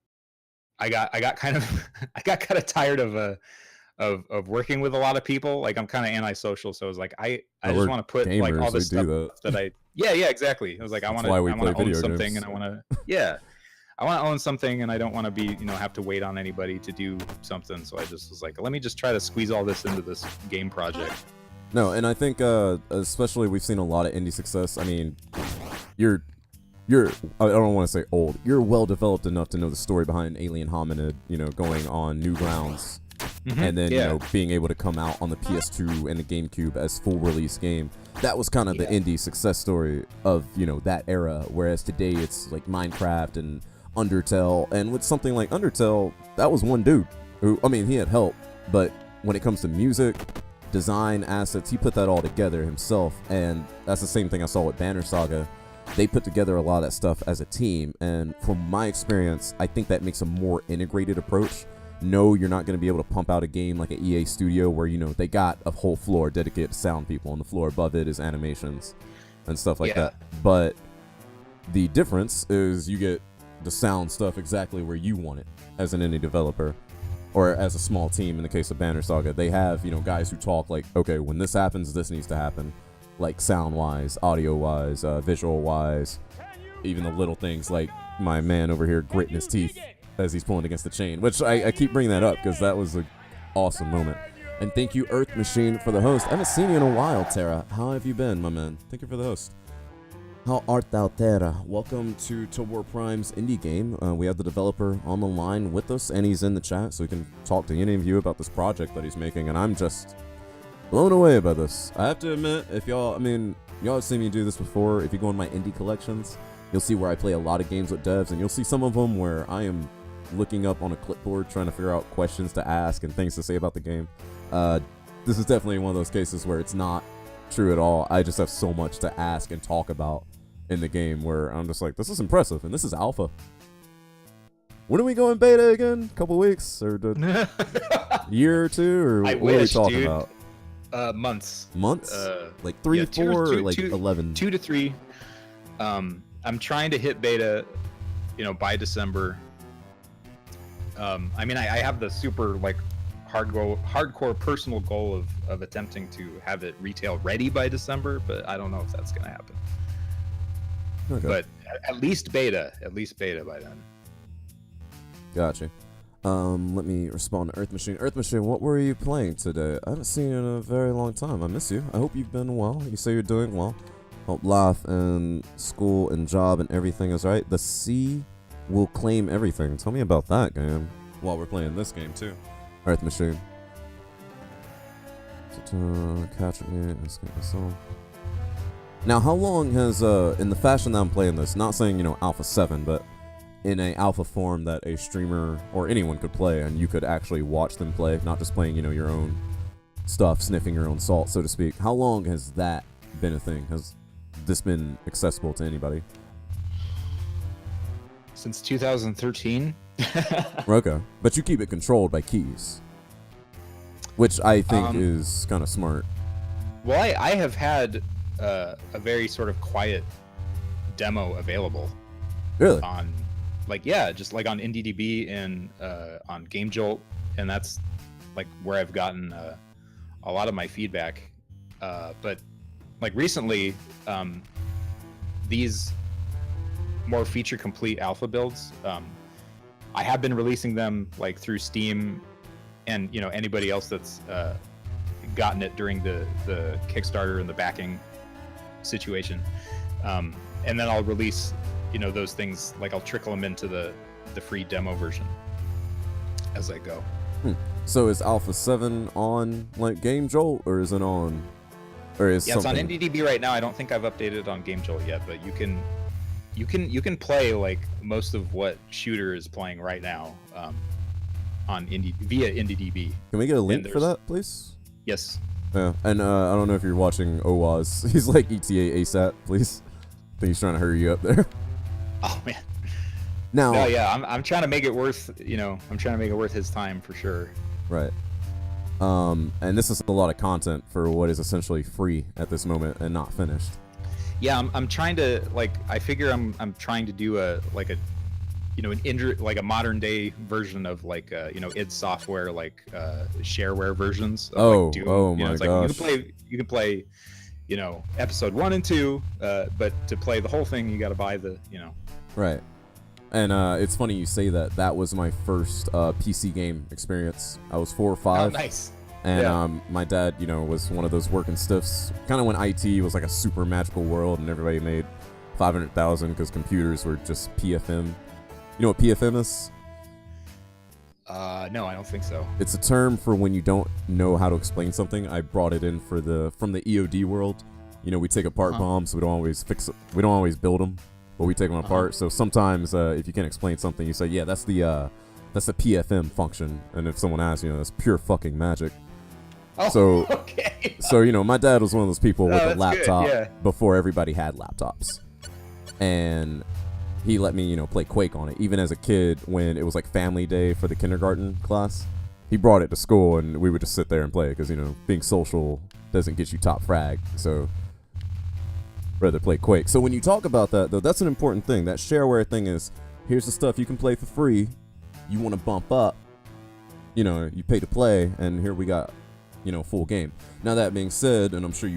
I got kind of tired of working with a lot of people. Like, I'm kind of antisocial, so I was like, I just want to put gamers, like all this stuff that I exactly. I was like, I want to own something, and I want to I want to own something, and I don't want to be, have to wait on anybody to do something. So I just was like, let me just try to squeeze all this into this game project. No, and I think especially we've seen a lot of indie success. I mean, you're I don't want to say old. You're well developed enough to know the story behind Alien Hominid, going on new grounds, and then being able to come out on the PS2 and the GameCube as full release game. That was kind of the indie success story of that era. Whereas today it's like Minecraft and Undertale, and with something like Undertale, that was one dude who, I mean, he had help, but when it comes to music, design, assets, he put that all together himself. And that's the same thing I saw with Banner Saga. They put together a lot of that stuff as a team, and from my experience, I think that makes a more integrated approach. No, you're not going to be able to pump out a game like an EA studio where they got a whole floor dedicated to sound people, and the floor above it is animations and stuff like that. But the difference is you get the sound stuff exactly where you want it as an indie developer, or as a small team. In the case of Banner Saga, they have guys who talk like, okay, when this happens, this needs to happen, like sound wise, audio wise, visual wise, even the little things like my man over here gritting his teeth as he's pulling against the chain, which I keep bringing that up because that was an awesome moment. And thank you, Earth Machine, for the host. I haven't seen you in a while, Terra. How have you been, my man? Thank you for the host. How art thou, Terra? Welcome to ToborPrime's indie game. We have the developer on the line with us, and he's in the chat, so we can talk to any of you about this project that he's making, and I'm just blown away by this. I have to admit, if y'all have seen me do this before. If you go in my indie collections, you'll see where I play a lot of games with devs, and you'll see some of them where I am looking up on a clipboard trying to figure out questions to ask and things to say about the game. This is definitely one of those cases where it's not true at all. I just have so much to ask and talk about in the game where I'm just like, this is impressive, and this is alpha. When are we going beta again? Couple weeks or year or two, or what are we talking about? Months. Months? Like 3, 4, or like 11? 2 to 3. I'm trying to hit beta, by December. I mean, I have the super hardcore personal goal of attempting to have it retail ready by December, but I don't know if that's gonna happen. Okay. But at least beta by then. Gotcha. Let me respond to Earth Machine. Earth Machine, what were you playing today? I haven't seen you in a very long time. I miss you. I hope you've been well. You say you're doing well. Hope life and school and job and everything is right. The sea will claim everything. Tell me about that game while we're playing this game too. Earth Machine. Catch me. Now, how long has in the fashion that I'm playing this? Not saying Alpha 7, but in a alpha form that a streamer or anyone could play, and you could actually watch them play, not just playing your own stuff, sniffing your own salt, so to speak. How long has that been a thing? Has this been accessible to anybody? Since 2013. Okay, but you keep it controlled by keys, which I think is kind of smart. Well, I have had a very sort of quiet demo available. Really? On, just like on IndieDB and on GameJolt, and that's like where I've gotten a lot of my feedback. But like recently, these more feature complete alpha builds, I have been releasing them like through Steam and anybody else that's gotten it during the Kickstarter and the backing situation, and then I'll release those things, like I'll trickle them into the free demo version as I go. So is Alpha 7 on like GameJolt, or is it on, or is it's on IndieDB right now. I don't think I've updated it on GameJolt yet, but you can play like most of what Shooter is playing right now on via IndieDB. Can we get a link for that, please? Yes. Yeah, and I don't know if you're watching Owaz. He's like ETA ASAP, please. I think he's trying to hurry you up there. Oh man. Now. No, yeah, I'm trying to make it worth. I'm trying to make it worth his time for sure. Right. And this is a lot of content for what is essentially free at this moment and not finished. Yeah, I'm trying to I figure I'm trying to do a modern day version of id Software shareware versions of Doom. Oh my gosh. You can play episode 1 and 2, but to play the whole thing you got to buy the Right. And it's funny you say that. That was my first PC game experience. I was 4 or 5. Oh, nice. And my dad, was one of those working stiffs. Kind of when IT was like a super magical world and everybody made 500,000 because computers were just PFM. You know what PFM is? No, I don't think so. It's a term for when you don't know how to explain something. I brought it in from the EOD world. We take apart bombs. We don't always fix it. We don't always build them, but we take them apart. So sometimes if you can't explain something, you say, yeah, that's the PFM function. And if someone asks, that's pure fucking magic. Oh, so, okay. So, my dad was one of those people with a laptop good, before everybody had laptops. And he let me, play Quake on it. Even as a kid, when it was like family day for the kindergarten class, he brought it to school and we would just sit there and play because, being social doesn't get you top frag. So, rather play Quake. So when you talk about that, though, that's an important thing. That shareware thing is, here's the stuff you can play for free. You want to bump up, you pay to play, and here we got, full game. Now that being said, and I'm sure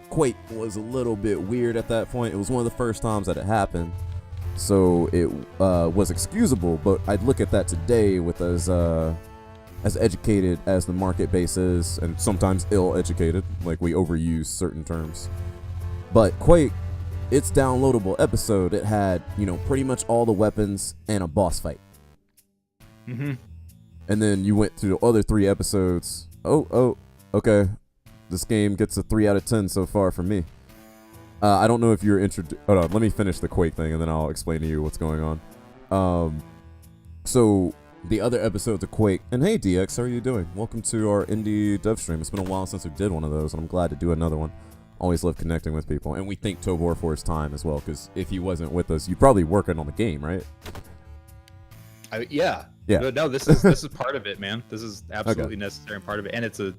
Quake was a little bit weird at that point. It was one of the first times that it happened. So it was excusable, but I'd look at that today with as educated as the market base is, and sometimes ill-educated, like we overuse certain terms. But Quake, its downloadable episode, it had, pretty much all the weapons and a boss fight. Mm-hmm. And then you went through the other 3 episodes. Oh, okay. This game gets a 3 out of 10 so far for me. I don't know if you're introduced. Hold on, let me finish the Quake thing and then I'll explain to you what's going on. So the other episodes of Quake, and hey DX, how are you doing? Welcome to our indie dev stream. It's been a while since we did one of those, and I'm glad to do another one. Always love connecting with people, and we thank Tobor for his time as well, because if he wasn't with us, you'd probably working on the game, right? Yeah. No, this is part of it, man. This is absolutely necessary and part of it, and it's a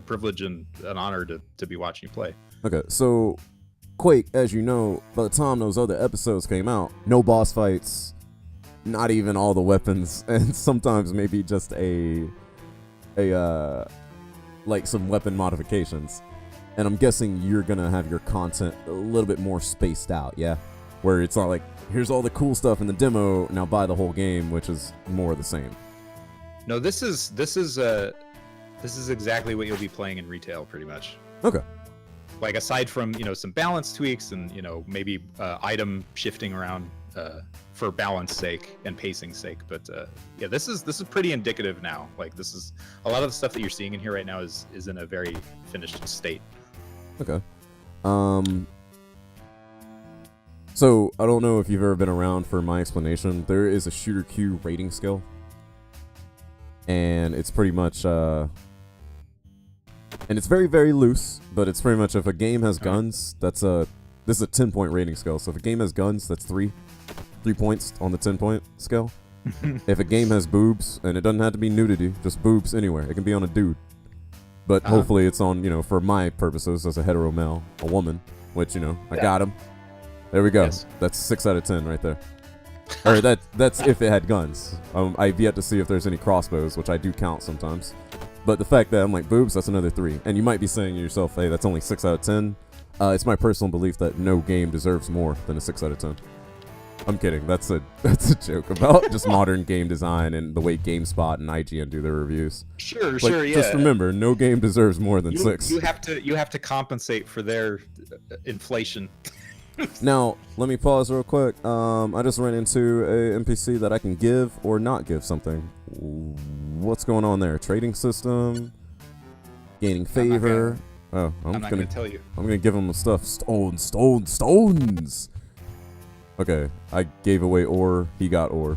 privilege and an honor to be watching you play. Okay, so Quake, as you know, by the time those other episodes came out, no boss fights, not even all the weapons, and sometimes maybe just like some weapon modifications. And I'm guessing you're gonna have your content a little bit more spaced out, yeah? Where it's not like, here's all the cool stuff in the demo, now buy the whole game, which is more of the same. No, this is exactly what you'll be playing in retail, pretty much. Okay. Like aside from some balance tweaks and maybe item shifting around for balance sake and pacing sake, but yeah, this is pretty indicative now. Like this is a lot of the stuff that you're seeing in here right now is in a very finished state. Okay. So I don't know if you've ever been around for my explanation. There is a shooter Q rating scale, and it's pretty much and it's very, very loose, but it's pretty much if a game has guns, this is a 10-point rating scale. So if a game has guns, that's 3 points on the 10-point scale. If a game has boobs, and it doesn't have to be nudity, just boobs anywhere. It can be on a dude. But hopefully it's on, for my purposes as a hetero male, a woman, which, I got him. There we go. Yes. That's 6 out of 10 right there. Or that's if it had guns. I've yet to see if there's any crossbows, which I do count sometimes. But the fact that I'm like, boobs, that's another 3. And you might be saying to yourself, hey, that's only 6 out of 10. It's my personal belief that no game deserves more than a 6 out of 10. I'm kidding. That's a joke about just modern game design and the way GameSpot and IGN do their reviews. Sure, yeah. Just remember, no game deserves more than 6. You have to compensate for their inflation. Now, let me pause real quick. I just ran into a NPC that I can give or not give something. What's going on there? Trading system? Gaining favor? I'm not gonna tell you. I'm gonna give him stuff. Stones! Okay, I gave away ore. He got ore.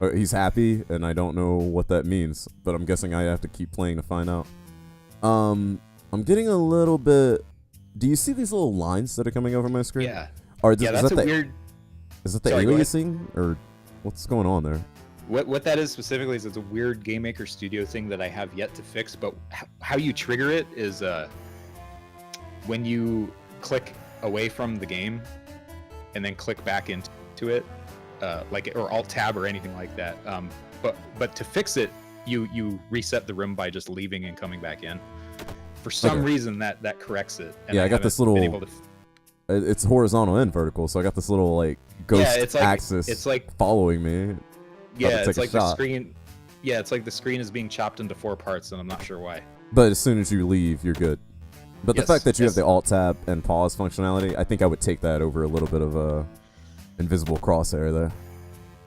He's happy, and I don't know what that means, but I'm guessing I have to keep playing to find out. I'm getting a little bit... Do you see these little lines that are coming over my screen? Yeah. That's weird... Is that the aliasing, or what's going on there? What that is specifically is it's a weird Game Maker Studio thing that I have yet to fix, but how you trigger it is when you click away from the game and then click back into it, or Alt Tab or anything like that. But to fix it, you reset the room by just leaving and coming back in. For some reason, that corrects it. And I got this little... It's horizontal and vertical, so I got this little like ghost it's like, axis. it's like following me. Yeah, it's like the screen. Yeah, it's like the screen is being chopped into 4 parts, and I'm not sure why. But as soon as you leave, you're good. But the Yes, fact that you yes. have the Alt Tab and pause functionality, I think I would take that over a little bit of a invisible crosshair there.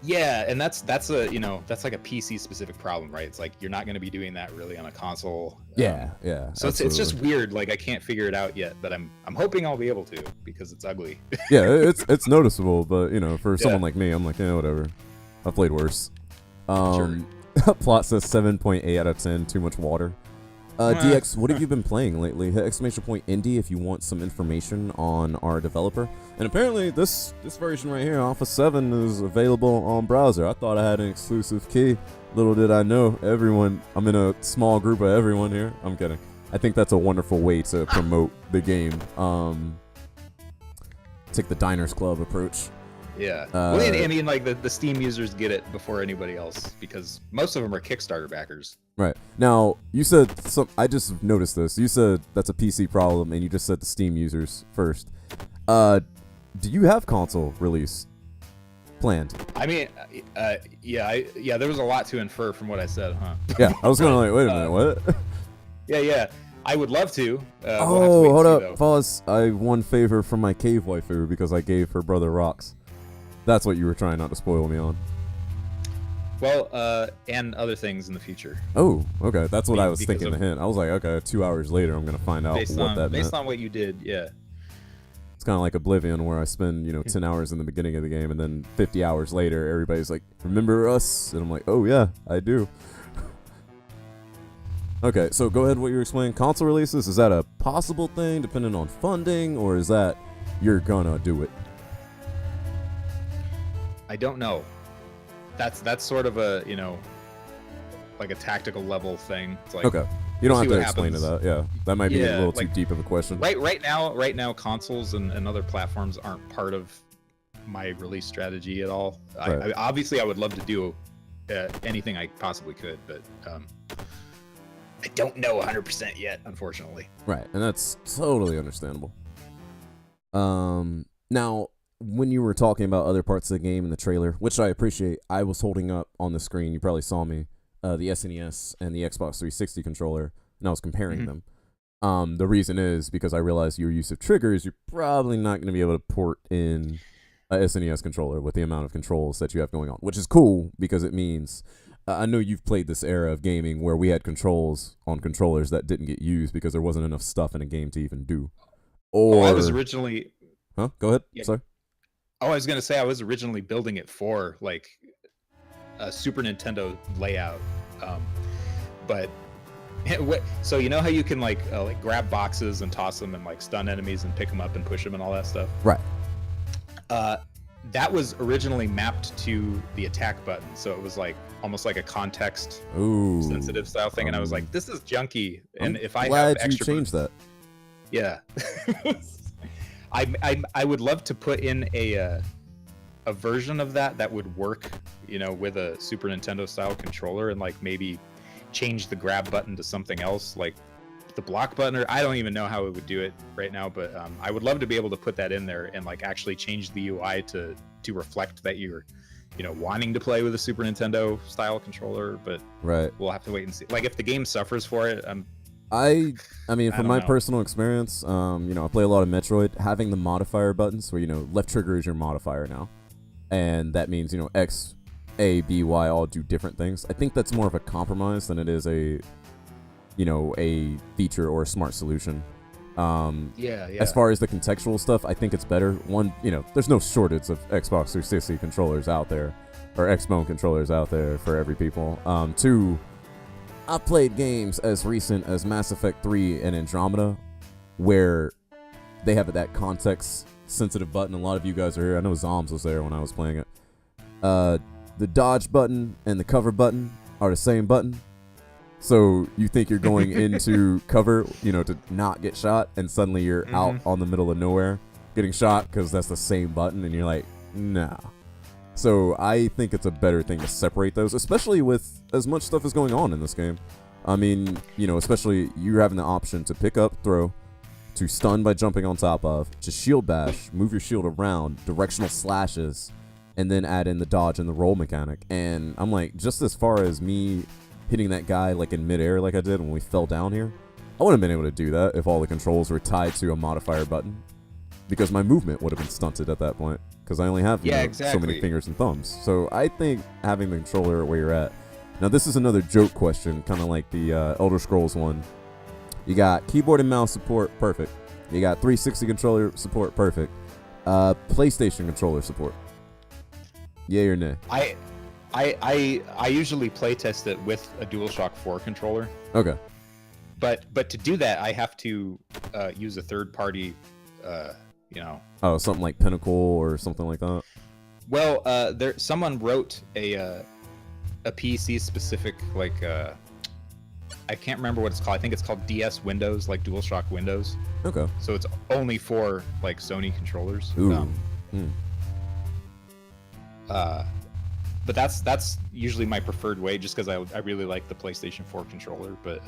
Yeah, and that's a that's like a PC specific problem, right? It's like you're not going to be doing that really on a console. Yeah. So it's just weird. Like I can't figure it out yet, but I'm hoping I'll be able to because it's ugly. Yeah, it's noticeable, but for someone like me, I'm like, whatever. I've played worse. Plot says 7.8 out of 10. Too much water. DX, what have you been playing lately? Hit !indie if you want some information on our developer. And apparently this version right here, Alpha 7, is available on browser. I thought I had an exclusive key. Little did I know, I'm in a small group of everyone here. I'm kidding. I think that's a wonderful way to promote the game. Take the Diners Club approach. Yeah. Well, I mean, like the Steam users get it before anybody else because most of them are Kickstarter backers. Right. Now, you said I just noticed this. You said that's a PC problem, and you just said the Steam users first. Do you have console release planned? I mean, there was a lot to infer from what I said, huh? Yeah, I was going to like, wait a minute, what? Yeah. I would love to. We'll have to Oh, wait and hold see, up. though. Pause. I won favor from my cave waifu because I gave her brother rocks. That's what you were trying not to spoil me on. Well, and other things in the future. Oh, okay. That's what I was Because thinking of- the hint. I was like, okay, 2 hours later, I'm going to find out Based what on that meant. on what you did, yeah. It's kind of like Oblivion, where I spend, 10 hours in the beginning of the game, and then 50 hours later, everybody's like, remember us? And I'm like, oh, yeah, I do. Okay, so go ahead, what you're explaining. Console releases, is that a possible thing, depending on funding, or is that you're gonna do it? I don't know. That's sort of a, like a tactical level thing. It's like, Okay. You don't we'll have see to what explain to happens. that. Yeah, that might be a Yeah, little too like- deep of a question. Right now, consoles and other platforms aren't part of my release strategy at all. Right. Obviously, I would love to do anything I possibly could, but I don't know 100% yet, unfortunately. Right, and that's totally understandable. Now, when you were talking about other parts of the game in the trailer, which I appreciate, I was holding up on the screen, you probably saw me, the SNES and the Xbox 360 controller, and I was comparing them. The reason is because I realized your use of triggers, you're probably not going to be able to port in a SNES controller with the amount of controls that you have going on, which is cool because it means I know you've played this era of gaming where we had controls on controllers that didn't get used because there wasn't enough stuff in a game to even do. Or I was originally. Huh? Go ahead. Yeah. Sorry. Oh, I was gonna say I was originally building it for like a Super Nintendo layout, but so you know how you can like grab boxes and toss them and like stun enemies and pick them up and push them and all that stuff. Right. That was originally mapped to the attack button, so it was like almost like a context Ooh. sensitive style thing, and I was like, this is junky. And I'm if I glad have extra, you changed that. yeah. I would love to put in a version of that would work, with a Super Nintendo style controller, and like maybe change the grab button to something else, like the block button, or I don't even know how it would do it right now, but I would love to be able to put that in there and like actually change the UI to reflect that you're wanting to play with a Super Nintendo style controller, but Right. we'll have to wait and see. Like if the game suffers for it, I mean, from don't my know. personal experience, I play a lot of Metroid. Having the modifier buttons, where left trigger is your modifier now, and that means X, A, B, Y all do different things. I think that's more of a compromise than it is a feature or a smart solution. yeah. As far as the contextual stuff, I think it's better. One, there's no shortage of Xbox 360 controllers out there, or Xbone controllers out there for every people. Two, I played games as recent as Mass Effect 3 and Andromeda, where they have that context-sensitive button. A lot of you guys are here. I know Zoms was there when I was playing it. The dodge button and the cover button are the same button. So you think you're going into cover, to not get shot, and suddenly you're out on the middle of nowhere getting shot because that's the same button, and you're like, nah. So I think it's a better thing to separate those, especially with as much stuff as going on in this game. I mean, especially you're having the option to pick up, throw, to stun by jumping on top of, to shield bash, move your shield around, directional slashes, and then add in the dodge and the roll mechanic. And I'm like, just as far as me hitting that guy like in midair like I did when we fell down here, I wouldn't have been able to do that if all the controls were tied to a modifier button, because my movement would have been stunted at that point, because I only have so many fingers and thumbs. So I think having the controller where you're at. Now this is another joke question, kind of like the Elder Scrolls one. You got keyboard and mouse support, perfect. You got 360 controller support, perfect. PlayStation controller support, yay or nay? I usually play test it with a DualShock 4 controller. Okay. But to do that, I have to use a third party, Oh, something like Pinnacle or something like that. Well, someone wrote a PC specific I can't remember what it's called. I think it's called DS Windows, like DualShock Windows. Okay. So it's only for like Sony controllers. Ooh. But that's usually my preferred way, just because I really like the PlayStation 4 controller. But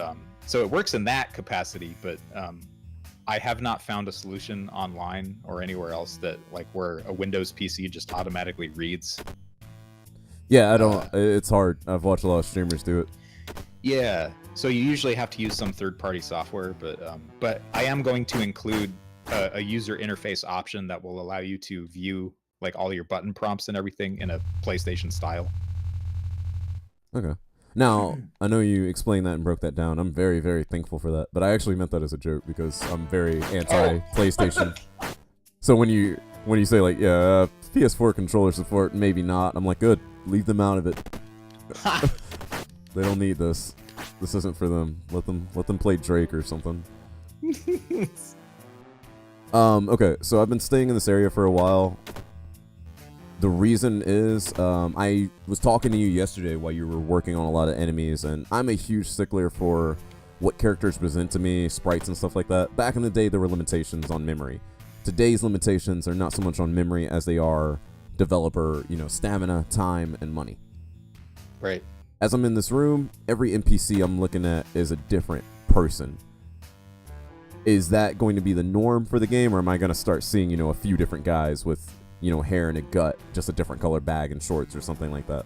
so it works in that capacity. But I have not found a solution online or anywhere else that like where a Windows PC just automatically reads. Yeah, I don't. It's hard. I've watched a lot of streamers do it. Yeah. So you usually have to use some third-party software, but I am going to include a user interface option that will allow you to view like all your button prompts and everything in a PlayStation style. Okay. Now, I know you explained that and broke that down. I'm very, very thankful for that. But I actually meant that as a joke because I'm very anti-PlayStation. So when you say like, yeah, PS4 controller support, maybe not, I'm like, good, leave them out of it. They don't need this. This isn't for them. Let them play Drake or something. Okay, so I've been staying in this area for a while. The reason is I was talking to you yesterday while you were working on a lot of enemies, and I'm a huge stickler for what characters present to me, sprites and stuff like that. Back in the day, there were limitations on memory. Today's limitations are not so much on memory as they are developer, stamina, time, and money. Right. As I'm in this room, every NPC I'm looking at is a different person. Is that going to be the norm for the game, or am I going to start seeing, a few different guys with, hair and a gut, just a different color bag and shorts or something like that?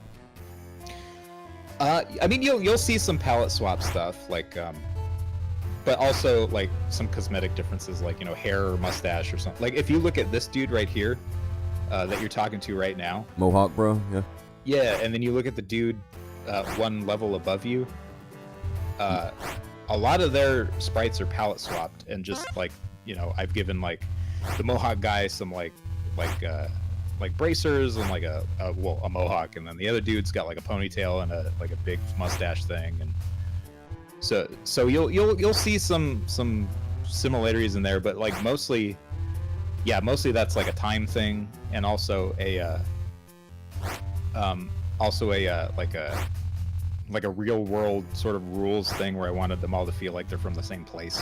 I mean, you'll see some palette swap stuff, like, but also like some cosmetic differences, like hair or mustache or something. Like if you look at this dude right here, that you're talking to right now, Mohawk, bro. Yeah. Yeah, and then you look at the dude one level above you. A lot of their sprites are palette swapped, and just like I've given like the Mohawk guy some like bracers and like a Mohawk, and then the other dude's got like a ponytail and a big mustache thing, and so you'll see some similarities in there, but like mostly that's like a time thing, and also a real world sort of rules thing where I wanted them all to feel like they're from the same place,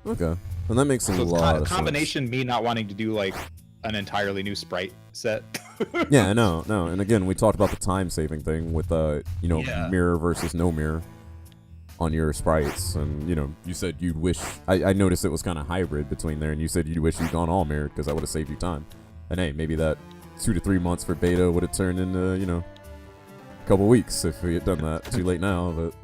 Okay, and that makes a lot of combination sense. Me not wanting to do like an entirely new sprite set. Yeah, no, and again, we talked about the time saving thing with mirror versus no mirror on your sprites, and you said you'd wish. I noticed it was kind of hybrid between there, and you said you'd wish you'd gone all mirrored because that would have saved you time. And hey, maybe that 2 to 3 months for beta would have turned into a couple weeks if we had done that. Too late now, but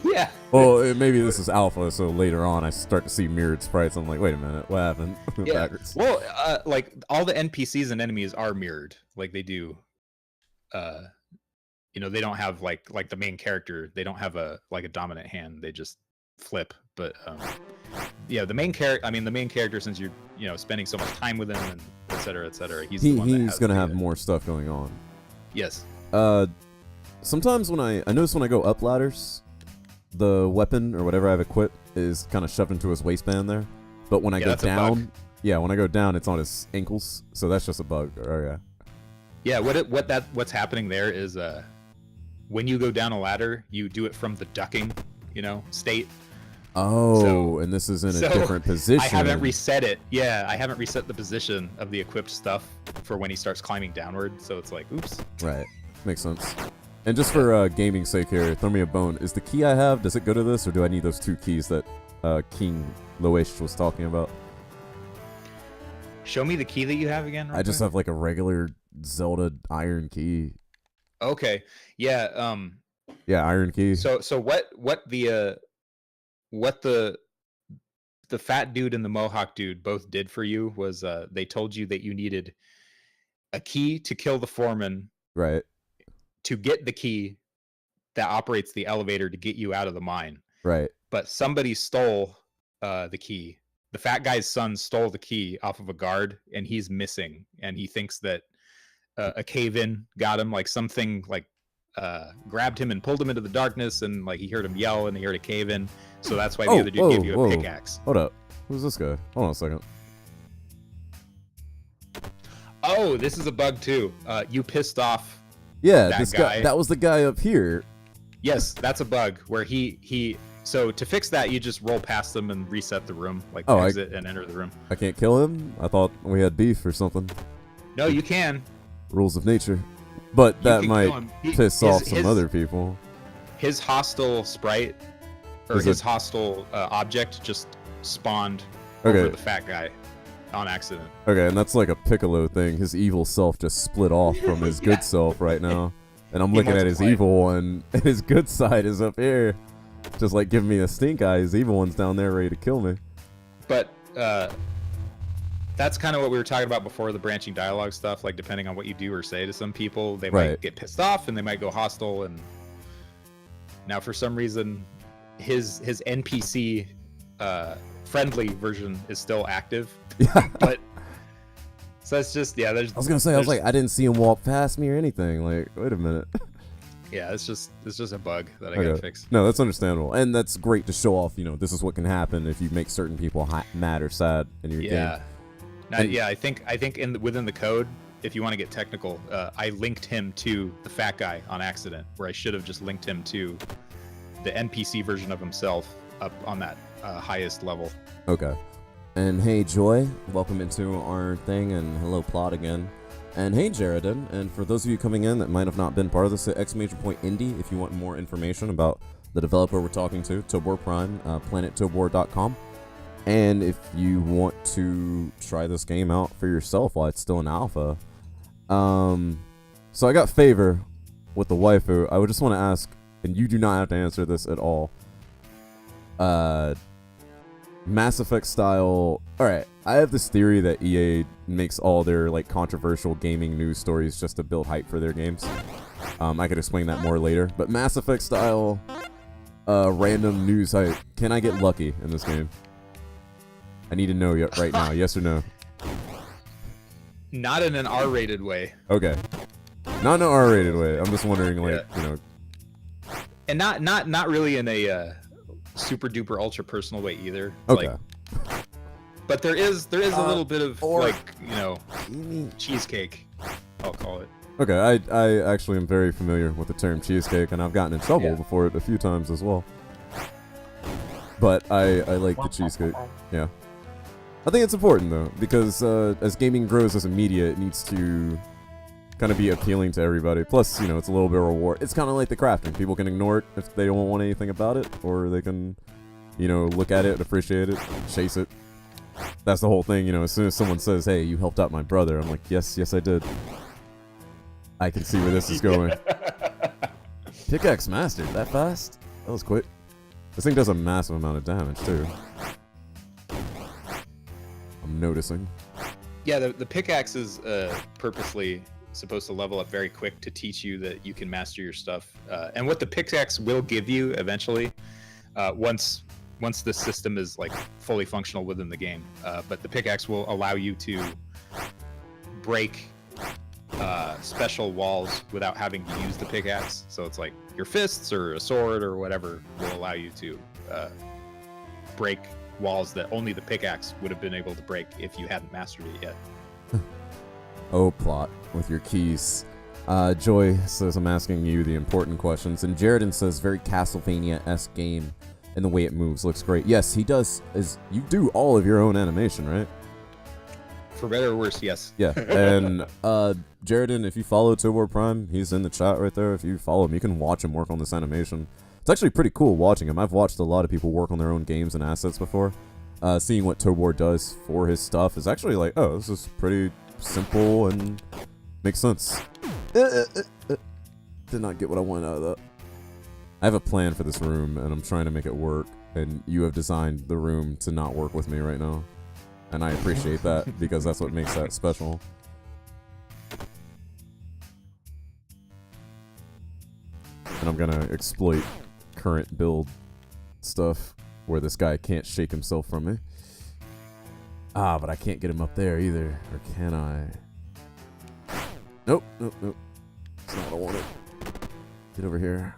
Yeah. Well, maybe this is alpha, so later on I start to see mirrored sprites. I'm like, wait a minute, what happened? Yeah. Backwards. Well, like all the NPCs and enemies are mirrored. Like they do. They don't have like the main character. They don't have a dominant hand. They just flip. But yeah, the main character, since you're spending so much time with him and et cetera, he's the one that has gonna have more stuff going on. Yes. Sometimes when I notice when I go up ladders, the weapon or whatever I have equipped is kind of shoved into his waistband there. But when I go down, when I go down, it's on his ankles. So that's just a bug. Oh yeah. Yeah. What's happening there is when you go down a ladder, you do it from the ducking, state. Oh, and this is in a different position. I haven't reset it. Yeah, I haven't reset the position of the equipped stuff for when he starts climbing downward. So it's like, oops. Right. Makes sense. And just for gaming's sake here, throw me a bone. Is the key I have, does it go to this, or do I need those 2 keys that King Loesch was talking about. Show me the key that you have again. I just have like a regular Zelda iron key. Okay. Yeah. Yeah, iron key. So what the fat dude and the mohawk dude both did for you was they told you that you needed a key to kill the foreman, Right. to get the key that operates the elevator to get you out of the mine. Right. But somebody stole the key. The fat guy's son stole the key off of a guard, and he's missing. And he thinks that a cave-in got him, like something like grabbed him and pulled him into the darkness, and like he heard him yell, and he heard a cave-in. So that's why the other dude gave you a pickaxe. Hold up. Who's this guy? Hold on a second. Oh, this is a bug too. You pissed off. Yeah, this guy. That was the guy up here. Yes, that's a bug where he. So to fix that, you just roll past them and reset the room, like exit and enter the room. I can't kill him? I thought we had beef or something. No, you can. Rules of nature. But that might piss off some other people. His hostile sprite, or his hostile object, just spawned over the fat guy on accident. Okay, and that's like a Piccolo thing. His evil self just split off from his good self right now. And I'm looking at his evil one, and his good side is up here. Just like giving me a stink eye. His evil one's down there ready to kill me. But that's kind of what we were talking about before, the branching dialogue stuff. Like, depending on what you do or say to some people, they might get pissed off and they might go hostile. And now, for some reason, his NPC friendly version is still active. Yeah. But so it's just I was gonna say, I didn't see him walk past me or anything. Like, wait a minute. Yeah, it's just a bug that I gotta fix. No, that's understandable, and that's great to show off. This is what can happen if you make certain people mad or sad in your game. Yeah, I think within the code, if you want to get technical, I linked him to the fat guy on accident, where I should have just linked him to the NPC version of himself up on that highest level. Okay. And hey, Joy, welcome into our thing, and hello, Plot again. And hey, Jaredin, and for those of you coming in that might have not been part of this, Exclamation Point Indie, if you want more information about the developer we're talking to, ToborPrime, planettobor.com. And if you want to try this game out for yourself while it's still in alpha. So I got favor with the waifu. I would just want to ask, and you do not have to answer this at all. Mass Effect style. Alright, I have this theory that EA makes all their like controversial gaming news stories just to build hype for their games. I could explain that more later. But Mass Effect style random news hype. Can I get lucky in this game? I need to know right now. Yes or no? Not in an R-rated way. Okay. Not in an R-rated way. I'm just wondering, like, And not really in a super duper ultra personal way either. Okay. Like, but there is a little bit of cheesecake, I'll call it. Okay, I actually am very familiar with the term cheesecake, and I've gotten in trouble before it a few times as well. But I like the cheesecake. Yeah. I think it's important though, because as gaming grows as a media, it needs to kind of be appealing to everybody. Plus, it's a little bit of reward. It's kind of like the crafting. People can ignore it if they don't want anything about it, or they can, look at it, appreciate it, chase it. That's the whole thing. As soon as someone says, "Hey, you helped out my brother," I'm like, "Yes, I did." I can see where this is going. Pickaxe mastered that fast? That was quick. This thing does a massive amount of damage too. I'm noticing. Yeah, the pickaxe is purposely supposed to level up very quick to teach you that you can master your stuff. And what the pickaxe will give you eventually, once the system is like fully functional within the game, but the pickaxe will allow you to break special walls without having to use the pickaxe. So it's like your fists or a sword or whatever will allow you to break walls that only the pickaxe would have been able to break if you hadn't mastered it yet. Oh, Plot, with your keys. Joy says, I'm asking you the important questions. And Jaredin says, very Castlevania-esque game, and the way it moves looks great. Yes, he does. You do all of your own animation, right? For better or worse, yes. Yeah, and Jaredin, if you follow ToborPrime, he's in the chat right there. If you follow him, you can watch him work on this animation. It's actually pretty cool watching him. I've watched a lot of people work on their own games and assets before. Seeing what Tobor does for his stuff is actually like, oh, this is pretty simple and makes sense. Did not get what I wanted out of that. I have a plan for this room, and I'm trying to make it work, and you have designed the room to not work with me right now. And I appreciate that, because that's what makes that special. And I'm gonna exploit current build stuff where this guy can't shake himself from me. Ah, but I can't get him up there either. Or can I? Nope, nope, nope. That's not what I wanted. Get over here.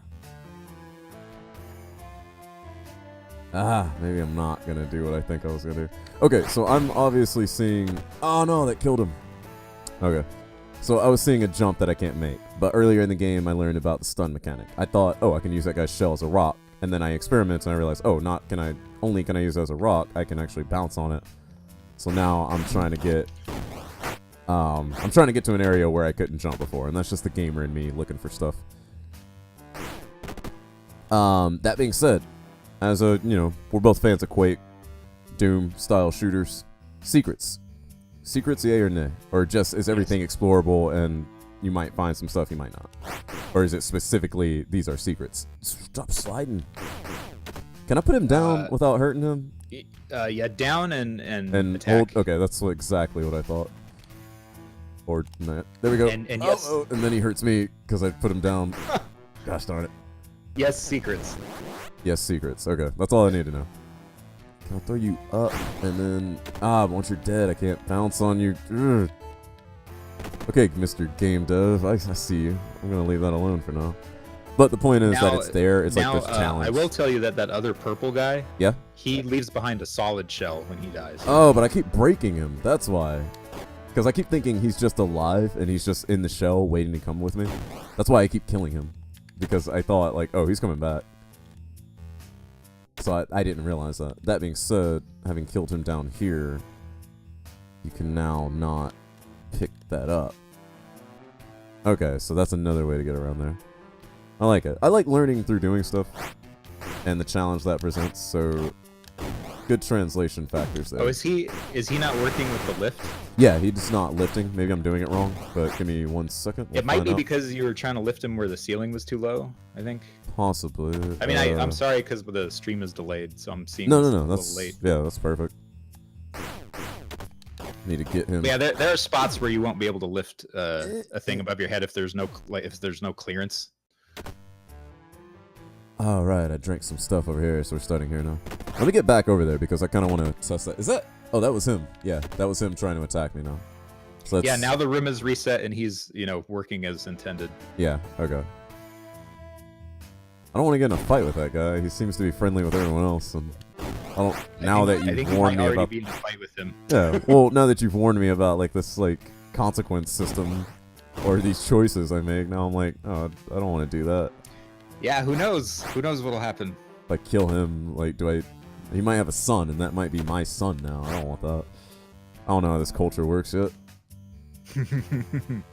Ah, maybe I'm not gonna do what I think I was gonna do. Okay, so I'm obviously seeing... Oh no, that killed him. Okay. So I was seeing a jump that I can't make. But earlier in the game, I learned about the stun mechanic. I thought, oh, I can use that guy's shell as a rock. And then I experimented and I realized, oh, only can I use it as a rock, I can actually bounce on it. So now I'm trying to get... to an area where I couldn't jump before. And that's just the gamer in me looking for stuff. That being said, as a, we're both fans of Quake, Doom style shooters. Secrets, yay or nay? Or just is everything explorable and you might find some stuff you might not? Or is it specifically these are secrets? Stop sliding. Can I put him down without hurting him? Yeah, down and attack. Hold. Okay, that's exactly what I thought. Or nah, there we go. And yes. And then he hurts me because I put him down. Gosh darn it. Yes, secrets. Yes, secrets. Okay, that's all I need to know. Can I throw you up and then... once you're dead, I can't bounce on you. Ugh. Okay, Mr. Game Dev, I see you. I'm going to leave that alone for now. But the point is that it's there. It's like this challenge. I will tell you that other purple guy... Yeah? He leaves behind a solid shell when he dies. Oh, but I keep breaking him. That's why. Because I keep thinking he's just alive and he's just in the shell waiting to come with me. That's why I keep killing him. Because I thought, like, oh, he's coming back. So I didn't realize that. That being said, having killed him down here, you can now not pick that up. Okay, so that's another way to get around there. I like it. I like learning through doing stuff and the challenge that presents, so good translation factors there. Oh, is he not working with the lift? Yeah, he's not lifting. Maybe I'm doing it wrong, but give me 1 second. It might be because you were trying to lift him where the ceiling was too low, I think. Possibly. I mean, I'm sorry because the stream is delayed, so I'm seeing No, this a that's little late. Yeah, that's perfect. Need to get him. But yeah, there are spots where you won't be able to lift a thing above your head if there's no clearance. All right, I drank some stuff over here, so we're starting here now. Let me get back over there because I kind of want to test that. Is that? Oh, that was him. Yeah, that was him trying to attack me now. So yeah, now the room is reset and he's working as intended. Yeah. Okay. I don't want to get in a fight with that guy. He seems to be friendly with everyone else, and I don't. Now that you've warned me about. Be in a fight with him. Yeah. Well, now that you've warned me about like this consequence system or these choices I make, now I'm like, oh, I don't want to do that. Yeah, who knows? Who knows what'll happen? If I kill him, like, he might have a son, and that might be my son now. I don't want that. I don't know how this culture works yet. Let me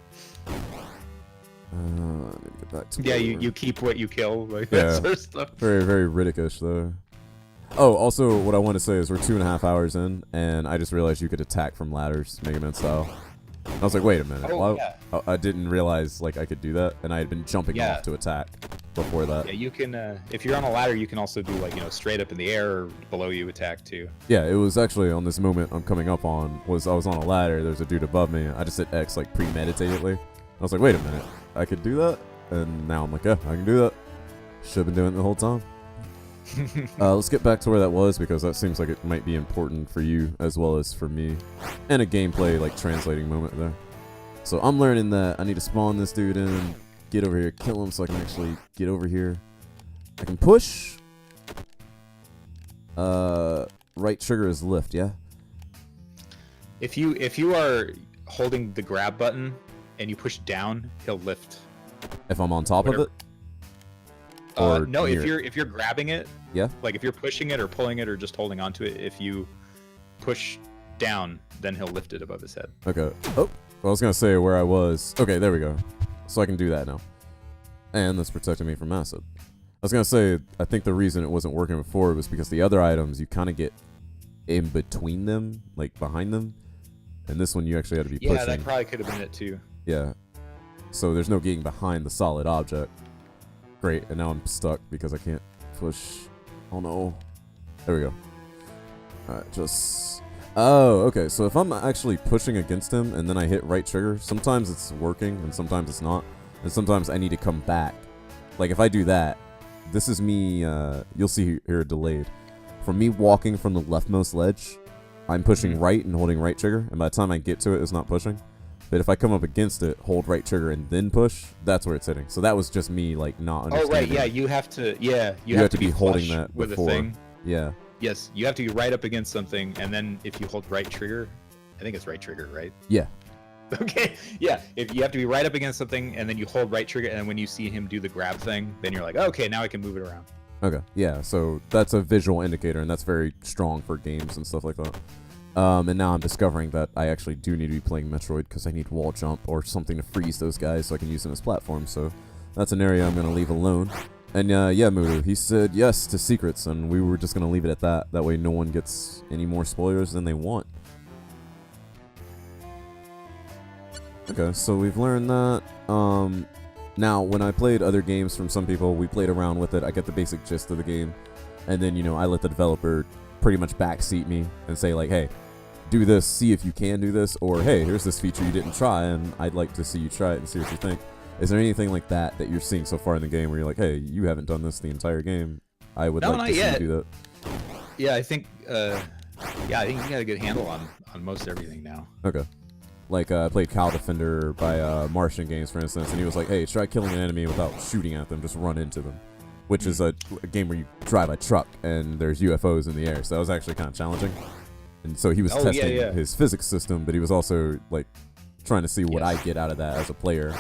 get back to yeah, you keep what you kill, like yeah. that sort of stuff. Very, very Riddick-ish, though. Oh, also, what I want to say is we're 2.5 hours in, and I just realized you could attack from ladders, Mega Man style. I was like, wait a minute. Oh, yeah. I didn't realize I could do that, and I had been jumping off to attack before that. Yeah, you can. If you're on a ladder, you can also do straight up in the air or below you attack too. Yeah, it was actually on this moment I'm coming up on. I was on a ladder. There's a dude above me. I just hit X premeditatedly. I was like, wait a minute, I could do that, and now I'm like, yeah, I can do that. Should have been doing it the whole time. Let's get back to where that was because that seems like it might be important for you as well as for me, and a gameplay translating moment there. So I'm learning that I need to spawn this dude in, get over here, kill him so I can actually get over here. I can push. Right trigger is lift, yeah. If you are holding the grab button and you push down, he'll lift. If I'm on top of it. No, if you're grabbing it, yeah. Like if you're pushing it or pulling it or just holding onto it, if you push down, then he'll lift it above his head. Okay. Oh, I was gonna say where I was. Okay, there we go. So I can do that now, and that's protecting me from acid. was gonna say, I think the reason it wasn't working before was because the other items you kind of get in between them, like behind them, and this one you actually had to be pushing. Yeah, that probably could have been it too. Yeah. So there's no getting behind the solid object. Great, and now I'm stuck because I can't push. Oh no. There we go. Alright, just... Oh, okay. So if I'm actually pushing against him and then I hit right trigger, sometimes it's working and sometimes it's not. And sometimes I need to come back. Like if I do that, this is me, you'll see here delayed. From me walking from the leftmost ledge, I'm pushing right and holding right trigger, and by the time I get to it, it's not pushing. But if I come up against it, hold right trigger and then push, that's where it's hitting. So that was just me like not understanding. Oh right, yeah, you have to, you have to be holding that with before. a thing. Yeah. Yes, you have to be right up against something, and then if you hold right trigger, I think it's right trigger, right? Yeah. Okay, yeah. If you have to be right up against something, and then you hold right trigger, and then when you see him do the grab thing, then you're like, okay, now I can move it around. Okay, yeah. So that's a visual indicator, and that's very strong for games and stuff like that. And now I'm discovering that I actually do need to be playing Metroid because I need wall jump or something to freeze those guys so I can use them as platforms. So that's an area I'm going to leave alone. And yeah, Mudu, he said yes to secrets, and we were just going to leave it at that. That way no one gets any more spoilers than they want. Okay, so we've learned that. Now, when I played other games from some people, we played around with it. I get the basic gist of the game. And then, I let the developer pretty much backseat me and say, like, hey, do this, see if you can do this. Or, hey, here's this feature you didn't try, and I'd like to see you try it and see what you think. Is there anything like that you're seeing so far in the game where you're like, hey, you haven't done this the entire game? I would like to see you do that. Yeah, I think you got a good handle on most everything now. Okay. Like, I played Cow Defender by Martian Games, for instance, and he was like, hey, try killing an enemy without shooting at them, just run into them. Which is a game where you drive a truck and there's UFOs in the air, so that was actually kind of challenging. And so he was testing his physics system, but he was also, like, trying to see what I get out of that as a player,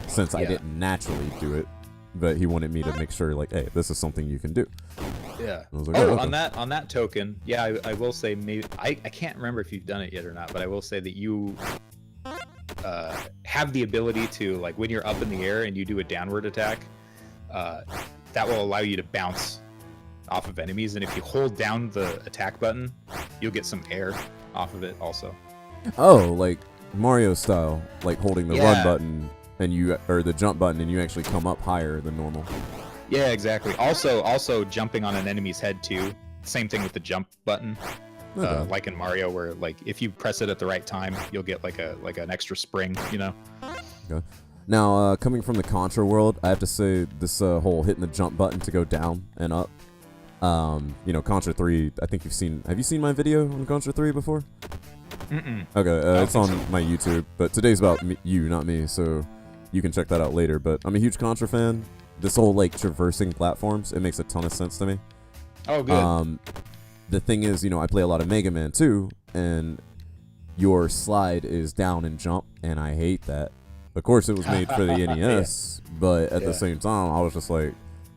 since I didn't naturally do it. But he wanted me to make sure, like, hey, this is something you can do. Yeah. I was like, okay. on that token, I will say maybe I can't remember if you've done it yet or not, but I will say that you have the ability to, like, when you're up in the air and you do a downward attack, that will allow you to bounce off of enemies, and if you hold down the attack button, you'll get some air off of it also. Oh, like Mario style, like holding the run button and or the jump button, and you actually come up higher than normal. Yeah, exactly. Also jumping on an enemy's head too. Same thing with the jump button. Okay. Like in Mario, where like if you press it at the right time, you'll get like an extra spring, Okay. Now, coming from the Contra world, I have to say this whole hitting the jump button to go down and up. Contra 3. I think have you seen my video on Contra 3 before? Mm-mm. Okay, it's on my YouTube, but today's about you, not me, so you can check that out later. But I'm a huge Contra fan. This whole, like, traversing platforms, it makes a ton of sense to me. Oh, good. The thing is, I play a lot of Mega Man too, and your slide is down and jump, and I hate that. Of course, it was made for the NES, but at the same time, I was just like,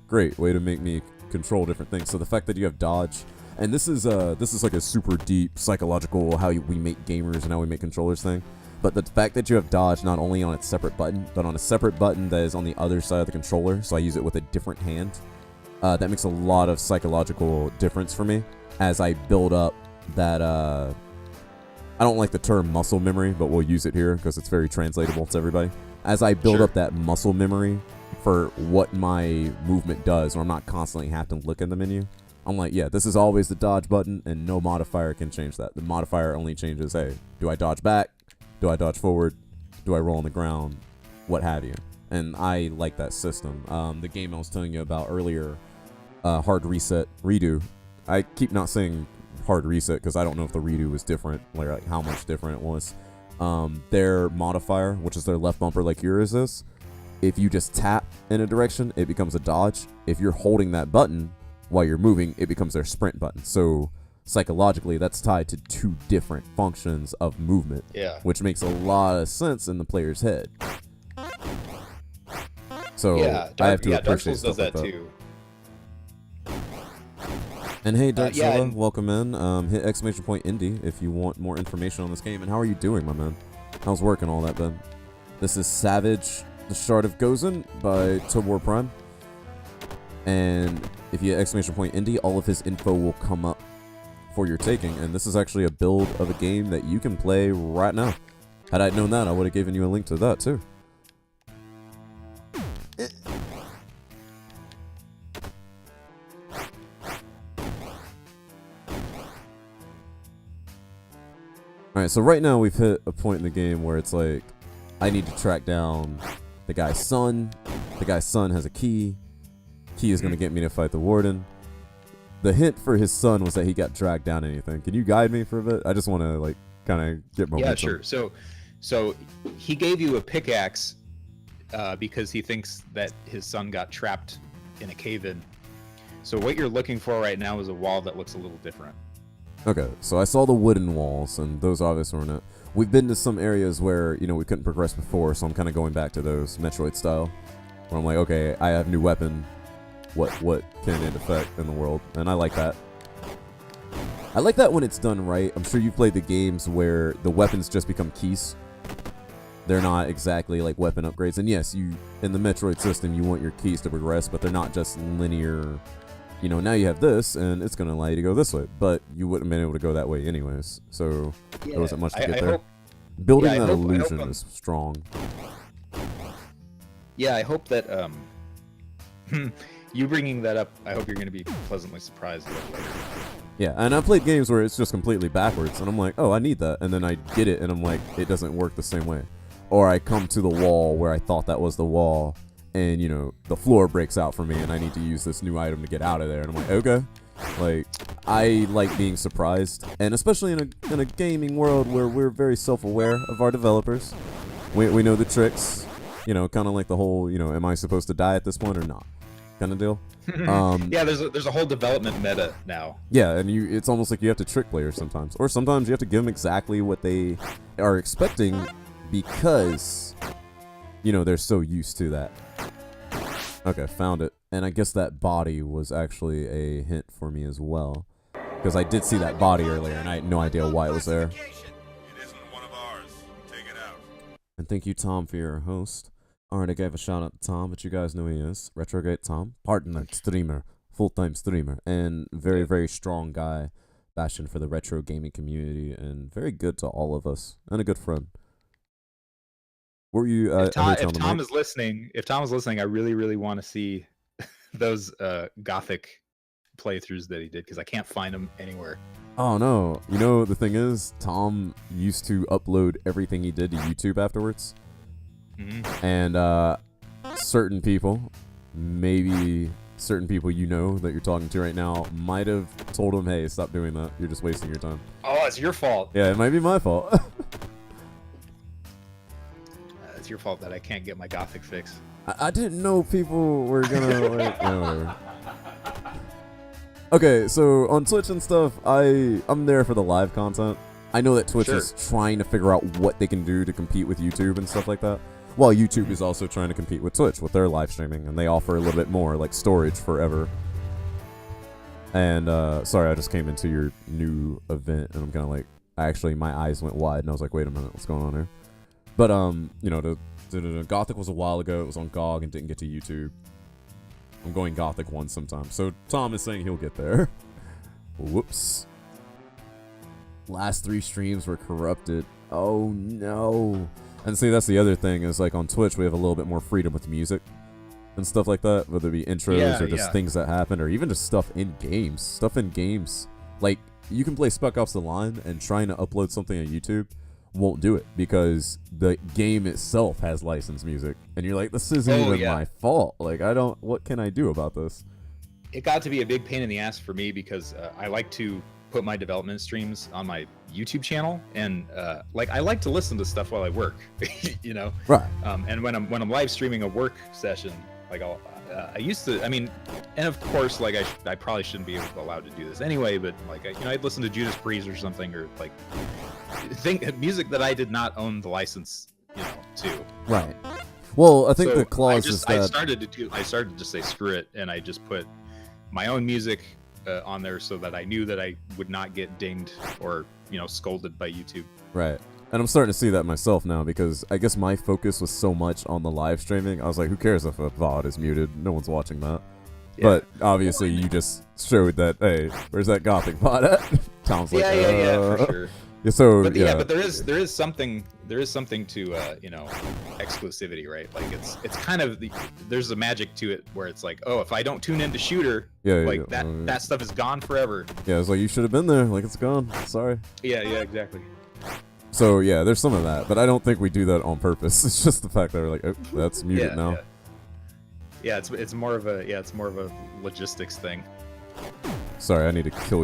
great, way to make me control different things. So the fact that you have dodge, and this is like a super deep psychological how we make gamers and how we make controllers thing. But the fact that you have dodge not only on its separate button, but on a separate button that is on the other side of the controller, so I use it with a different hand, that makes a lot of psychological difference for me as I build up that, I don't like the term muscle memory, but we'll use it here because it's very translatable to everybody. As I build up that muscle memory for what my movement does, or I'm not constantly having to look at the menu, I'm like, yeah, this is always the dodge button, and no modifier can change that. The modifier only changes, hey, do I dodge back? Do I dodge forward? Do I roll on the ground? What have you. And I like that system. The game I was telling you about earlier, Hard Reset Redo, I keep not saying Hard Reset because I don't know if the redo was different, like how much different it was. Their modifier, which is their left bumper like yours is, if you just tap in a direction, it becomes a dodge. If you're holding that button while you're moving, it becomes their sprint button. So psychologically, that's tied to two different functions of movement, which makes a lot of sense in the player's head. So I have to appreciate stuff like that too. And hey, Darkzilla, welcome in. Hit exclamation point indie if you want more information on this game. And how are you doing, my man? How's work and all that been? This is Savage, the Shard of Gosen by ToborPrime. and if you exclamation point indie, all of his info will come up for your taking. And this is actually a build of a game that you can play right now. Had I known that, I would have given you a link to that too. Alright, so right now we've hit a point in the game where it's like, I need to track down the guy's son. The guy's son has a key. Key is going to get me to fight the warden. The hint for his son was that he got dragged down anything. Can you guide me for a bit? I just want to, like, kind of get momentum. Yeah, sure. So he gave you a pickaxe because he thinks that his son got trapped in a cave-in. So what you're looking for right now is a wall that looks a little different. Okay, so I saw the wooden walls, and those obviously weren't it. We've been to some areas where, you know, we couldn't progress before, so I'm kind of going back to those Metroid style, where I'm like, okay, I have new weapon. What can it affect in the world? And I like that. I like that when it's done right. I'm sure you've played the games where the weapons just become keys. They're not exactly like weapon upgrades. And yes, you in the Metroid system, you want your keys to progress, but they're not just linear. You know, now you have this, and it's going to allow you to go this way. But you wouldn't have been able to go that way anyways. So there wasn't much to get there. Building that illusion is strong. Yeah, I hope that you bringing that up, I hope you're going to be pleasantly surprised. Yeah, and I played games where it's just completely backwards, and I'm like, oh, I need that, and then I get it, and I'm like, it doesn't work the same way. Or I come to the wall where I thought that was the wall, and, you know, the floor breaks out for me, and I need to use this new item to get out of there, and I'm like, okay. Like, I like being surprised, and especially in a gaming world where we're very self-aware of our developers. We know the tricks, you know, kind of like the whole, you know, am I supposed to die at this point or not? Kind of deal. Yeah, there's a whole development meta now. Yeah, and it's almost like you have to trick players sometimes, or sometimes you have to give them exactly what they are expecting because, you know, they're so used to that. Okay, found it, and I guess that body was actually a hint for me as well, because I did see that body earlier, and I had no idea why it was there. It isn't one of ours. Take it out. And thank you, Tom, for your host. Alright, I gave a shout out to Tom, but you guys know who he is. Retrogate Tom, partner, streamer, full-time streamer, and very, very strong guy, bastion for the retro gaming community, and very good to all of us, and a good friend. What were you? If Tom is listening, I really, really want to see those Gothic playthroughs that he did, because I can't find them anywhere. Oh no! You know the thing is, Tom used to upload everything he did to YouTube afterwards. And certain people, maybe certain people you know that you're talking to right now, might have told him, hey, stop doing that. You're just wasting your time. Oh, it's your fault. Yeah, it might be my fault. It's your fault that I can't get my Gothic fix. I didn't know people were gonna, like, yeah, whatever. Okay, so on Twitch and stuff, I'm there for the live content. I know that Twitch is trying to figure out what they can do to compete with YouTube and stuff like that. Well, YouTube is also trying to compete with Twitch with their live streaming, and they offer a little bit more, like storage forever. And, sorry, I just came into your new event, and I'm kind of like, actually, my eyes went wide, and I was like, wait a minute, what's going on here? But, you know, the Gothic was a while ago, it was on GOG and didn't get to YouTube. I'm going Gothic once sometime. So, Tom is saying he'll get there. Whoops. Last 3 streams were corrupted. Oh, no. And see, that's the other thing, is like on Twitch, we have a little bit more freedom with music and stuff like that, whether it be intros or just things that happen, or even just stuff in games. Like, you can play Spec Ops The Line, and trying to upload something on YouTube won't do it, because the game itself has licensed music. And you're like, this isn't even my fault. Like, what can I do about this? It got to be a big pain in the ass for me, because I like to put my development streams on my YouTube channel, and like, I like to listen to stuff while I work, you know. Right. And when I'm live streaming a work session, like I used to, I mean, and of course, like I probably shouldn't be allowed to do this anyway, but like, you know, I'd listen to Judas Priest or something, or like music that I did not own the license, you know, to. Right. Well, I think the clause is that I started to say screw it, and I just put my own music on there, so that I knew that I would not get dinged or, you know, scolded by YouTube. Right. And I'm starting to see that myself now, because I guess my focus was so much on the live streaming. I was like, who cares if a VOD is muted? No one's watching that. But obviously, you just showed that. Hey, where's that gothic pot at? Tom's like, yeah, for sure. Yeah, so But but there is something to exclusivity, right? Like it's kind of there's a magic to it where it's like, oh, if I don't tune into shooter, that stuff is gone forever. Yeah, it's like you should have been there. Like it's gone. Sorry. Yeah, exactly. So yeah, there's some of that, but I don't think we do that on purpose. It's just the fact that we're like, oh, that's muted now. Yeah, it's more of a logistics thing. Sorry, I need to kill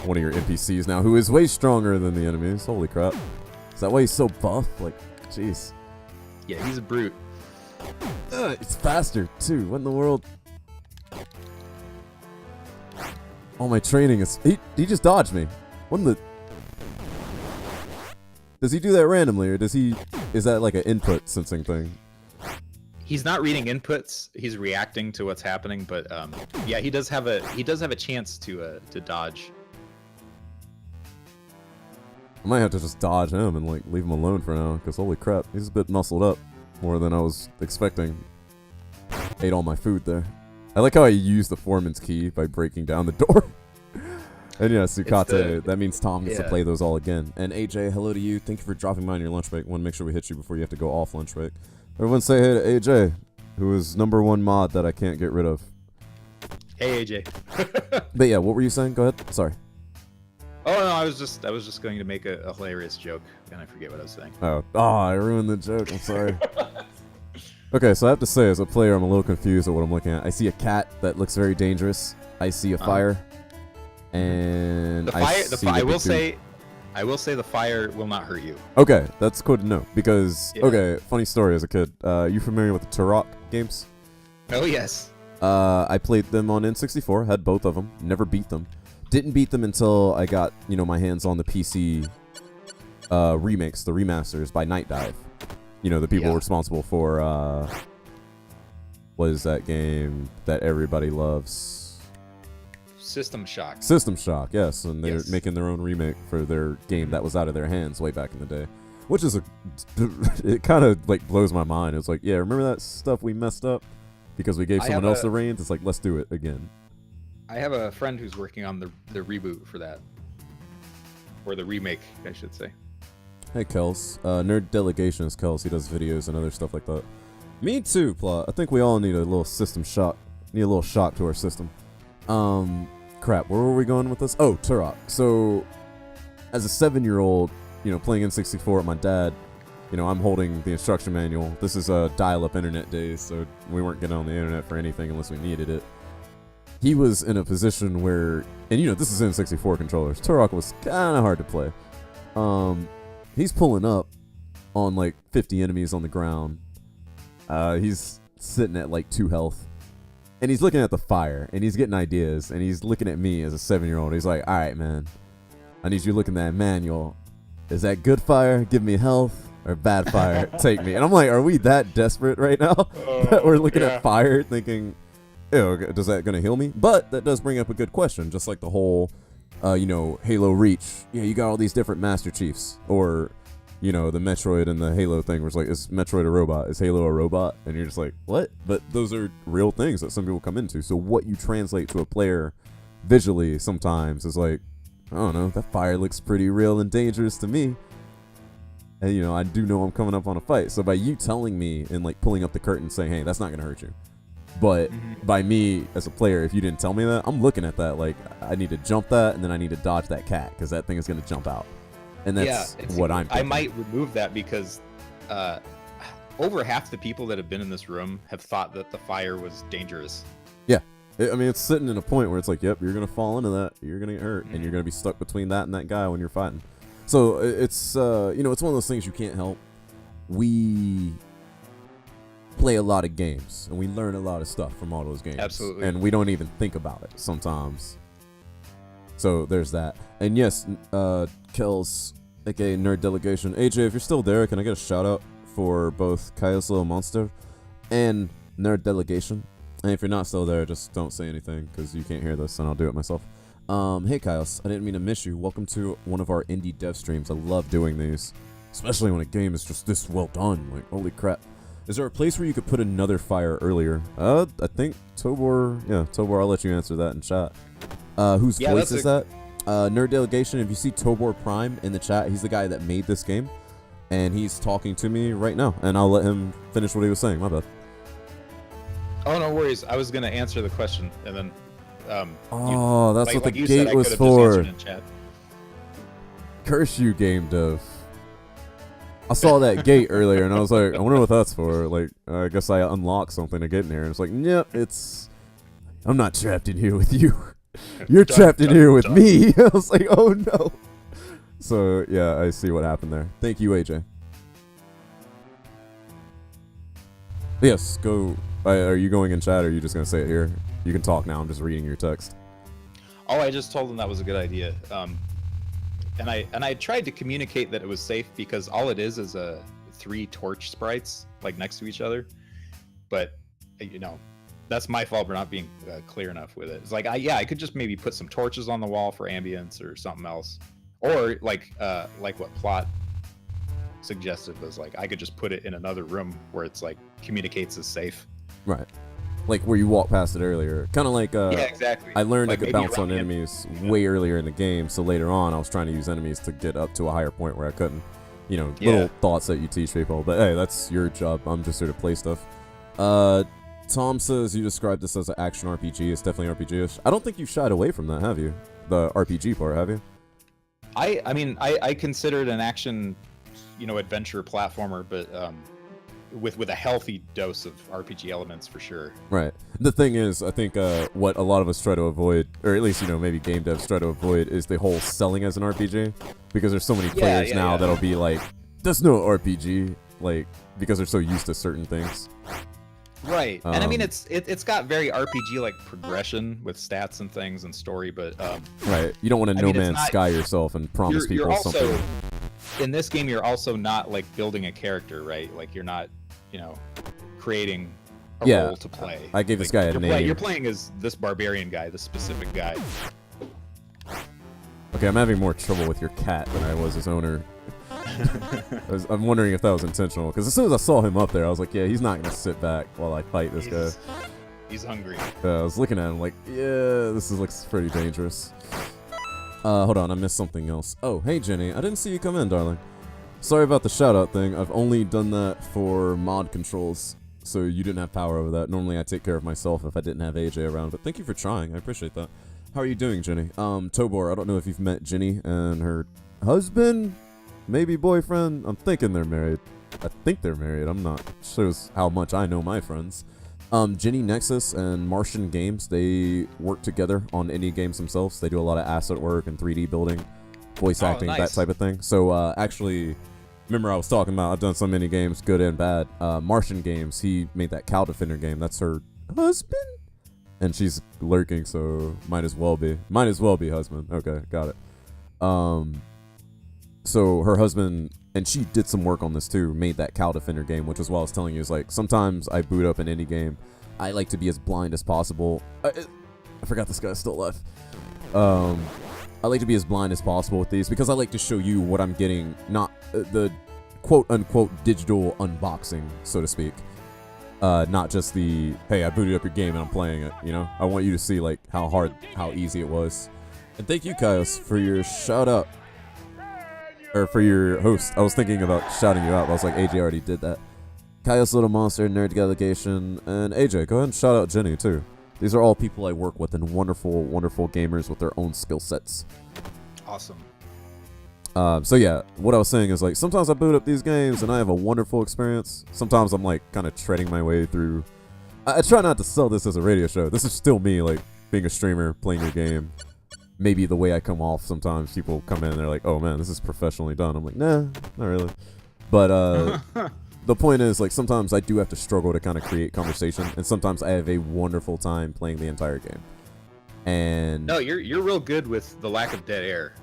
one of your NPCs now, who is way stronger than the enemies. Holy crap! Is that why he's so buff? Like, jeez. Yeah, he's a brute. It's faster too. What in the world? All my training is. He just dodged me. What in the? Does he do that randomly, or is that like an input sensing thing? He's not reading inputs. He's reacting to what's happening. But yeah, he does have a chance to dodge. I might have to just dodge him and like leave him alone for now, because holy crap, he's a bit muscled up, more than I was expecting. Ate all my food there. I like how I used the foreman's key by breaking down the door. And yeah, Sukate, that means Tom gets to play those all again. And AJ, hello to you. Thank you for dropping by on your lunch break. Want to make sure we hit you before you have to go off lunch break. Everyone say hey to AJ, who is #1 mod that I can't get rid of. Hey AJ. But yeah, what were you saying? Go ahead. Sorry. Oh no, I was just going to make a hilarious joke, and I forget what I was saying. Oh, I ruined the joke. I'm sorry. Okay, so I have to say, as a player, I'm a little confused at what I'm looking at. I see a cat that looks very dangerous. I see a fire, and I will say the fire will not hurt you. Okay, that's cool to know because okay, funny story. As a kid, you familiar with the Turok games? Oh yes. I played them on N64. Had both of them. Never beat them. Didn't beat them until I got my hands on the PC remakes, the remasters by Night Dive. The people responsible for what is that game that everybody loves? System Shock. System Shock, yes, and they're making their own remake for their game that was out of their hands way back in the day, which is it kind of like blows my mind. It's like, yeah, remember that stuff we messed up because we gave someone else the reins? It's like, let's do it again. I have a friend who's working on the reboot for that, or the remake, I should say. Hey, Kels. Nerd Delegation is Kels. He does videos and other stuff like that. Me too, Plot. I think we all need a little system shock. Need a little shock to our system. Crap. Where were we going with this? Oh, Turok. So, as a 7-year-old, playing N64 with my dad, I'm holding the instruction manual. This is dial-up internet days, so we weren't getting on the internet for anything unless we needed it. He was in a position where, and this is N64 controllers. Turok was kind of hard to play. He's pulling up on like 50 enemies on the ground. He's sitting at like 2 health. And he's looking at the fire and he's getting ideas and he's looking at me as a 7-year-old. He's like, all right, man, I need you to look in that manual. Is that good fire? Give me health, or bad fire? Take me. And I'm like, are we that desperate right now that we're looking at fire thinking, ew, is that going to heal me? But that does bring up a good question, just like the whole Halo Reach. Yeah, you got all these different Master Chiefs, or the Metroid and the Halo thing, where it's like, is Metroid a robot? Is Halo a robot? And you're just like, what? But those are real things that some people come into. So what you translate to a player visually sometimes is like, I don't know, that fire looks pretty real and dangerous to me. And I do know I'm coming up on a fight. So by you telling me and like pulling up the curtain saying, hey, that's not gonna hurt you. But by me as a player, if you didn't tell me that, I'm looking at that like, I need to jump that, and then I need to dodge that cat because that thing is going to jump out. And that's what I'm thinking. I might remove that because over half the people that have been in this room have thought that the fire was dangerous. Yeah. It's sitting in a point where it's like, yep, you're going to fall into that. You're going to get hurt, and you're going to be stuck between that and that guy when you're fighting. So it's, it's one of those things you can't help. We play a lot of games and we learn a lot of stuff from all those games. Absolutely. And we don't even think about it sometimes. So there's that. And yes, Kels, aka Nerd Delegation. AJ, if you're still there, can I get a shout out for both Chaos Little Monster and Nerd Delegation? And if you're not still there, just don't say anything because you can't hear this and I'll do it myself. Hey Chaos, I didn't mean to miss you. Welcome to one of our indie dev streams. I love doing these, especially when a game is just this well done. Like, holy crap. Is there a place where you could put another fire earlier? I think Tobor. Yeah, Tobor. I'll let you answer that in chat. Whose voice is that? Nerd Delegation. If you see ToborPrime in the chat, he's the guy that made this game, and he's talking to me right now. And I'll let him finish what he was saying. My bad. Oh, no worries. I was gonna answer the question, and then. That's like, what like the you said, gate I was could've just for. answered in chat. Curse you, game dev. I saw that gate earlier, and I was like, I wonder what that's for. Like, I guess I unlocked something to get in here. And it's like, yep, I'm not trapped in here with you. You're trapped in here with me. I was like, oh no. So, yeah, I see what happened there. Thank you, AJ. Yes, go. Are you going in chat, or are you just going to say it here? You can talk now. I'm just reading your text. Oh, I just told him that was a good idea. And I tried to communicate that it was safe because all it is 3 torch sprites like next to each other. But that's my fault for not being clear enough with it. It's like I could just maybe put some torches on the wall for ambience or something else, or like what Plot suggested was like I could just put it in another room where it's like communicates as safe. Right. Like where you walked past it earlier. Kind of like, yeah, exactly. I learned like I could bounce on enemies way earlier in the game, so later on I was trying to use enemies to get up to a higher point where I couldn't. Little thoughts that you teach people. But hey, that's your job. I'm just here to play stuff. Tom says you described this as an action RPG. It's definitely RPG-ish. I don't think you shied away from that, have you? The RPG part, have you? I consider it an action, adventure platformer, but with a healthy dose of RPG elements for sure. Right. The thing is, I think what a lot of us try to avoid, or at least maybe game devs try to avoid, is the whole selling as an RPG, because there's so many players now that'll be like, "There's no RPG," like because they're so used to certain things. Right. And I mean, it's got very RPG like progression with stats and things and story, but right. You don't want to No Man's Sky yourself and promise people you're also, something. In this game, you're also not like building a character, right? Like you're not, creating a role to play. I gave this guy a name. You're playing as this barbarian guy, this specific guy. Okay, I'm having more trouble with your cat than I was his owner. I'm wondering if that was intentional, because as soon as I saw him up there, I was like, yeah, he's not going to sit back while I fight this guy. He's hungry. I was looking at him like, yeah, this looks pretty dangerous. Hold on, I missed something else. Oh, hey, Jenny. I didn't see you come in, darling. Sorry about the shout-out thing. I've only done that for mod controls, so you didn't have power over that. Normally, I take care of myself if I didn't have AJ around, but thank you for trying. I appreciate that. How are you doing, Jenny? Tobor, I don't know if you've met Jenny and her husband, maybe boyfriend. I'm thinking they're married. I think they're married. I'm not. Shows how much I know my friends. Jenny, Nexus, and Martian Games, they work together on indie games themselves. They do a lot of asset work and 3D building, voice acting, that type of thing. So, actually, remember I was talking about, I've done so many games, good and bad. Martian Games, he made that Cow Defender game. That's her husband? And she's lurking, so might as well be. Might as well be husband. Okay, got it. So her husband, and she did some work on this too, made that Cow Defender game, which is what I was telling you, is like, sometimes I boot up an indie game. I like to be as blind as possible. I forgot this guy's still alive. I like to be as blind as possible with these, because I like to show you what I'm getting, not the quote-unquote digital unboxing, so to speak. Not just the, hey, I booted up your game and I'm playing it, I want you to see, like, how easy it was. And thank you, Kaios, for your shout-out. Or for your host. I was thinking about shouting you out, but I was like, AJ already did that. Kaios Little Monster, Nerd Delegation, and AJ, go ahead and shout out Jenny, too. These are all people I work with, and wonderful, wonderful gamers with their own skill sets. Awesome. So yeah, what I was saying is, like, sometimes I boot up these games and I have a wonderful experience. Sometimes I'm like kind of treading my way through. I try not to sell this as a radio show. This is still me, like, being a streamer, playing your game. Maybe the way I come off, sometimes people come in and they're like, oh man, this is professionally done. I'm like, nah, not really. But the point is, like, sometimes I do have to struggle to kind of create conversation, and sometimes I have a wonderful time playing the entire game. And no, you're real good with the lack of dead air.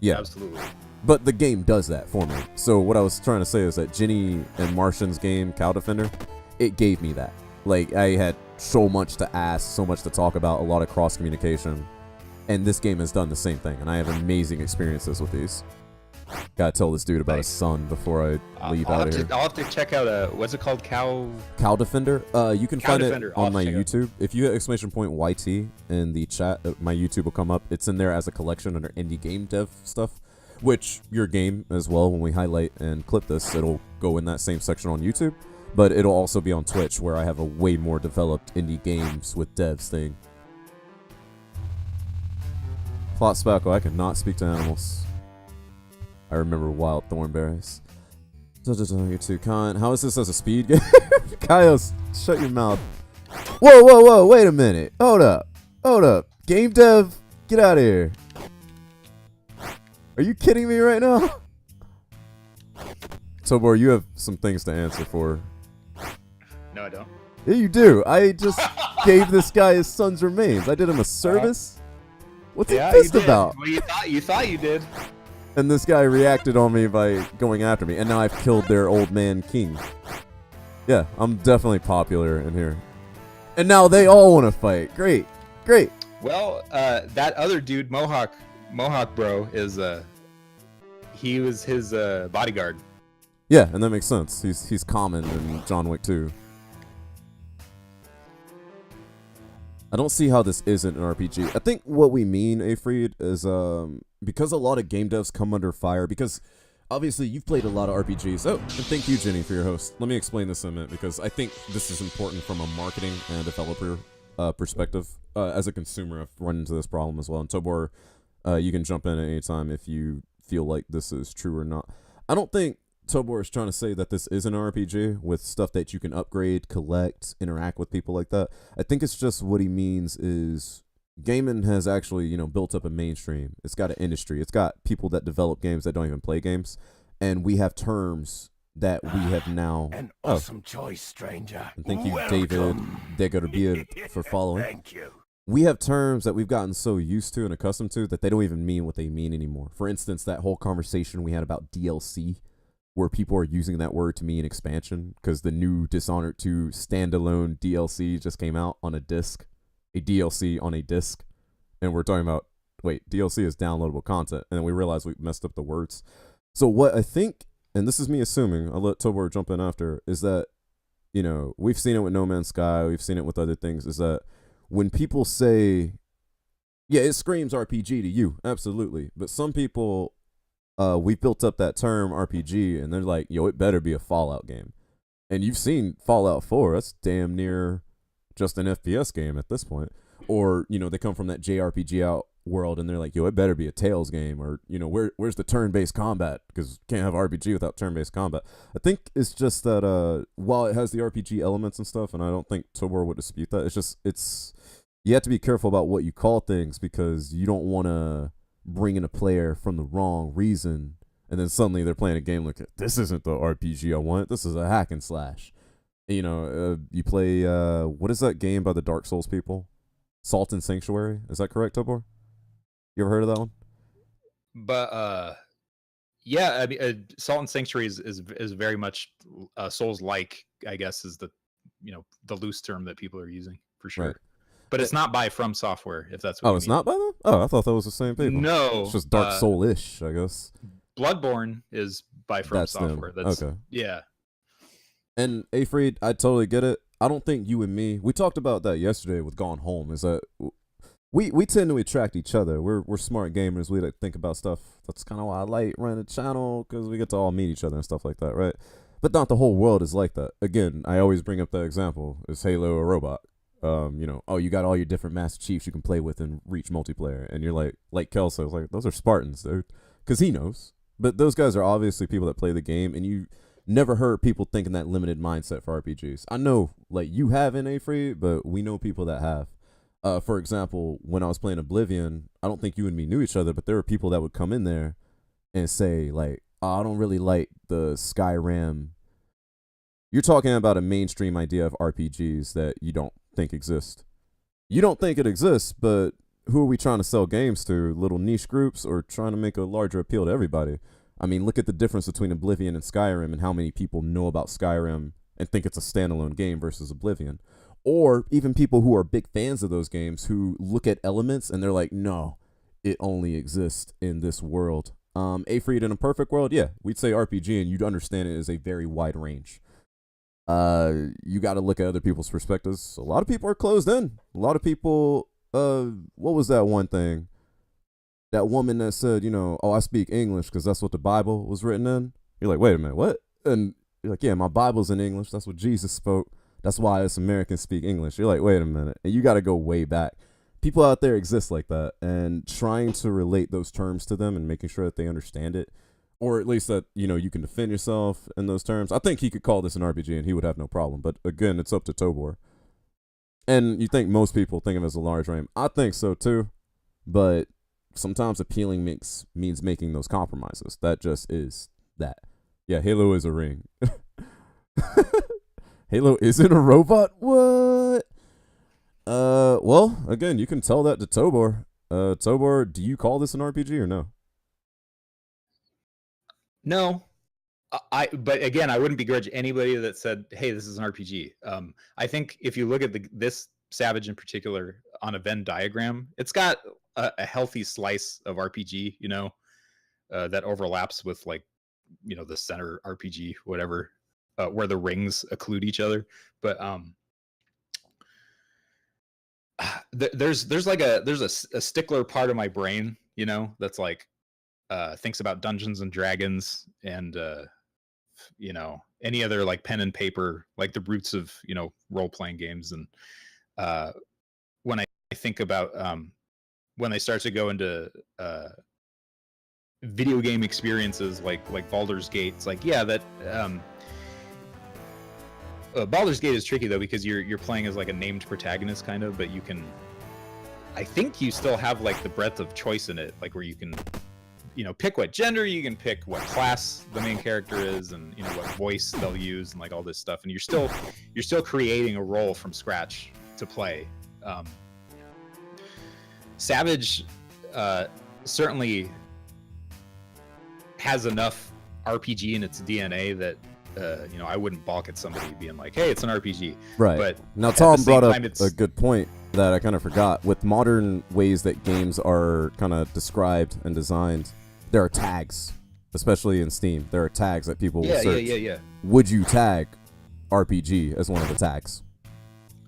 Yeah, absolutely. But the game does that for me. So what I was trying to say is that Jenny and Martian's game, Cow Defender, it gave me that. Like, I had so much to ask, so much to talk about, a lot of cross communication. And this game has done the same thing, and I have amazing experiences with these. Gotta tell this dude about his son before I leave out of here. I'll have to check out what's it called? Cow Defender. You can Cow find Defender. it on my I'll check it out. YouTube. If you hit exclamation point YT in the chat, my YouTube will come up. It's in there as a collection under indie game dev stuff, which your game as well. When we highlight and clip this, it'll go in that same section on YouTube, but it'll also be on Twitch where I have a way more developed indie games with devs thing. Plot Spackle, I cannot speak to animals. I remember wild thornberries. You're too kind. How is this as a speed game? Kaios, shut your mouth. Whoa, wait a minute. Hold up. Game dev, get out of here. Are you kidding me right now? Tobor, you have some things to answer for. No, I don't. Yeah, you do. I just gave this guy his son's remains. I did him a service. What's he pissed about? Well, you thought you did. And this guy reacted on me by going after me, and now I've killed their old man king. Yeah, I'm definitely popular in here. And now they all want to fight. Great. Well, that other dude, Mohawk bro, is he was his bodyguard. Yeah, and that makes sense. He's common in John Wick 2. I don't see how this isn't an RPG. I think what we mean, Afreed, is because a lot of game devs come under fire, because obviously you've played a lot of RPGs. Oh, and thank you, Jenny, for your host. Let me explain this in a minute, because I think this is important from a marketing and developer perspective. As a consumer, I've run into this problem as well. And Tobor, you can jump in at any time if you feel like this is true or not. I don't think Tobor is trying to say that this is an RPG with stuff that you can upgrade, collect, interact with people like that. I think it's just what he means is gaming has actually, built up a mainstream. It's got an industry. It's got people that develop games that don't even play games. And we have terms that we have now. An awesome choice, stranger. And thank you, Welcome. David Degarabia, for following. Thank you. We have terms that we've gotten so used to and accustomed to that they don't even mean what they mean anymore. For instance, that whole conversation we had about DLC, where people are using that word to mean expansion, because the new Dishonored 2 standalone DLC just came out on a disc. A DLC on a disc. And we're talking about, wait, DLC is downloadable content. And then we realized we messed up the words. So what I think, and this is me assuming, I'll let Tobor jump in after, is that, we've seen it with No Man's Sky, we've seen it with other things, is that when people say, yeah, it screams RPG to you, absolutely. But some people, we've built up that term RPG, and they're like, yo, it better be a Fallout game. And you've seen Fallout 4, that's damn near just an FPS game at this point. Or, they come from that JRPG out world, and they're like, yo, it better be a Tales game. Or, where's the turn-based combat? Because can't have RPG without turn-based combat. I think it's just that while it has the RPG elements and stuff, and I don't think Tobor would dispute that, it's you have to be careful about what you call things, because you don't want to bring in a player from the wrong reason, and then suddenly they're playing a game like, this isn't the RPG I want, this is a hack and slash. You play, what is that game by the Dark Souls people? Salt and Sanctuary, is that correct, Tobor? You ever heard of that one? But yeah, I mean, Salt and Sanctuary is very much Souls-like, I guess, is the the loose term that people are using for sure. Right. But it's not by From Software, if that's what. Oh, it's not by them? Oh, I thought that was the same people. No, it's just Dark Soul-ish, I guess. Bloodborne is by From That's Software. Them. That's okay. Yeah. And Afreed, I totally get it. I don't think you and me, we talked about that yesterday with Gone Home, is that we tend to attract each other. We're smart gamers. We like think about stuff. That's kind of why I like running a channel, because we get to all meet each other and stuff like that, right? But not the whole world is like that. Again, I always bring up that example. Is Halo a robot? You got all your different Master Chiefs you can play with and reach multiplayer. And you're like Kelso, was like, those are Spartans, dude. Because he knows. But those guys are obviously people that play the game, and you never heard people thinking that limited mindset for RPGs. I know, you haven't, Afreed, but we know people that have. For example, when I was playing Oblivion, I don't think you and me knew each other, but there were people that would come in there and say, I don't really like the Skyrim. You're talking about a mainstream idea of RPGs that you don't think exist. You don't think it exists, but who are we trying to sell games to? Little niche groups, or trying to make a larger appeal to everybody? I mean, look at the difference between Oblivion and Skyrim, and how many people know about Skyrim and think it's a standalone game versus Oblivion. Or even people who are big fans of those games who look at elements and they're like, no, it only exists in this world. Afreed, in a perfect world, yeah, we'd say RPG, and you'd understand it as a very wide range. You got to look at other people's perspectives. A lot of people are closed in. A lot of people, what was that one thing? That woman that said, oh, I speak English because that's what the Bible was written in. You're like, wait a minute, what? And you're like, yeah, my Bible's in English. That's what Jesus spoke. That's why us Americans speak English. You're like, wait a minute. And you got to go way back. People out there exist like that, and trying to relate those terms to them and making sure that they understand it, or at least that, you can defend yourself in those terms. I think he could call this an RPG and he would have no problem. But again, it's up to Tobor. And you think most people think of it as a large range. I think so too. But sometimes appealing means making those compromises. That just is that. Yeah, Halo is a ring. Halo isn't a robot? What? Well, again, you can tell that to Tobor. Tobor, do you call this an RPG or no? No. But again, I wouldn't begrudge anybody that said, hey, this is an RPG. I think if you look at this Savage in particular on a Venn diagram, it's got a healthy slice of RPG, that overlaps with the center RPG, whatever, where the rings occlude each other. But there's a stickler part of my brain, that's thinks about Dungeons and Dragons and any other pen and paper, the roots of role-playing games. And when I think about when they start to go into video game experiences like Baldur's Gate, it's Baldur's Gate is tricky though, because you're playing as a named protagonist kind of, but I think you still have the breadth of choice in it, where you can pick what gender, you can pick what class the main character is, and what voice they'll use, and all this stuff, and you're still creating a role from scratch to play. Savage certainly has enough RPG in its DNA that I wouldn't balk at somebody being like, hey, it's an RPG. Right. But now Tom brought up a good point that I kind of forgot. With modern ways that games are kind of described and designed, there are tags, especially in Steam. There are tags that people will search. Yeah. Would you tag RPG as one of the tags?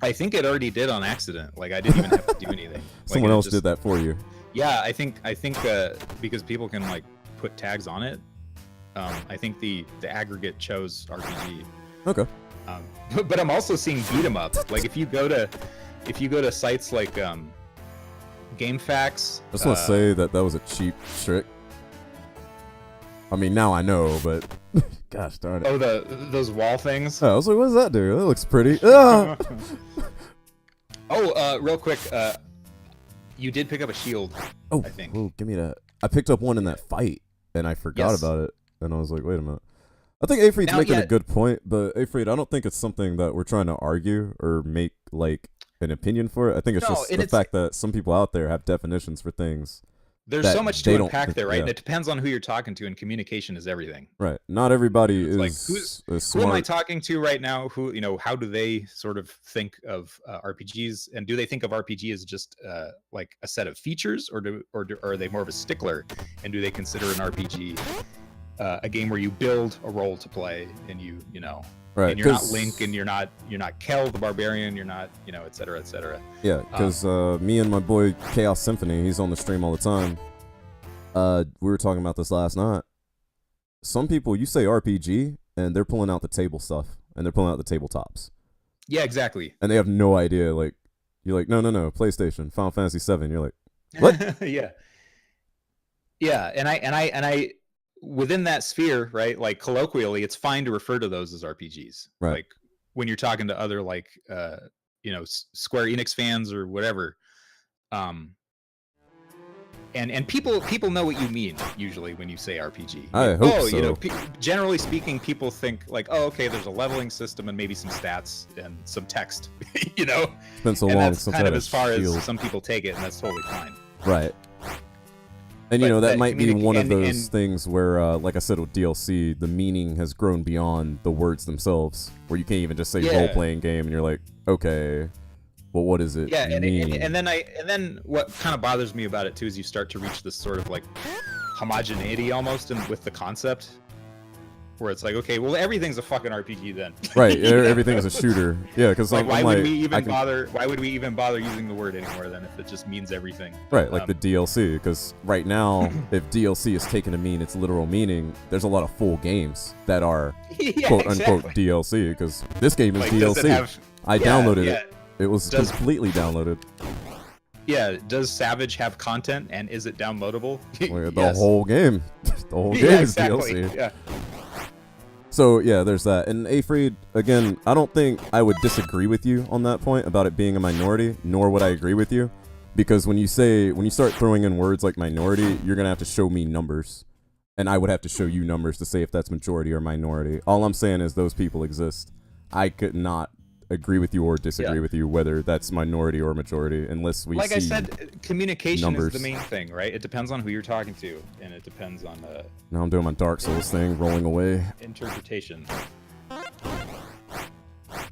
I think it already did on accident. I didn't even have to do anything. Someone else did that for you. Yeah, I think because people can put tags on it. I think the aggregate chose RPG. Okay. But I'm also seeing beat 'em up. If you go to sites like GameFAQs. I just want to say that was a cheap trick. I mean, now I know, but gosh darn it. Oh, those wall things. Oh, I was like, what does that do? That looks pretty. Ah! Real quick, you did pick up a shield. Oh, I think. Oh, give me that. I picked up one in that fight, and I forgot about it. And I was like, wait a minute. I think Afreed's making a good point, but Afreed, I don't think it's something that we're trying to argue or make an opinion for it. I think it's just the fact that some people out there have definitions for things. There's so much to unpack there, right? Yeah. And it depends on who you're talking to, and communication is everything. Right. Not everybody is who am I talking to right now? Who, how do they sort of think of RPGs, and do they think of RPG as just a set of features, or are they more of a stickler, and do they consider an RPG a game where you build a role to play, and right, and you're not Link, and you're not Kel the Barbarian, you're not, et cetera, et cetera. Yeah, because me and my boy Chaos Symphony, he's on the stream all the time. We were talking about this last night. Some people, you say RPG, and they're pulling out the table stuff, and they're pulling out the tabletops. Yeah, exactly. And they have no idea. You're like, no, PlayStation, Final Fantasy 7. You're like, what? Yeah, and I. Within that sphere, right? Colloquially, it's fine to refer to those as RPGs. Right. When you're talking to other Square Enix fans or whatever, and people know what you mean usually when you say RPG. I hope so. Generally speaking, people think oh, okay, there's a leveling system and maybe some stats and some text. It's been so and long that's since kind of I as far shield. as some people take it, and that's totally fine. Right. And that might be one of those things where, like I said with DLC, the meaning has grown beyond the words themselves, where you can't even just say role-playing game, and you're like, okay, well, what is it? Yeah, and then what kind of bothers me about it too is you start to reach this sort of homogeneity almost with the concept, where it's like, okay, well, everything's a fucking RPG then. Right, everything is a shooter. Yeah, because like, why I'm would like, we even bother? Why would we even bother using the word anymore then if it just means everything? Right, like the DLC. Because right now, if DLC is taken to mean its literal meaning, there's a lot of full games that are yeah, quote unquote exactly. DLC. Because this game is Like, does DLC. it have- I yeah, downloaded yeah. it. It was Does- completely downloaded. Yeah, does Savage have content and is it downloadable? Like, the Yes. whole game. The whole game Yeah, is exactly. DLC. Yeah. So yeah, there's that. And Afreed, again, I don't think I would disagree with you on that point about it being a minority, nor would I agree with you. Because when you start throwing in words like minority, you're gonna have to show me numbers. And I would have to show you numbers to say if that's majority or minority. All I'm saying is those people exist. I could not agree with you or disagree with you whether that's minority or majority unless we Like see I said, communication numbers. is the main thing, right? It depends on who you're talking to, and it depends on Now I'm doing my Dark Souls thing, rolling away. interpretation.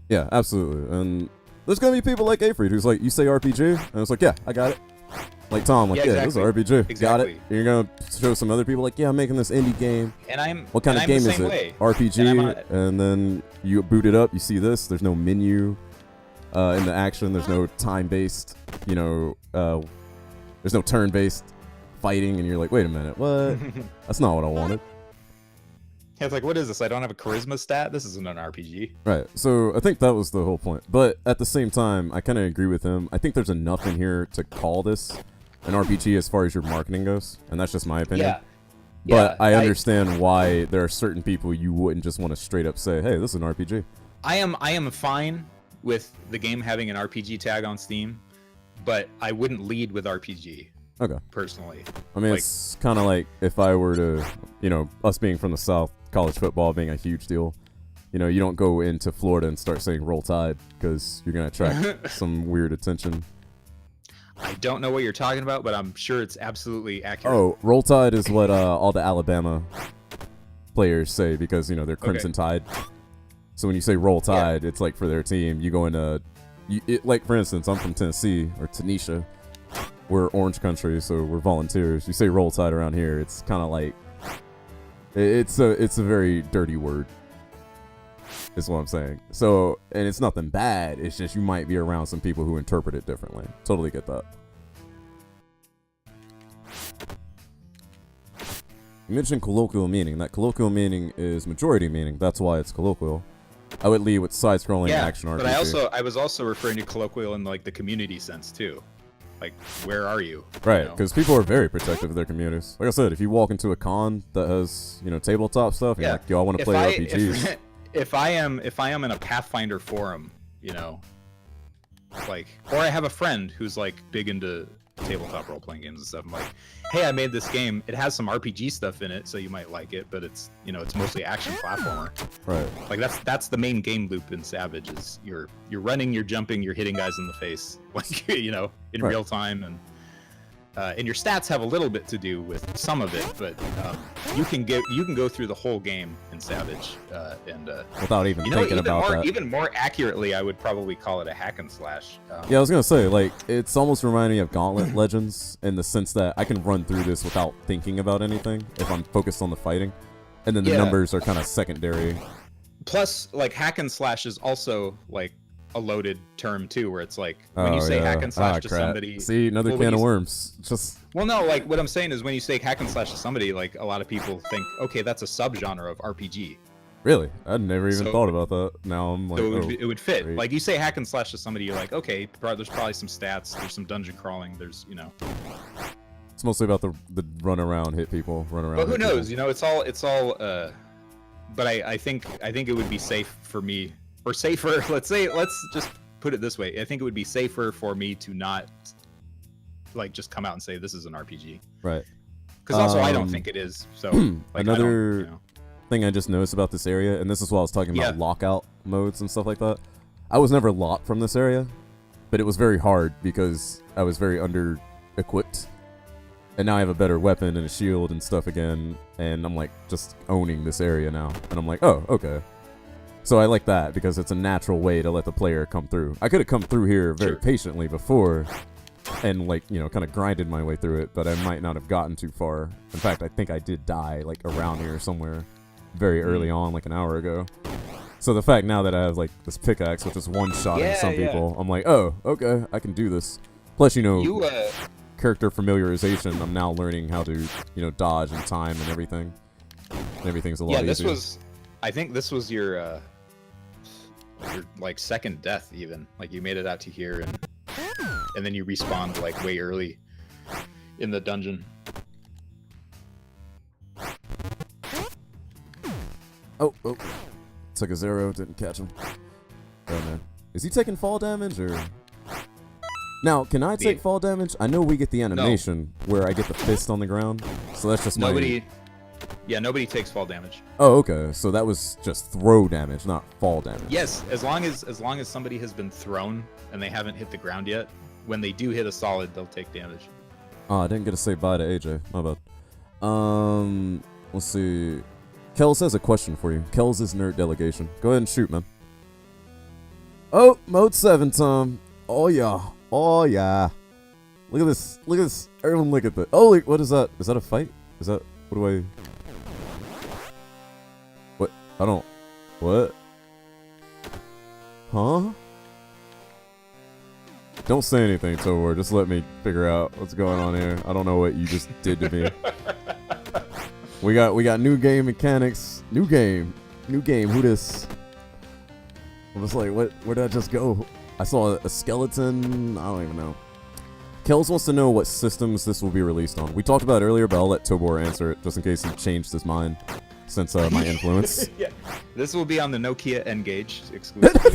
Yeah, absolutely. And there's gonna be people like Afreed who's like, you say RPG? And it's like, yeah, I got it. Like Tom, like, Yeah, yeah, this is an exactly. RPG. Got it. Exactly. And you're gonna show some other people like, yeah, I'm making this indie game. And I'm What kind and of I'm game the is same it? way. RPG. And I'm on- And then you boot it up, you see this. There's no menu in the action. There's no time-based. There's no turn-based fighting, and you're like, wait a minute, what? That's not what I wanted. Yeah, it's like, what is this? I don't have a charisma stat? This isn't an RPG. Right. So I think that was the whole point. But at the same time, I kind of agree with him. I think there's enough in here to call this an RPG as far as your marketing goes, and that's just my opinion. Yeah. But Yeah, I understand why there are certain people you wouldn't just want to straight up say, "Hey, this is an RPG." I am fine with the game having an RPG tag on Steam, but I wouldn't lead with RPG Okay. personally. I mean, Like- it's kind of like if I were to, us being from the South, college football being a huge deal. You don't go into Florida and start saying "Roll Tide" because you're gonna attract some weird attention. I don't know what you're talking about, but I'm sure it's absolutely accurate. Oh, Roll Tide is what all the Alabama players say because they're Crimson Tide. So when you say Roll Tide, it's like for their team. You go into, like for instance, I'm from Tennessee or Tanisha. We're Orange Country, so we're volunteers. You say Roll Tide around here, it's kind of like it's a very dirty word. Is what I'm saying. So, and it's nothing bad. It's just you might be around some people who interpret it differently. Totally get that. You mentioned colloquial meaning. That colloquial meaning is majority meaning. That's why it's colloquial. I would lead with side-scrolling action RPG. But I was also referring to colloquial in like the community sense too. Like, where are you? Right, You know? because people are very protective of their communities. Like I said, if you walk into a con that has tabletop stuff, and you're like, yo, I want to play RPGs. If I am in a Pathfinder forum, like, or I have a friend who's like big into tabletop role-playing games and stuff. I'm like, hey, I made this game. It has some RPG stuff in it, so you might like it, but it's it's mostly action platformer. Right. Like that's the main game loop in Savage is you're running, you're jumping, you're hitting guys in the face, like in Right. real time, and your stats have a little bit to do with some of it, but you can go through the whole game in Savage and Without even thinking about that. Even more accurately, I would probably call it a hack and slash. Yeah, I was gonna say, like, it's almost reminding me of Gauntlet Legends in the sense that I can run through this without thinking about anything if I'm focused on the fighting, and then the numbers are kind of secondary. Plus, like, hack and slash is also like a loaded term too, where it's like when you say hack and slash to somebody. See, another well, can when of you- worms. Just Well, no, like what I'm saying is when you say hack and slash to somebody, like a lot of people think, okay, that's a subgenre of RPG. really, I'd never even So- thought about that. Now I'm like, So oh, it would fit. great. Like you say hack and slash to somebody, you're like, okay, there's probably some stats, there's some dungeon crawling, there's It's mostly about the run around, hit people, run around. But who hit people. knows? It's all. But I think it would be safe for me, or safer. Let's just put it this way. I think it would be safer for me to not like just come out and say this is an RPG. Right. Because also I don't think it is. So like, Another thing I just noticed about this area, and this is what I was talking about Yeah. lockout modes and stuff like that. I was never locked from this area, but it was very hard because I was very under equipped. And now I have a better weapon and a shield and stuff again, and I'm like just owning this area now. And I'm like, oh, okay. So I like that because it's a natural way to let the player come through. I could have come through here very Sure. patiently before, and like, you know, kind of grinded my way through it, but I might not have gotten too far. In fact, I think I did die like around here somewhere very early on, like an hour ago. So the fact now that I have like this pickaxe, which is one-shotting some people, I'm like, oh, okay, I can do this. Plus, you know, character familiarization, I'm now learning how to, you know, dodge and time and everything. And everything's a lot easier. I think this was your like second death even. Like you made it out to here and then you respawned like way early in the dungeon. Oh. Took a 0, didn't catch him. Oh man. Is he taking fall damage or? Now, can I take fall damage? I know we get the animation where I get the fist on the ground. So that's just nobody takes fall damage. Oh, okay. So that was just throw damage, not fall damage. Yes, as long as somebody has been thrown and they haven't hit the ground yet, when they do hit a solid, they'll take damage. Oh, I didn't get to say bye to AJ. My bad. Let's see. Kells has a question for you. Kells is nerd delegation. Go ahead and shoot, man. Oh, mode 7, Tom. Oh yeah. Look at this. Everyone look at that. Oh, what is that? Is that a fight? Is that, what do I? What? I don't, what? Huh? Don't say anything, Tobor. Just let me figure out what's going on here. I don't know what you just did to me. We got new game mechanics. New game. Who this? I was like, what? Where did I just go? I saw a skeleton. I don't even know. Kells wants to know what systems this will be released on. We talked about it earlier, but I'll let Tobor answer it just in case he changed his mind since my influence. Yeah. This will be on the Nokia N-Gage exclusively.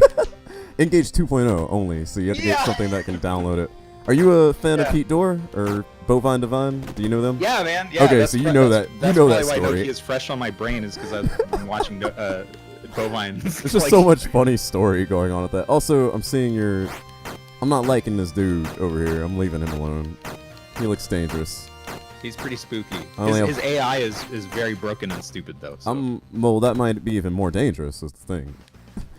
N-Gage 2.0 only, so you have to get something that can download it. Are you a fan of Pete Dorr or Bovine Divine? Do you know them? Yeah, man. Yeah, okay, so you know that. You know that story. Why Nokia is fresh on my brain is because I've been watching Bovine. There's just so much funny story going on with that. Also, I'm seeing your. I'm not liking this dude over here. I'm leaving him alone. He looks dangerous. He's pretty spooky. His AI is very broken and stupid though. So. Well, that might be even more dangerous. Is the thing.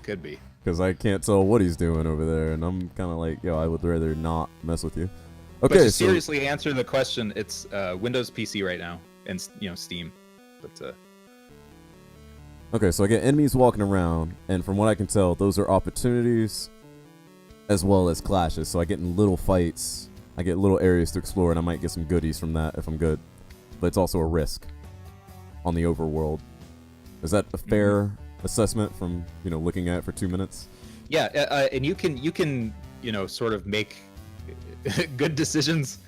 Could be. Because I can't tell what he's doing over there, and I'm kind of like, yo, I would rather not mess with you. Okay, but to seriously answer the question, it's Windows PC right now, and Steam. But okay, so I get enemies walking around, and from what I can tell, those are opportunities as well as clashes. So I get in little fights, I get little areas to explore, and I might get some goodies from that if I'm good. But it's also a risk on the overworld. Is that a fair assessment from looking at it for 2 minutes? Yeah, and you can sort of make good decisions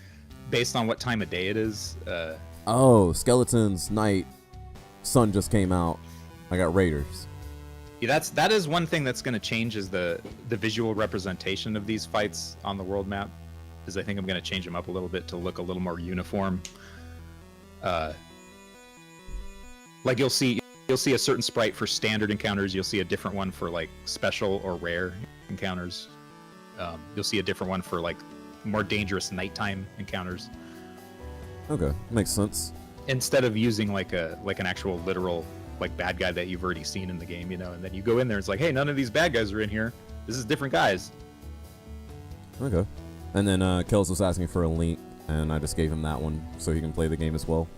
based on what time of day it is. Oh, skeletons, night, sun just came out. I got raiders. Yeah, that is one thing that's going to change is the visual representation of these fights on the world map. Is I think I'm going to change them up a little bit to look a little more uniform. Like you'll see a certain sprite for standard encounters. You'll see a different one for like special or rare encounters. You'll see a different one for like more dangerous nighttime encounters. Okay, makes sense. Instead of using like an actual literal like bad guy that you've already seen in the game, and then you go in there, it's like, hey, none of these bad guys are in here. This is different guys. Okay. And then Kells was asking for a link, and I just gave him that one so he can play the game as well.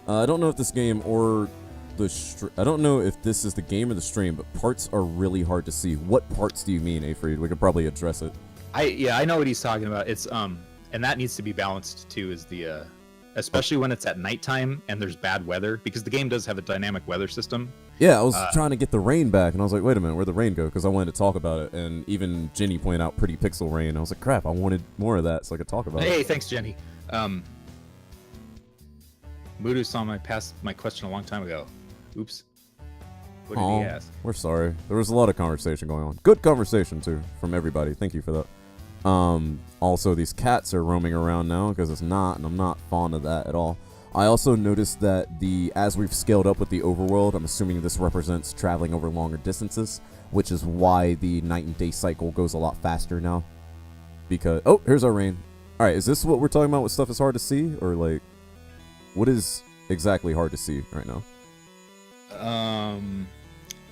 I don't know if this game or I don't know if this is the game or the stream, but parts are really hard to see. What parts do you mean, Afreed? We could probably address it. I know what he's talking about. It's and that needs to be balanced too. Is the especially when it's at nighttime and there's bad weather, because the game does have a dynamic weather system. Yeah, I was trying to get the rain back, and I was like, wait a minute, where'd the rain go? Because I wanted to talk about it, and even Jenny pointed out pretty pixel rain. I was like, crap, I wanted more of that so I could talk about it. Hey, thanks, Jenny. Mudu saw my question a long time ago. Oops. What did he ask? We're sorry. There was a lot of conversation going on. Good conversation, too, from everybody. Thank you for that. Also, these cats are roaming around now because it's not, and I'm not fond of that at all. I also noticed that as we've scaled up with the overworld, I'm assuming this represents traveling over longer distances, which is why the night and day cycle goes a lot faster now. Because, oh, here's our rain. All right, is this what we're talking about with stuff is hard to see? Or, like, what is exactly hard to see right now?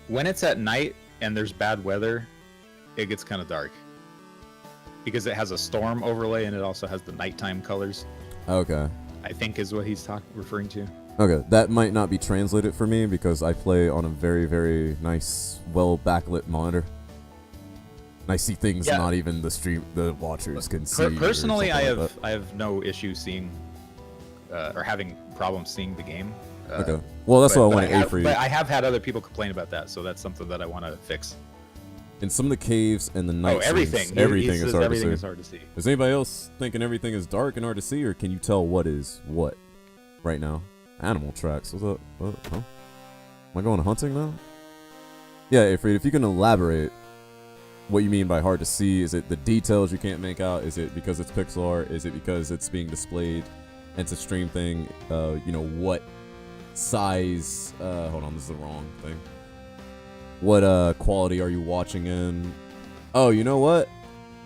When it's at night and there's bad weather, it gets kind of dark. because it has a storm overlay and it also has the nighttime colors. Okay. I think is what he's referring to. Okay, that might not be translated for me because I play on a very, very nice, well backlit monitor. And I see things not even the watchers can see. Personally, I like have no issue seeing or having problems seeing the game. Okay. Well, that's what I want to aim for you. But I have had other people complain about that, so that's something that I want to fix. In some of the caves and the night scenes, everything. Everything is hard to see. Is anybody else thinking everything is dark and hard to see, or can you tell what is what right now? Animal tracks. What's up? Huh? Am I going hunting now? Yeah, Ifrit, if you can elaborate what you mean by hard to see. Is it the details you can't make out? Is it because it's pixel art? Is it because it's being displayed and it's a stream thing? What size? Hold on, this is the wrong thing. What quality are you watching in? Oh, you know what?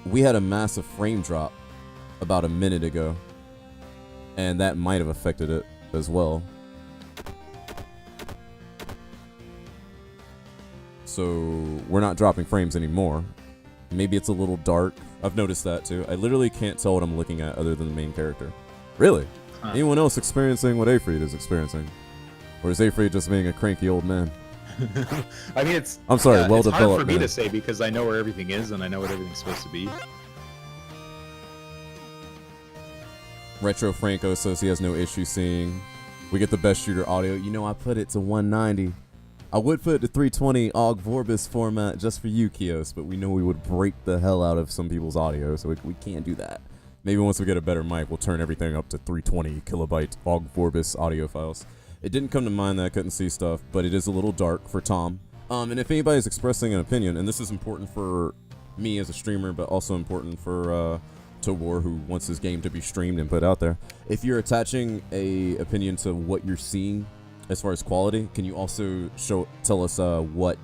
We had a massive frame drop about a minute ago, and that might have affected it as well. So we're not dropping frames anymore. Maybe it's a little dark. I've noticed that too. I literally can't tell what I'm looking at other than the main character. Really? Huh. Anyone else experiencing what Ifrit is experiencing? Or is Ifrit just being a cranky old man? I mean, it's... I'm sorry, well it's developed. Hard for me to say because I know where everything is and I know what everything's supposed to be. Retro Franco says he has no issue seeing. We get the best shooter audio. You know, I put it to 190. I would put it to 320 Og Vorbis format just for you, Kios, but we know we would break the hell out of some people's audio, so we can't do that. Maybe once we get a better mic, we'll turn everything up to 320 kilobyte Og Vorbis audio files. It didn't come to mind that I couldn't see stuff, but it is a little dark for Tom. And if anybody's expressing an opinion, and this is important for me as a streamer, but also important for Tobor, who wants his game to be streamed and put out there. If you're attaching a opinion to what you're seeing as far as quality, can you also tell us what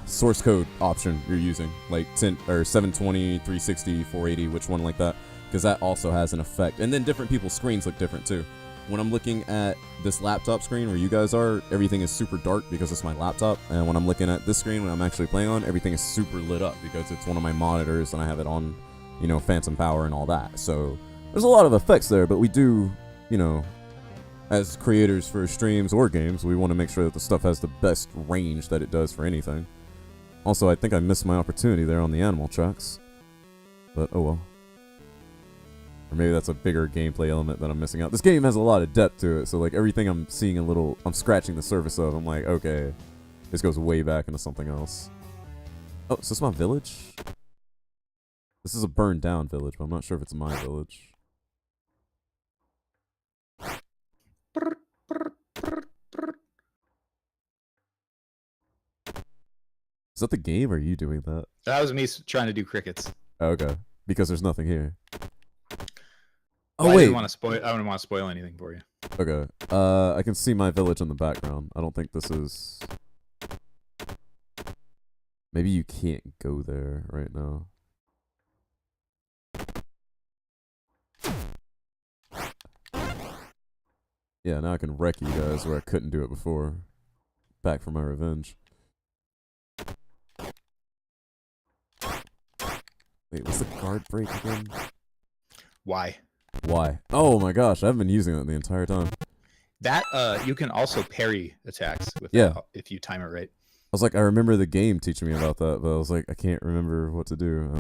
source code option you're using, like 10 or 720, 360, 480, which one like that? Because that also has an effect. And then different people's screens look different too. When I'm looking at this laptop screen where you guys are, everything is super dark because it's my laptop. And when I'm looking at this screen when I'm actually playing on, everything is super lit up because it's one of my monitors and I have it on, phantom power and all that. So there's a lot of effects there, but we do, as creators for streams or games, we want to make sure that the stuff has the best range that it does for anything. Also, I think I missed my opportunity there on the animal tracks. But, oh well. Or maybe that's a bigger gameplay element that I'm missing out. This game has a lot of depth to it, so like everything I'm seeing I'm scratching the surface of. I'm like, okay, this goes way back into something else. Oh, is this my village? This is a burned down village, but I'm not sure if it's my village. Is that the game, or are you doing that? That was me trying to do crickets. Okay, because there's nothing here. Well, wait. I wouldn't want to spoil anything for you. Okay. I can see my village in the background. I don't think this is... Maybe you can't go there right now. Yeah, now I can wreck you guys where I couldn't do it before. Back for my revenge. Wait, what's the guard break again? Why? Why? Oh my gosh, I've been using that the entire time. That, you can also parry attacks with if you time it right. I was like, I remember the game teaching me about that, but I was like, I can't remember what to do.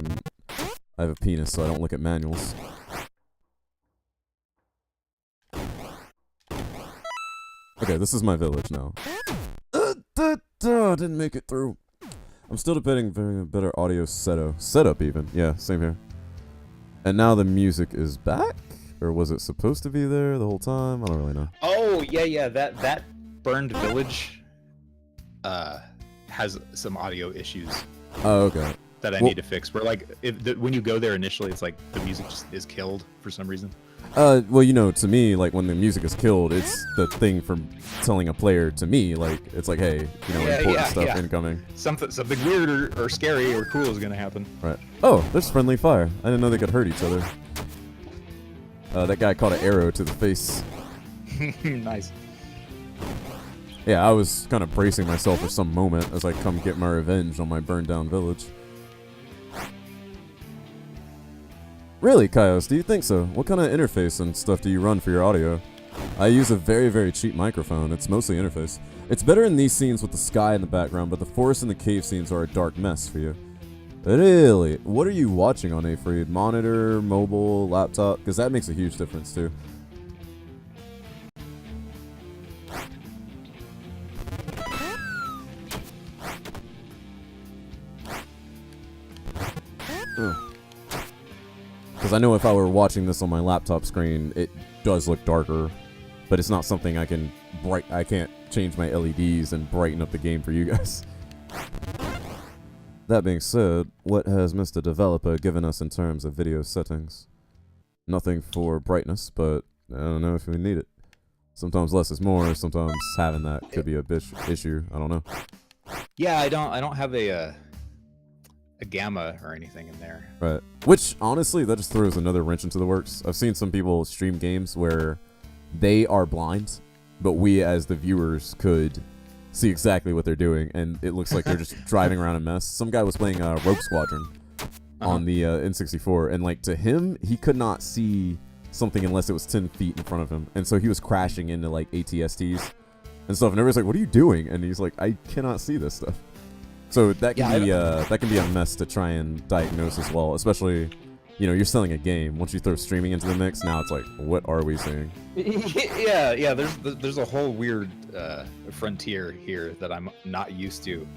I have a penis, so I don't look at manuals. Okay, this is my village now. Didn't make it through. I'm still debating very better audio setup even. Yeah, same here. And now the music is back? Or was it supposed to be there the whole time? I don't really know. Oh, yeah. That burned village has some audio issues. Oh, okay. That I need to fix. Where, like, when you go there initially, it's like the music just is killed for some reason. Well, to me, like, when the music is killed, it's the thing for telling a player to me, like, it's like, hey, important stuff incoming. Something weird or scary or cool is going to happen. Right. Oh, there's friendly fire. I didn't know they could hurt each other. That guy caught an arrow to the face. Nice. Yeah, I was kind of bracing myself for some moment as I come get my revenge on my burned down village. Really, Kaios, do you think so? What kind of interface and stuff do you run for your audio? I use a very, very cheap microphone. It's mostly interface. It's better in these scenes with the sky in the background, but the forest and the cave scenes are a dark mess for you. Really? What are you watching on Afreed? Monitor, mobile, laptop? Because that makes a huge difference too. Because I know if I were watching this on my laptop screen, it does look darker, but it's not something I can't change my LEDs and brighten up the game for you guys. That being said, what has Mr. Developer given us in terms of video settings? Nothing for brightness, but I don't know if we need it. Sometimes less is more, sometimes having that could be a issue. I don't know. Yeah, I don't have a gamma or anything in there. Right. Which, honestly, that just throws another wrench into the works. I've seen some people stream games where they are blind, but we as the viewers could see exactly what they're doing, and it looks like they're just driving around a mess. Some guy was playing Rogue Squadron on the N64, and like to him, he could not see something unless it was 10 feet in front of him, and so he was crashing into like ATSTs and stuff, and everybody's like, what are you doing? And he's like, I cannot see this stuff. So that can be a mess to try and diagnose as well, especially, you know, you're selling a game. Once you throw streaming into the mix, now it's like, what are we seeing? Yeah. There's a whole weird frontier here that I'm not used to,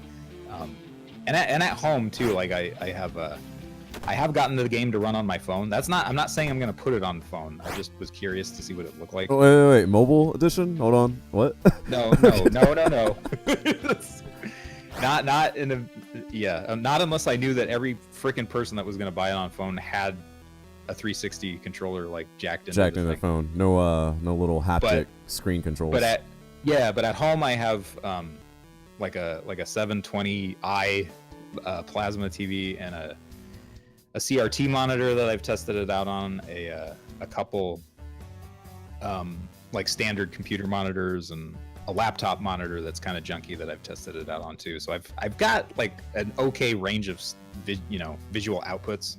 and at home too. Like I have gotten the game to run on my phone. I'm not saying I'm gonna put it on the phone. I just was curious to see what it looked like. Oh, wait, mobile edition? Hold on, what? No. Not in a not unless I knew that every freaking person that was gonna buy it on phone had a 360 controller like jacked into their phone. No little haptic screen controls. But at home I have like a 720i plasma TV and a CRT monitor that I've tested it out on, a couple like standard computer monitors, and a laptop monitor that's kind of junky that I've tested it out on too. So I've got like an okay range of visual outputs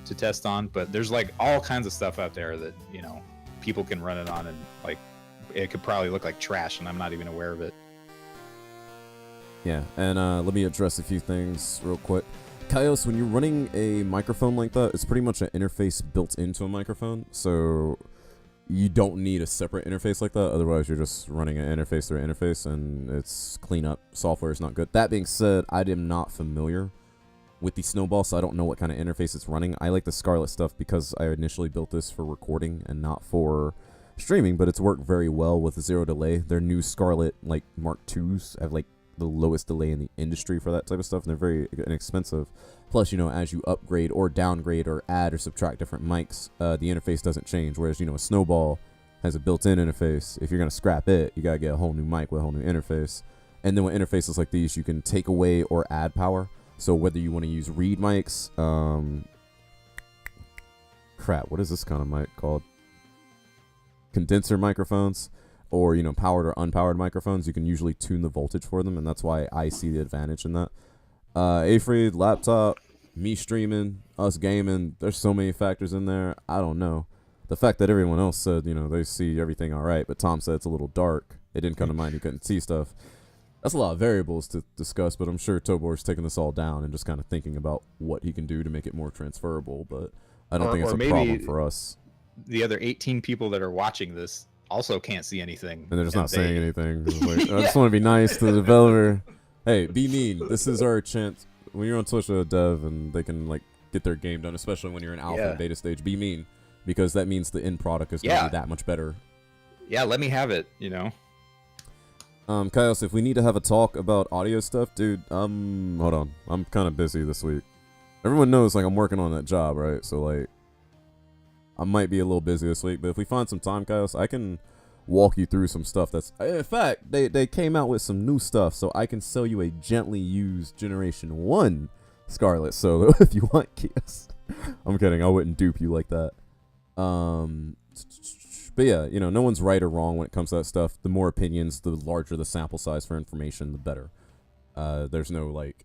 to test on, but there's like all kinds of stuff out there that, you know, people can run it on, and like it could probably look like trash and I'm not even aware of it. Yeah, and let me address a few things real quick. Kaios, when you're running a microphone like that, it's pretty much an interface built into a microphone, so you don't need a separate interface like that. Otherwise, you're just running an interface through an interface, and it's cleanup. Software is not good. That being said, I am not familiar with the Snowball, so I don't know what kind of interface it's running. I like the Scarlet stuff because I initially built this for recording and not for streaming, but it's worked very well with zero delay. Their new Scarlet like Mark IIs have like the lowest delay in the industry for that type of stuff, and they're very inexpensive. Plus, you know, as you upgrade or downgrade or add or subtract different mics, the interface doesn't change. Whereas, you know, a Snowball has a built-in interface. If you're going to scrap it, you got to get a whole new mic with a whole new interface. And then with interfaces like these, you can take away or add power. So whether you want to use reed mics, what is this kind of mic called? Condenser microphones, or, you know, powered or unpowered microphones, you can usually tune the voltage for them, and that's why I see the advantage in that. Afreed, laptop, me streaming, us gaming, there's so many factors in there. I don't know. The fact that everyone else said, you know, they see everything all right, but Tom said it's a little dark. It didn't come to mind. You couldn't see stuff. That's a lot of variables to discuss, but I'm sure Tobor's taking this all down and just kind of thinking about what he can do to make it more transferable, but I don't think it's a problem for us. The other 18 people that are watching this also can't see anything. And they're just not saying anything. Like, I just want to be nice to the developer. Hey, be mean. This is our chance. When you're on Twitch with a dev and they can like get their game done, especially when you're in alpha and beta stage, be mean, because that means the end product is going to be that much better. Yeah, let me have it, you know. Kaios, if we need to have a talk about audio stuff, dude, hold on. I'm kind of busy this week. Everyone knows, like, I'm working on that job, right? So, like, I might be a little busy this week, but if we find some time, Kaios, I can walk you through some stuff that's... In fact, they came out with some new stuff, so I can sell you a gently used Generation 1 Scarlet Solo if you want, Kaios. I'm kidding. I wouldn't dupe you like that. But yeah, you know, no one's right or wrong when it comes to that stuff. The more opinions, the larger the sample size for information, the better. There's no like,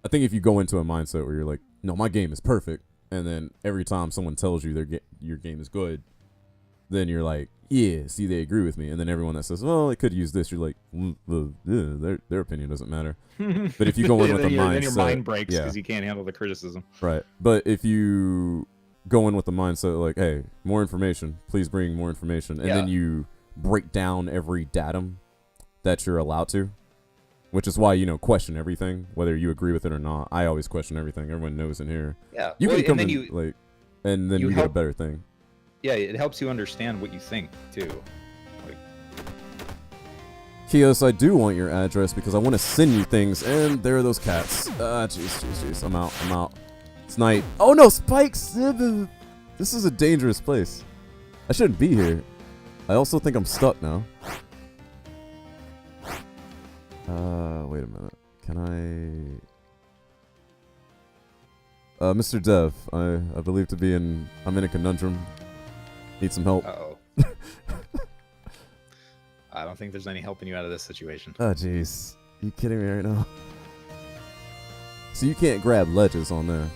I think if you go into a mindset where you're like, no, my game is perfect, and then every time someone tells you your game is good, then you're like, yeah, see, they agree with me. And then everyone that says, well, it could use this, you're like, their opinion doesn't matter. But if you go in with a mindset, then your mind breaks yeah, because you can't handle the criticism. right. But if you go in with the mindset like, hey, more information, please bring more information, and then you break down every datum that you're allowed to, which is why, you know, question everything, whether you agree with it or not. I always question everything. Everyone knows in here. Yeah. You can come and then in, like, and then you get a better thing. Yeah, it helps you understand what you think, too. Like, Kios, I do want your address because I want to send you things, and there are those cats. Jeez. I'm out. It's night. Oh, no, spikes! This is a dangerous place. I shouldn't be here. I also think I'm stuck now. Wait a minute. Can I... Mr. Dev, I believe to be I'm in a conundrum. Need some help. uh-oh. I don't think there's any helping you out of this situation. Oh, jeez. You kidding me right now? So you can't grab ledges on there.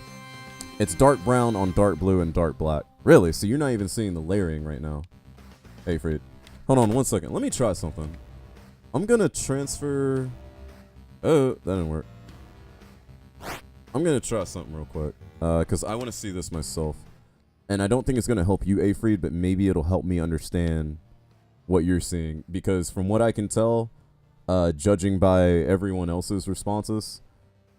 It's dark brown on dark blue and dark black. Really? So you're not even seeing the layering right now. Hey, Fred. Hold on 1 second. Let me try something. I'm gonna transfer... Oh, that didn't work. I'm gonna try something real quick. Because I want to see this myself. And I don't think it's gonna help you, Afreed, but maybe it'll help me understand what you're seeing. Because from what I can tell, judging by everyone else's responses,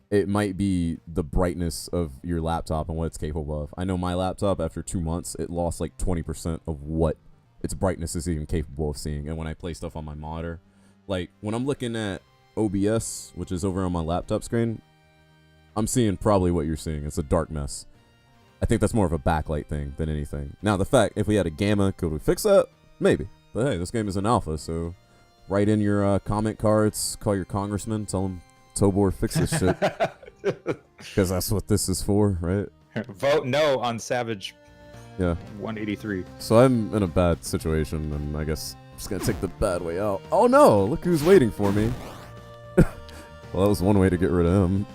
it might be the brightness of your laptop and what it's capable of. I know my laptop, after 2 months, it lost like 20% of what its brightness is even capable of seeing. And when I play stuff on my monitor, like when I'm looking at OBS, which is over on my laptop screen, I'm seeing probably what you're seeing. It's a dark mess. I think that's more of a backlight thing than anything. Now, the fact, if we had a gamma, could we fix that? Maybe. But hey, this game is an alpha, so write in your comment cards, call your congressman, tell him Tobor fix this shit. Because that's what this is for, right? Vote no on Savage. Yeah. 183. So I'm in a bad situation, and I guess I'm just gonna take the bad way out. Oh no! Look who's waiting for me. Well, that was one way to get rid of him.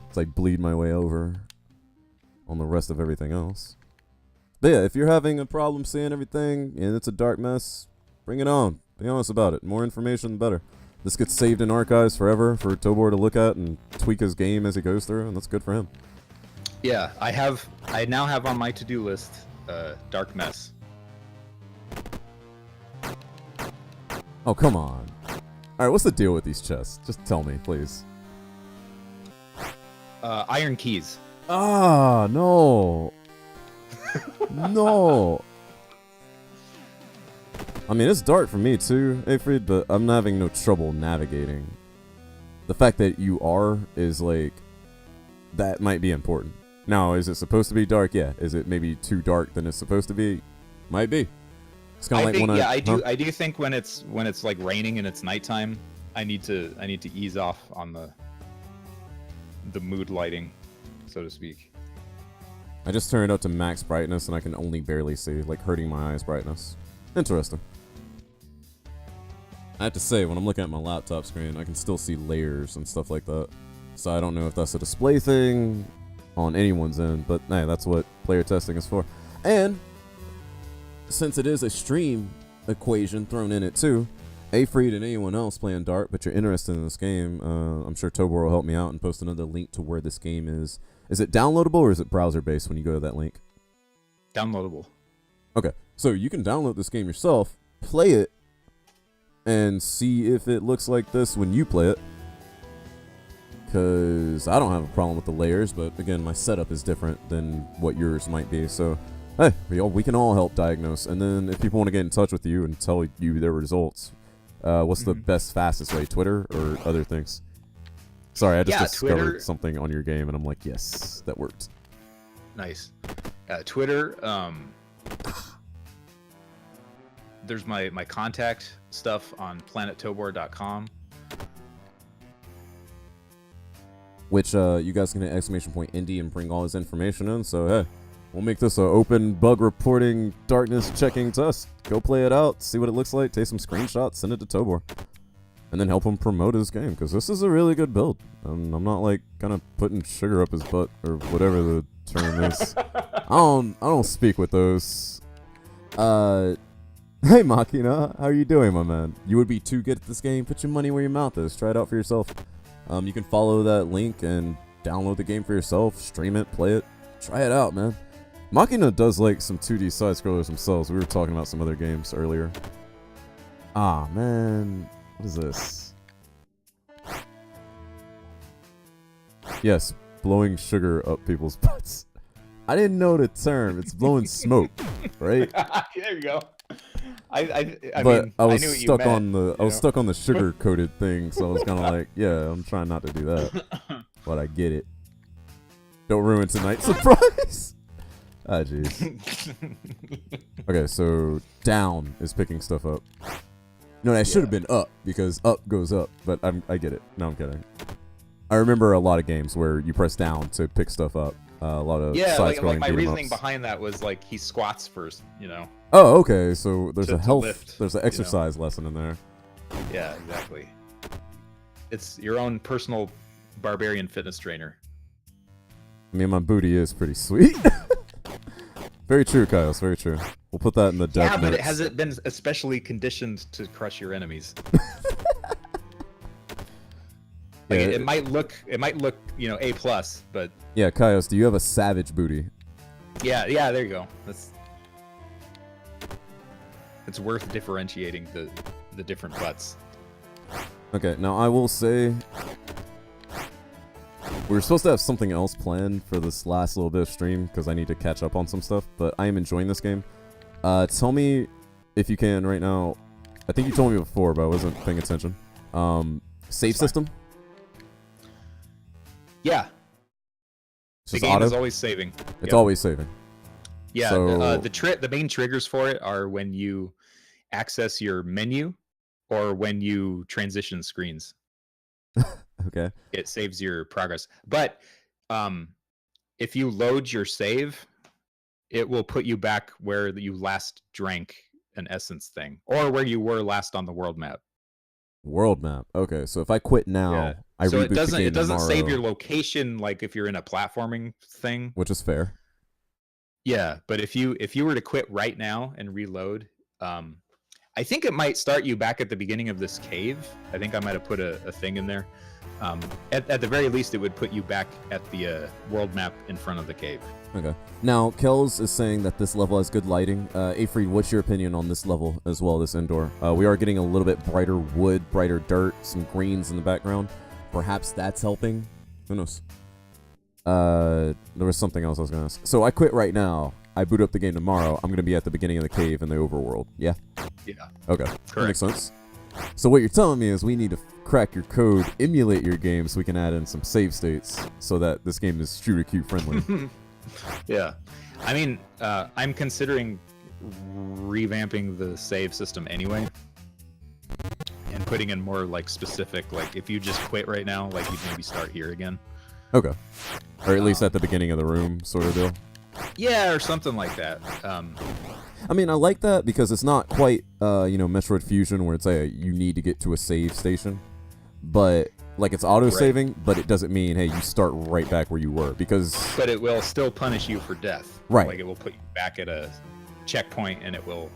It's like bleed my way over on the rest of everything else. But yeah, if you're having a problem seeing everything and it's a dark mess, bring it on. Be honest about it. More information, the better. This gets saved in archives forever for Tobor to look at and tweak his game as he goes through, and that's good for him. Yeah, I now have on my to-do list Dark Mess. Oh, come on. Alright, what's the deal with these chests? Just tell me, please. Iron Keys. Ah, no. No. I mean, it's dark for me too, Afreed, but I'm having no trouble navigating. The fact that you are is like, that might be important. Now, is it supposed to be dark? Yeah. Is it maybe too dark than it's supposed to be? Might be. It's kind of like think, when I do think when it's like raining and it's nighttime, I need to ease off on the mood lighting, so to speak. I just turned it up to max brightness and I can only barely see, like hurting my eyes brightness. Interesting. I have to say, when I'm looking at my laptop screen, I can still see layers and stuff like that. So I don't know if that's a display thing on anyone's end, but hey, that's what player testing is for. And since it is a stream equation thrown in it too, Afreed and anyone else playing Dart, but you're interested in this game, I'm sure Tobor will help me out and post another link to where this game is. Is it downloadable or is it browser based when you go to that link? Downloadable. Okay, so you can download this game yourself, play it, and see if it looks like this when you play it. Because I don't have a problem with the layers, but again, my setup is different than what yours might be. So, hey, we can all help diagnose. And then if people want to get in touch with you and tell you their results, what's the best, fastest way? Twitter or other things? Sorry, I just discovered Twitter. something on your game, and I'm like, yes, that worked. Nice. Twitter. There's my contact stuff on planettobor.com. Which you guys can hit !indie and bring all his information in. So hey, We'll make this an open bug reporting darkness checking test. Go play it out, see what it looks like, take some screenshots, send it to Tobor. And then help him promote his game, because this is a really good build. I'm not like kind of putting sugar up his butt or whatever the term is. I don't speak with those. Hey Machina, how are you doing, my man? You would be too good at this game. Put your money where your mouth is. Try it out for yourself. You can follow that link and download the game for yourself, stream it, play it, try it out, man. Machina does like some 2D side scrollers themselves. We were talking about some other games earlier. Ah, man. What is this? Yes, blowing sugar up people's butts. I didn't know the term. It's blowing smoke, right? There you go. I But mean, I was knew what you stuck meant, on the you know? stuck on the sugar coated thing, so I was kind of like, yeah, I'm trying not to do that, but I get it. Don't ruin tonight's surprise. Ah, jeez. Okay, so down is picking stuff up. No, that should have been up because up goes up, but I get it. No, I'm kidding. I remember a lot of games where you press down to pick stuff up. A lot of side-scrolling like my beat 'em reasoning ups. behind that was like he squats first, you know. Oh, okay. So there's to a health, lift, there's an you know. exercise lesson in there. Yeah, exactly. It's your own personal barbarian fitness trainer. I mean, my booty is pretty sweet. Very true, Kyle. It's very true. We'll put that in the death Yeah, but it notes. hasn't been especially conditioned to crush your enemies. Like Yeah, it might look, you know, A+, but yeah, Kaios, do you have a savage booty? yeah, there you go. It's worth differentiating the different butts. Okay, now I will say we were supposed to have something else planned for this last little bit of stream because I need to catch up on some stuff, but I am enjoying this game. Tell me if you can right now. I think you told me before, but I wasn't paying attention. Save system? Yeah, It's the just game auto? is always saving. It's Yep. always saving. Yeah, So- the main triggers for it are when you access your menu or when you transition screens. Okay. It saves your progress. But if you load your save, it will put you back where you last drank an essence thing or where you were last on the world map. World map. Okay, so if I quit now, Yeah. I So reboot it the game doesn't save tomorrow, your location like if you're in a platforming thing. which is fair. Yeah, but if you were to quit right now and reload, I think it might start you back at the beginning of this cave. I think I might have put a thing in there. At the very least, it would put you back at the world map in front of the cave. Okay. Now, Kells is saying that this level has good lighting. Afreed, what's your opinion on this level as well, this indoor? We are getting a little bit brighter wood, brighter dirt, some greens in the background. Perhaps that's helping. Who knows? There was something else I was going to ask. So I quit right now. I boot up the game tomorrow. I'm going to be at the beginning of the cave in the overworld. Yeah? Yeah. Okay. That Correct. makes sense. So what you're telling me is we need to crack your code, emulate your game so we can add in some save states so that this game is shooter queue friendly. Yeah. I mean, I'm considering revamping the save system anyway. And putting in more like specific, like if you just quit right now, like you'd maybe start here again. Okay. Or at least at the beginning of the room sort of deal. Yeah, or something like that. I mean, I like that because it's not quite, Metroid Fusion where it's like you need to get to a save station, but like it's auto-saving, but it doesn't mean, hey, you start right back where you were because... But it will still punish you for death. Right. Like it will put you back at a checkpoint and it will,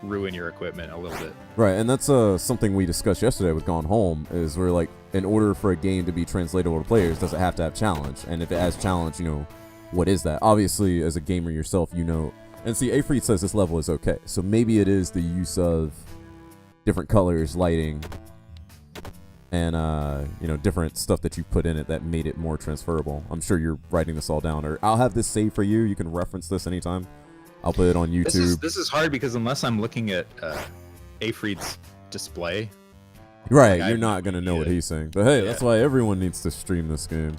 ruin your equipment a little bit. Right, and that's something we discussed yesterday with Gone Home, is where like, in order for a game to be translatable to players, does it have to have challenge? And if it has challenge, what is that? Obviously, as a gamer yourself, and see, Afreed says this level is okay. So maybe it is the use of different colors, lighting, and, different stuff that you put in it that made it more transferable. I'm sure you're writing this all down, or I'll have this saved for you. You can reference this anytime. I'll put it on YouTube. This is hard because unless I'm looking at Afreed's display, Right, like, you're I- not going to know what yeah. he's saying. But hey, that's Yeah. why everyone needs to stream this game.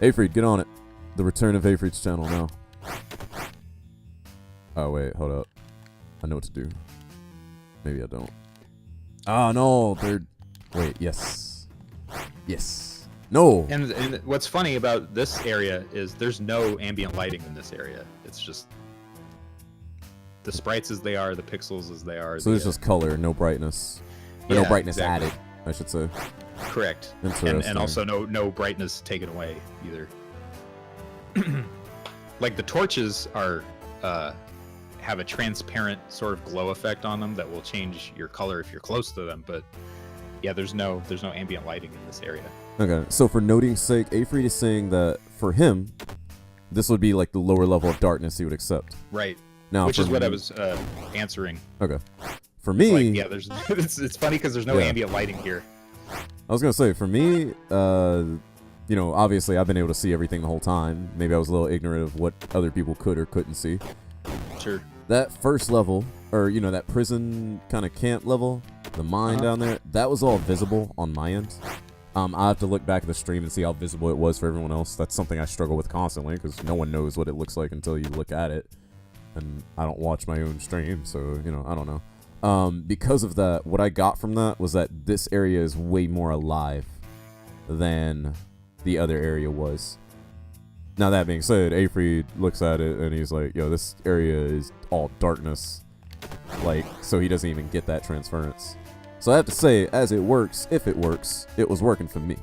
Afreed, get on it. The return of Afreed's channel now. Oh, wait, hold up. I know what to do. Maybe I don't. Oh, no, they're... Wait, yes. Yes. No. And what's funny about this area is there's no ambient lighting in this area. It's just the sprites as they are, the pixels as they are. So there's just color, no brightness. Or no brightness exactly. added, I should say. Correct. Interesting. And also no brightness taken away either. Like the torches are have a transparent sort of glow effect on them that will change your color if you're close to them, but yeah, there's no ambient lighting in this area. Okay, so for noting's sake, Afreed is saying that for him, this would be like the lower level of darkness he would accept. Right. Now, which is what me- I was answering. Okay. For me, Like, yeah, there's it's funny because there's no Yeah. ambient lighting here. I was gonna say, for me, you know, obviously I've been able to see everything the whole time. Maybe I was a little ignorant of what other people could or couldn't see. Sure. That first level, or you know, that prison kind of camp level, the mine down there, that was all visible on my end. I have to look back at the stream and see how visible it was for everyone else. That's something I struggle with constantly because no one knows what it looks like until you look at it. And I don't watch my own stream, so you know, I don't know. Because of that, what I got from that was that this area is way more alive than the other area was. Now that being said, Afreed looks at it and he's like, yo, this area is all darkness. Like, so he doesn't even get that transference. So I have to say, as it works, if it works, it was working for me.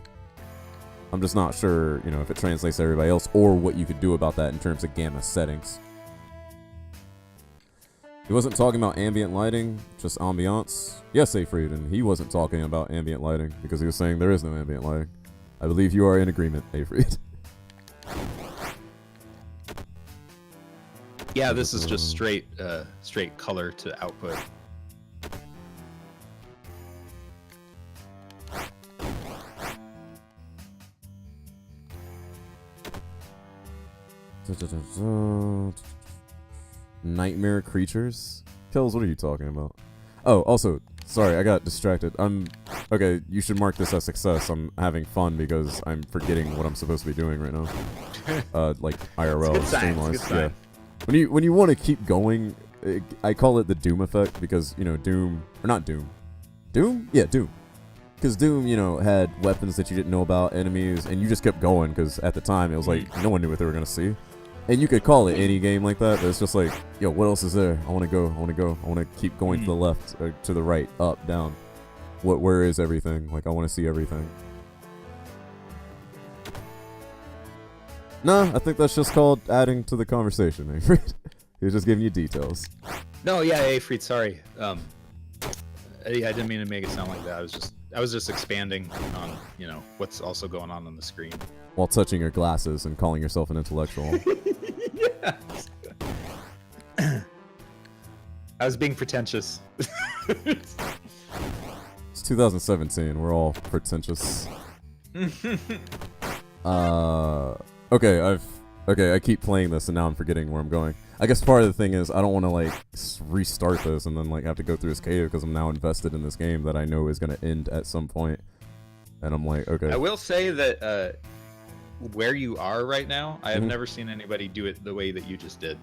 I'm just not sure, you know, if it translates to everybody else or what you could do about that in terms of gamma settings. He wasn't talking about ambient lighting, just ambiance. Yes, Afreed, and he wasn't talking about ambient lighting because he was saying there is no ambient lighting. I believe you are in agreement, Afreed. Yeah, this is just straight color to output. Nightmare creatures? Kells, what are you talking about? Oh, also, sorry, I got distracted. Okay, you should mark this as success. I'm having fun because I'm forgetting what I'm supposed to be doing right now. Like IRL, It's a good sign, stream-wise. it's a good Yeah. When you want to keep going, I call it the Doom effect because, you know, Doom, or not Doom. Doom? Yeah, Doom. Because Doom, you know, had weapons that you didn't know about, enemies, and you just kept going because at the time it was like no one knew what they were going to see. And you could call it any game like that, but it's just like, yo, what else is there? I want to go. I want to keep going to the left, or to the right, up, down. Where is everything? Like, I want to see everything. Nah, I think that's just called adding to the conversation, Afreed. He was just giving you details. No, yeah, Afreed, sorry. I didn't mean to make it sound like that. I was just expanding on, you know, what's also going on the screen. While touching your glasses and calling yourself an intellectual. I was being pretentious. It's 2017. We're all pretentious. Okay, I keep playing this and now I'm forgetting where I'm going. I guess part of the thing is I don't want to like restart this and then like have to go through this cave because I'm now invested in this game that I know is going to end at some point. And I'm like, okay. I will say that where you are right now, I have never seen anybody do it the way that you just did.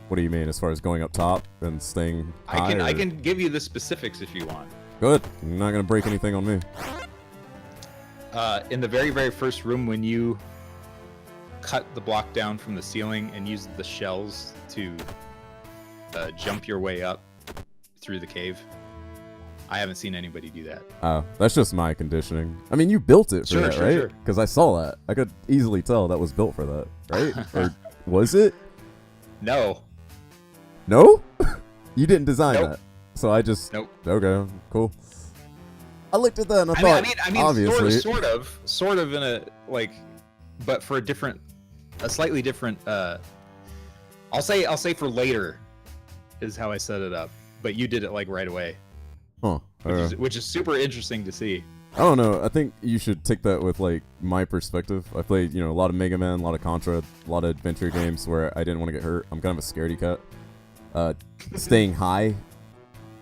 What do you mean as far as going up top and staying high? I can give you the specifics if you want. Good. You're not going to break anything on me. In the very, very first room, when you cut the block down from the ceiling and used the shells to jump your way up through the cave, I haven't seen anybody do that. That's just my conditioning. I mean, you built it for Sure, that, sure, right? sure. Because I saw that. I could easily tell that was built for that, right? Or was it? No. No? You didn't design Nope. that. So I just... Nope. Okay, cool. I looked at that and I thought, I mean, obviously... sort of in a, like, but for a slightly different, I'll say for later is how I set it up, but you did it like right away. Huh. Which is super interesting to see. I don't know. I think you should take that with like my perspective. I played, you know, a lot of Mega Man, a lot of Contra, a lot of adventure games where I didn't want to get hurt. I'm kind of a scaredy cat. Staying high,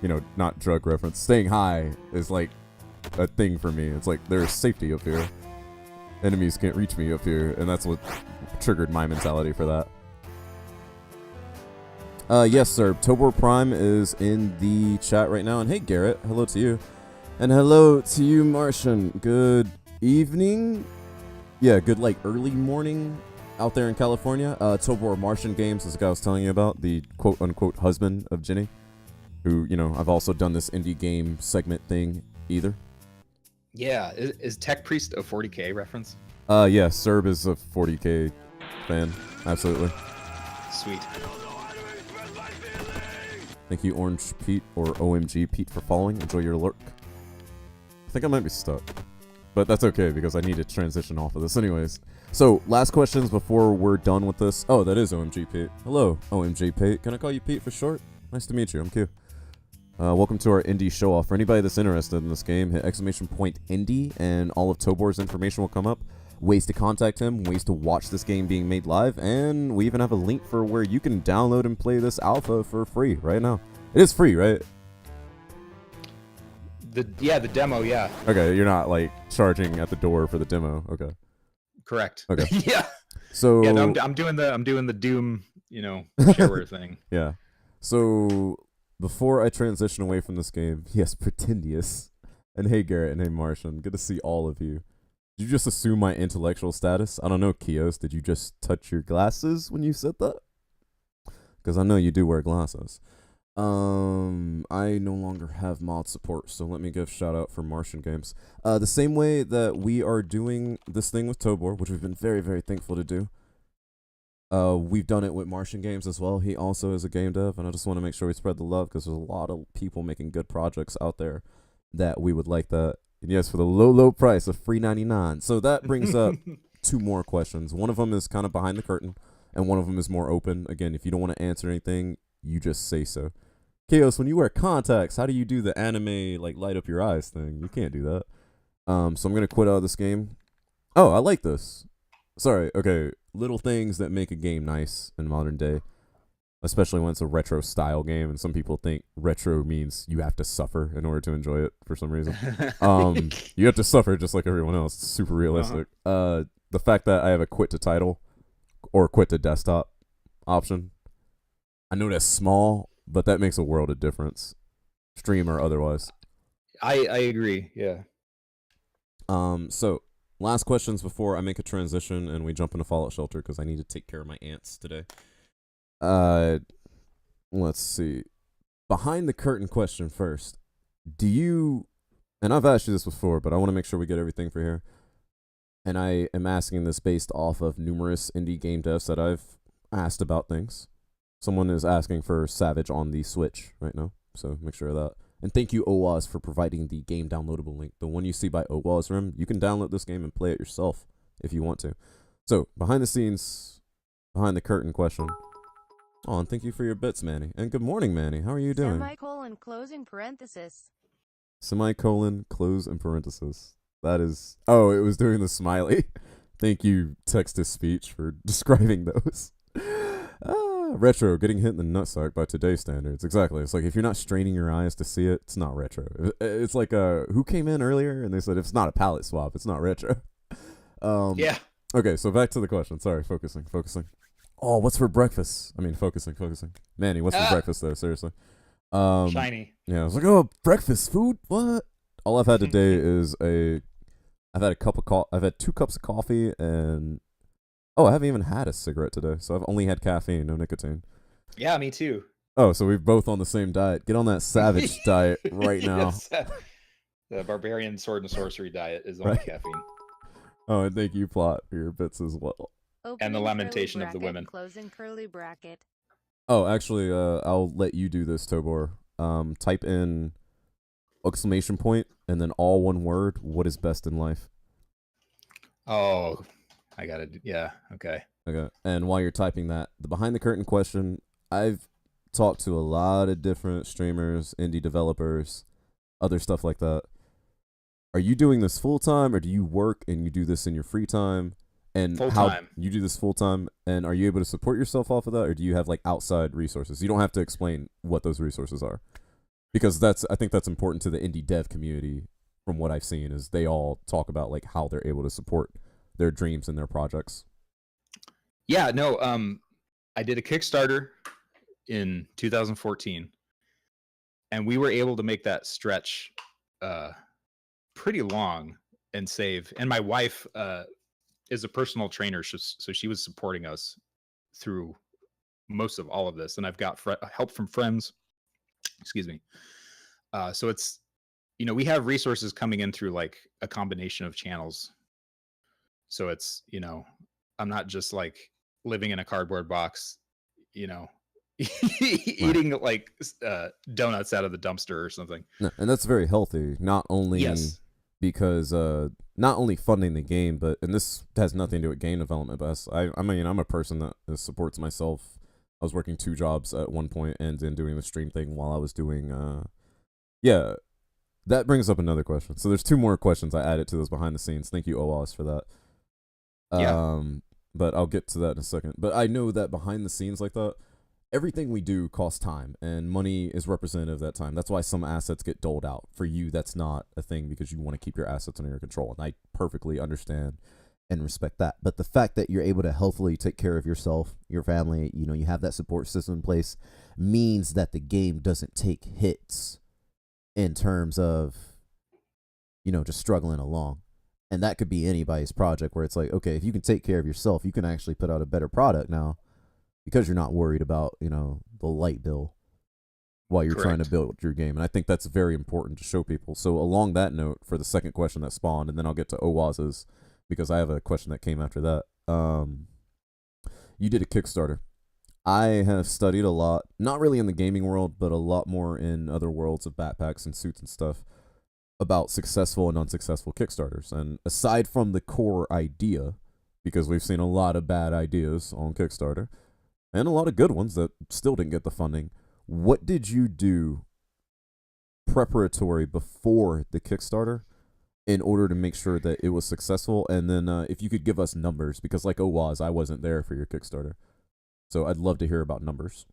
you know, not drug reference. Staying high is like a thing for me. It's like there's safety up here. Enemies can't reach me up here, and that's what triggered my mentality for that. Yes, sir. ToborPrime is in the chat right now. And hey, Garrett, hello to you. And hello to you, Martian. Good evening. Yeah, good like early morning out there in California. Tobor Martian Games is the guy I was telling you about, the quote unquote husband of Ginny, who, you know, I've also done this indie game segment thing either. Yeah, is Tech Priest a 40K reference? Yeah, Serb is a 40K fan. Absolutely. Sweet. Thank you, Orange Pete, or OMG Pete, for following. Enjoy your lurk. I think I might be stuck, but that's okay because I need to transition off of this anyways. So, last questions before we're done with this. Oh, that is OMG Pete. Hello, OMG Pete. Can I call you Pete for short? Nice to meet you. I'm Q. Welcome to our indie show-off. For anybody that's interested in this game, hit ! Indie, and all of Tobor's information will come up. Ways to contact him, ways to watch this game being made live, and we even have a link for where you can download and play this alpha for free right now. It is free, right? The demo, yeah. Okay, you're not like charging at the door for the demo. Okay. Correct. Okay. Yeah. So yeah, no, I'm doing the Doom, shareware thing. Yeah. So before I transition away from this game, yes, Pretendius, and hey Garrett and hey Martian, good to see all of you. Did you just assume my intellectual status? I don't know, Kios. Did you just touch your glasses when you said that? Because I know you do wear glasses. I no longer have mod support, so let me give shout out for Martian Games. The same way that we are doing this thing with Tobor, which we've been very, very thankful to do. We've done it with Martian Games as well. He also is a game dev, and I just want to make sure we spread the love because there's a lot of people making good projects out there that we would like that. And yes, for the low price of $3.99. So that brings up two more questions. One of them is kind of behind the curtain, and one of them is more open. Again, if you don't want to answer anything, you just say so. Chaos, when you wear contacts, how do you do the anime like light up your eyes thing? You can't do that. So I'm gonna quit out of this game. Oh, I like this. Sorry. Okay, little things that make a game nice in modern day, especially when it's a retro style game, and some people think retro means you have to suffer in order to enjoy it for some reason. You have to suffer just like everyone else. It's super realistic. The fact that I have a quit to title or quit to desktop option, I know that's small, but that makes a world of difference, stream or otherwise. I agree. Yeah. So last questions before I make a transition and we jump into Fallout Shelter because I need to take care of my ants today. Let's see. Behind the curtain question first. Do you, and I've asked you this before, but I want to make sure we get everything for here. And I am asking this based off of numerous indie game devs that I've asked about things. Someone is asking for Savage on the Switch right now, so make sure of that. And thank you, Owaz, for providing the game downloadable link. The one you see by Owaz Room, you can download this game and play it yourself if you want to. So, behind the scenes, behind the curtain question. Oh, and thank you for your bits, Manny. And good morning, Manny. How are you doing? Semicolon closing parenthesis. Semicolon, close in parenthesis. That is... Oh, it was doing the smiley. Thank you, text-to-speech, for describing those. Retro, getting hit in the nutsack by today's standards. Exactly. It's like if you're not straining your eyes to see it, it's not retro. It's like who came in earlier and they said if it's not a palette swap, it's not retro. Yeah. Okay, so back to the question. Sorry, focusing. Oh, what's for breakfast? I mean, focusing. Manny, what's for breakfast though? Seriously. Shiny. Yeah, I was like, oh, breakfast food. What? All I've had today is I've had 2 cups of coffee and. Oh, I haven't even had a cigarette today, so I've only had caffeine, no nicotine. Yeah, me too. Oh, so we're both on the same diet. Get on that Savage diet right now. Yes. The Barbarian Sword and Sorcery diet is only caffeine. Oh, and thank you, Plot, for your bits as well. Opening And the lamentation curly of the bracket, women. Closing curly bracket. Oh, actually, I'll let you do this, Tobor. Type in ! And then all one word, what is best in life? Oh, I got it. Yeah. Okay. Okay. And while you're typing that, the behind the curtain question, I've talked to a lot of different streamers, indie developers, other stuff like that. Are you doing this full time or do you work and you do this in your free time? And full how time. You do this full time, and are you able to support yourself off of that, or do you have like outside resources? You don't have to explain what those resources are. Because I think that's important to the indie dev community from what I've seen is they all talk about like how they're able to support their dreams and their projects. Yeah, no, I did a Kickstarter in 2014, and we were able to make that stretch pretty long and save. And my wife is a personal trainer, so she was supporting us through most of all of this, and I've got help from friends. Excuse me. So it's, we have resources coming in through like a combination of channels. So it's, I'm not just like living in a cardboard box, eating like donuts out of the dumpster or something. No, and that's very healthy. Not only Yes. because not only funding the game, but and this has nothing to do with game development. But I mean, I'm a person that supports myself. I was working 2 jobs at one point, and then doing the stream thing while I was doing. Yeah, that brings up another question. So there's 2 more questions I added to those behind the scenes. Thank you, OWAS, for that. Yeah. But I'll get to that in a second. But I know that behind the scenes like that, everything we do costs time, and money is representative of that time. That's why some assets get doled out. For you, that's not a thing because you want to keep your assets under your control, and I perfectly understand and respect that. But the fact that you're able to healthily take care of yourself, your family, you have that support system in place, means that the game doesn't take hits in terms of, just struggling along. And that could be anybody's project where it's like, okay, if you can take care of yourself, you can actually put out a better product now because you're not worried about, the light bill while you're trying to build your game. And I think that's very important to show people. So along that note, for the second question that spawned, and then I'll get to OWAS's, because I have a question that came after that. You did a Kickstarter. I have studied a lot, not really in the gaming world, but a lot more in other worlds of backpacks and suits and stuff, about successful and unsuccessful Kickstarters. And aside from the core idea, because we've seen a lot of bad ideas on Kickstarter, and a lot of good ones that still didn't get the funding, what did you do preparatory before the Kickstarter in order to make sure that it was successful? And then if you could give us numbers, because like OWAS, I wasn't there for your Kickstarter. So I'd love to hear about numbers.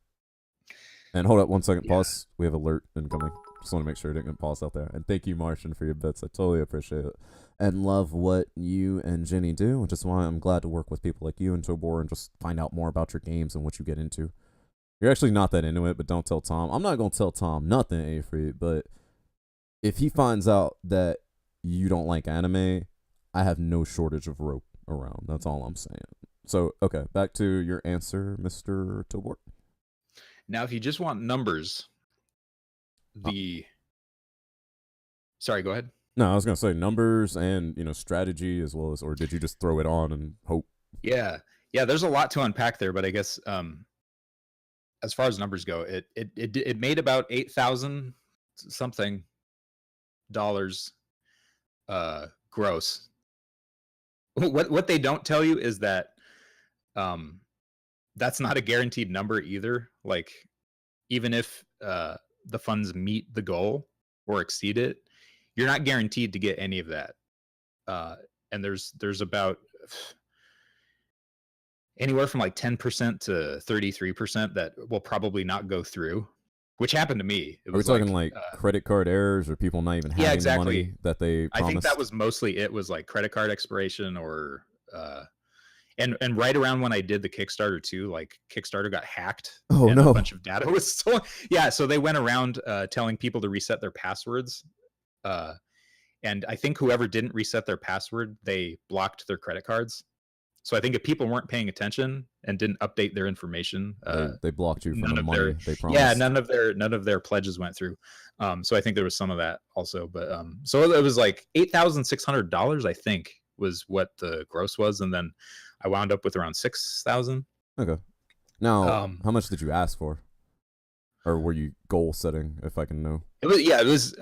And hold up 1 second, pause. We have alert incoming. Just want to make sure it didn't get paused out there. And thank you, Martian, for your bits. I totally appreciate it. And love what you and Jenny do, which is why I'm glad to work with people like you and Tobor and just find out more about your games and what you get into. You're actually not that into it, but don't tell Tom. I'm not going to tell Tom nothing, Afreed, but if he finds out that you don't like anime, I have no shortage of rope around. That's all I'm saying. So, okay, back to your answer, Mr. Tobor. Now, if you just want numbers, Sorry, go ahead. No, I was going to say numbers and, strategy as well as, or did you just throw it on and hope? Yeah, there's a lot to unpack there, but I guess as far as numbers go, it made about $8,000 something dollars gross. What they don't tell you is that that's not a guaranteed number either. Like, even if the funds meet the goal or exceed it, you're not guaranteed to get any of that. And there's about anywhere from like 10% to 33% that will probably not go through, which happened to me. Are we talking like credit card errors or people not even having the money that they promised? I think that was mostly it, was like credit card expiration or and right around when I did the Kickstarter too, like Kickstarter got hacked. Oh, and no. A bunch of data was stolen. Yeah, so they went around telling people to reset their passwords. And I think whoever didn't reset their password, they blocked their credit cards. So I think if people weren't paying attention and didn't update their information, they blocked you from the money they promised. Yeah, none of their pledges went through. So I think there was some of that also. But so it was like $8,600, I think, was what the gross was, and then I wound up with around $6,000. Okay. Now, how much did you ask for, or were you goal setting? If I can know. It was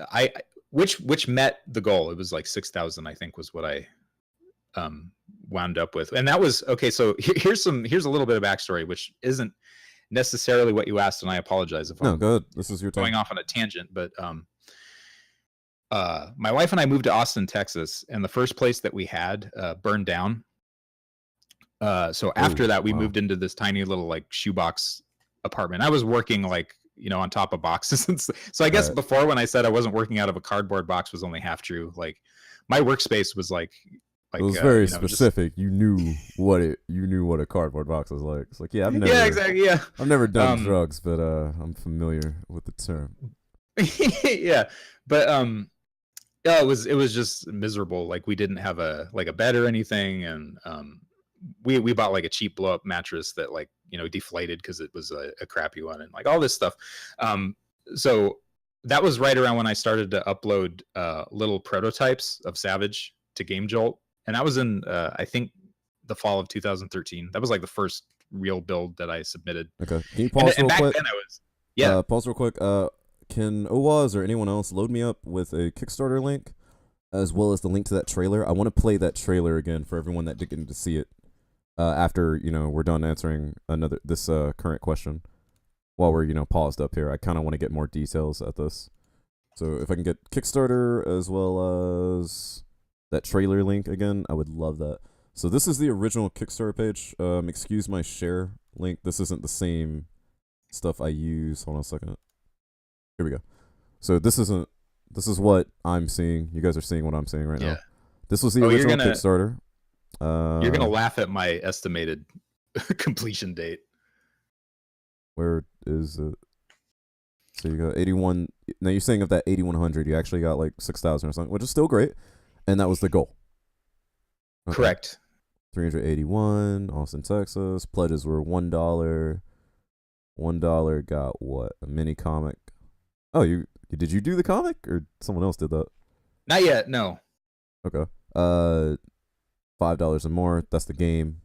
which met the goal. It was like 6,000, I think, was what I wound up with. And that was okay. So here's a little bit of backstory, which isn't necessarily what you asked, and I apologize if I'm good. This is your time. Going off on a tangent. But my wife and I moved to Austin, Texas, and the first place that we had burned down. So after that, we moved into this tiny little like shoebox apartment. I was working like, on top of boxes. So I guess before, when I said I wasn't working out of a cardboard box, was only half true. Like, my workspace was like it was very specific. You knew what a cardboard box was like. It's like, yeah, exactly. Yeah, I've never done drugs, but I'm familiar with the term. Yeah, but Yeah, it was just miserable. Like we didn't have a bed or anything, and we bought like a cheap blow up mattress that like deflated because it was a crappy one, and like all this stuff. So that was right around when I started to upload little prototypes of Savage to Game Jolt, and that was in I think the fall of 2013. That was like the first real build that I submitted. Okay, can you pause and real back quick? then I was Pause real quick. Can Owaz or anyone else load me up with a Kickstarter link, as well as the link to that trailer? I want to play that trailer again for everyone that didn't get to see it. After we're done answering this current question, while we're paused up here, I kind of want to get more details at this. So if I can get Kickstarter as well as that trailer link again, I would love that. So this is the original Kickstarter page. Excuse my share link. This isn't the same stuff I use. Hold on a second. Here we go. So this is what I'm seeing. You guys are seeing what I'm seeing right now. This was the original Kickstarter. You're gonna laugh at my estimated completion date. Where is it? So you got 81. Now you're saying of that 8100, you actually got like 6,000 or something, which is still great, and that was the goal. Okay. Correct. 381, Austin, Texas. Pledges were $1. $1 got what? A mini comic. Oh, did you do the comic or someone else did that? Not yet, no. Okay. $5 or more. That's the game.